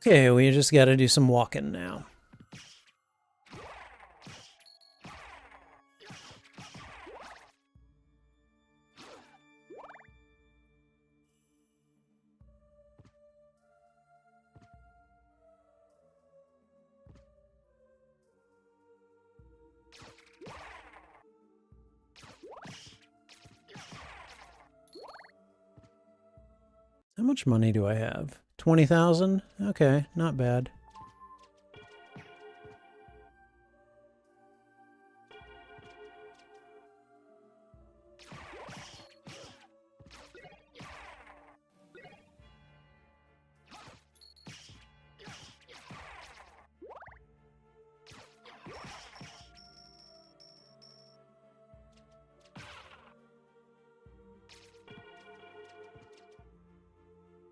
Okay, we just got to do some walking now. How much money do I have? 20,000? Okay, not bad.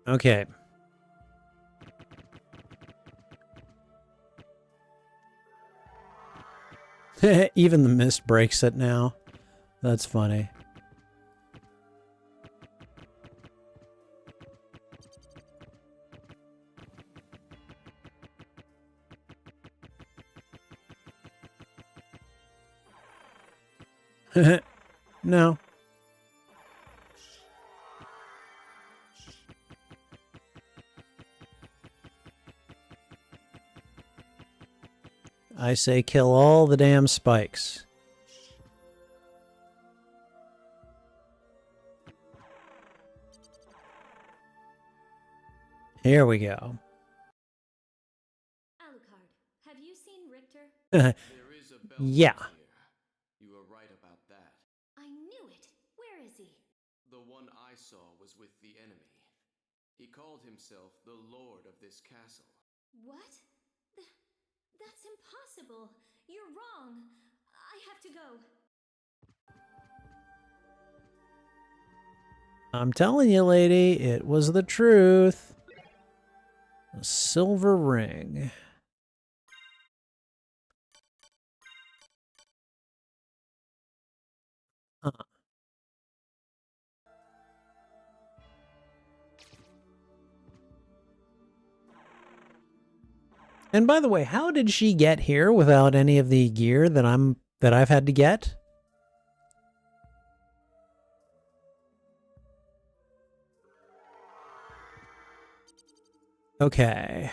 Okay. Even the mist breaks it now. That's funny. No. I say kill all the damn spikes. Here we go. Alucard, have you seen Richter? There is a Belmont Yeah. here. You were right about that. I knew it. Where is he? The one I saw was with the enemy. He called himself the Lord of this castle. What? That's impossible. You're wrong. I have to go. I'm telling you, lady, it was the truth. A silver ring. Huh. And by the way, how did she get here without any of the gear that I've had to get? Okay.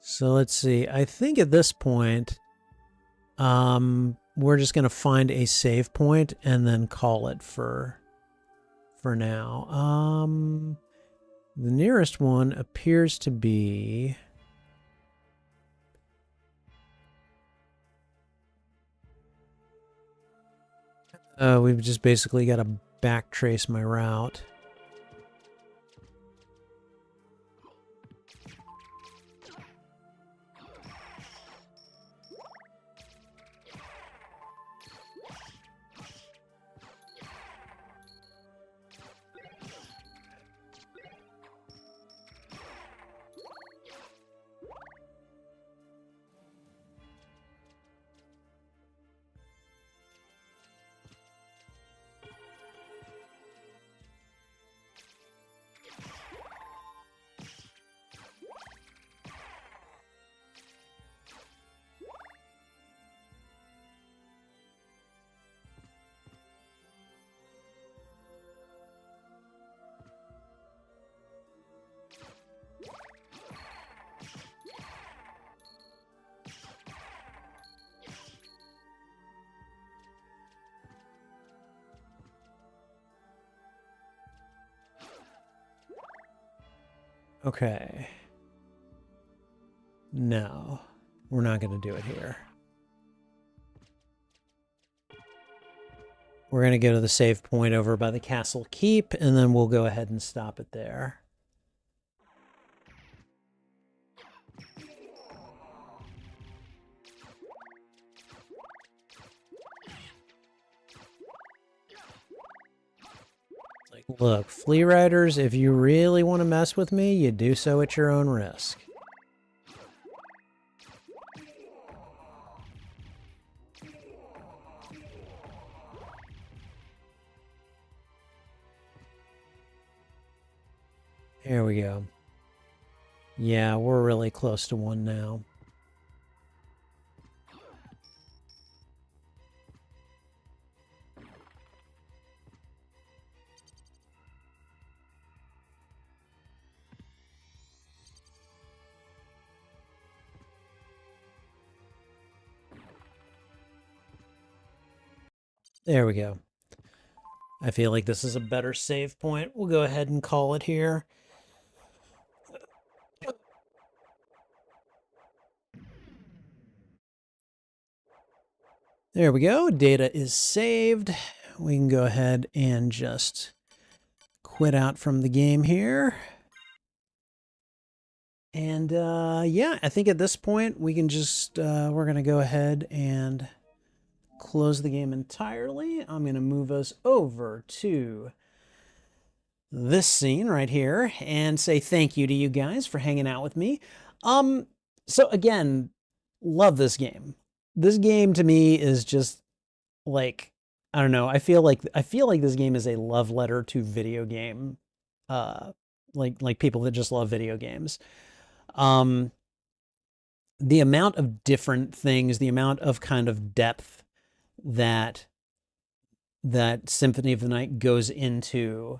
So let's see. I think at this point, we're just gonna find a save point and then call it for now. The nearest one appears to be. We've just basically got to backtrace my route. Okay. No, we're not going to do it here. We're going to go to the save point over by the castle keep, and then we'll go ahead and stop it there. Like, look, flea riders, if you really want to mess with me, you do so at your own risk. There we go. Yeah, we're really close to one now. There we go. I feel like this is a better save point. We'll go ahead and call it here. There we go. Data is saved. We can go ahead and just quit out from the game here. And yeah, I think at this point we can just, we're going to go ahead and close the game entirely. I'm going to move us over to this scene right here and say thank you to you guys for hanging out with me. So again, love this game. This game to me is just like, I don't know. I feel like this game is a love letter to video game, like people that just love video games. The amount of different things, the amount of kind of depth that Symphony of the Night goes into,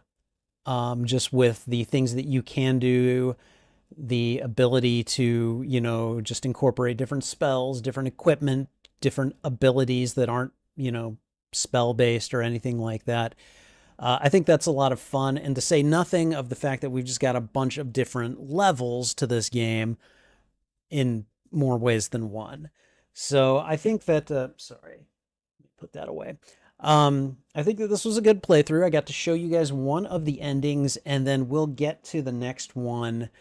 just with the things that you can do, the ability to, you know, just incorporate different spells, different equipment, different abilities that aren't, you know, spell-based or anything like that. I think that's a lot of fun. And to say nothing of the fact that we've just got a bunch of different levels to this game in more ways than one. So I think that, sorry, put that away. I think that this was a good playthrough. I got to show you guys one of the endings, and then we'll get to the next one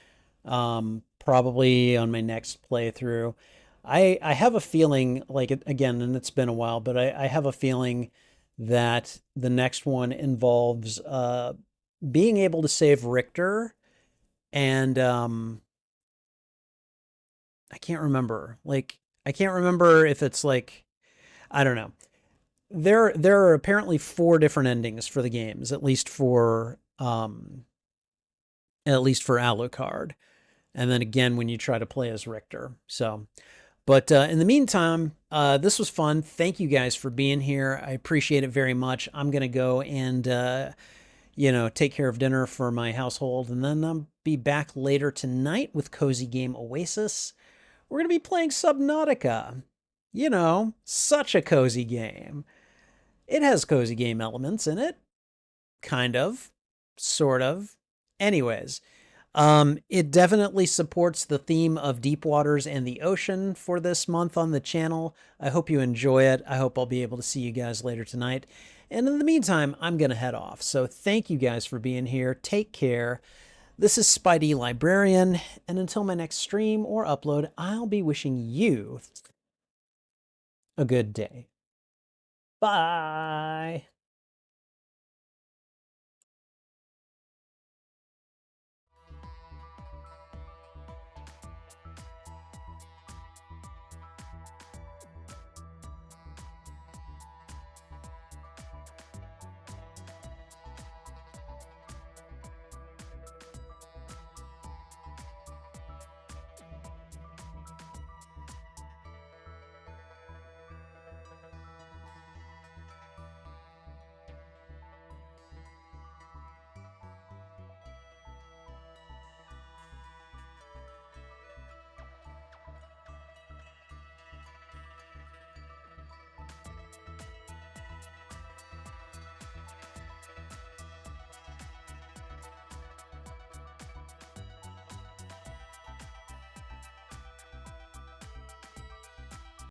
probably on my next playthrough. I have a feeling, like, again, and it's been a while, but I have a feeling that the next one involves being able to save Richter, and I can't remember. Like, I can't remember if it's like, I don't know. There are apparently 4 different endings for the games, at least for at least for Alucard. And then again when you try to play as Richter. So, but in the meantime, this was fun. Thank you guys for being here. I appreciate it very much. I'm going to go and, take care of dinner for my household. And then I'll be back later tonight with Cozy Game Oasis. We're going to be playing Subnautica. Such a cozy game. It has cozy game elements in it. Kind of. Sort of. Anyways. It definitely supports the theme of deep waters and the ocean for this month on the channel. I hope you enjoy it. I hope I'll be able to see you guys later tonight. And in the meantime, I'm going to head off. So thank you guys for being here. Take care. This is Spidey Librarian. And until my next stream or upload, I'll be wishing you a good day. Bye.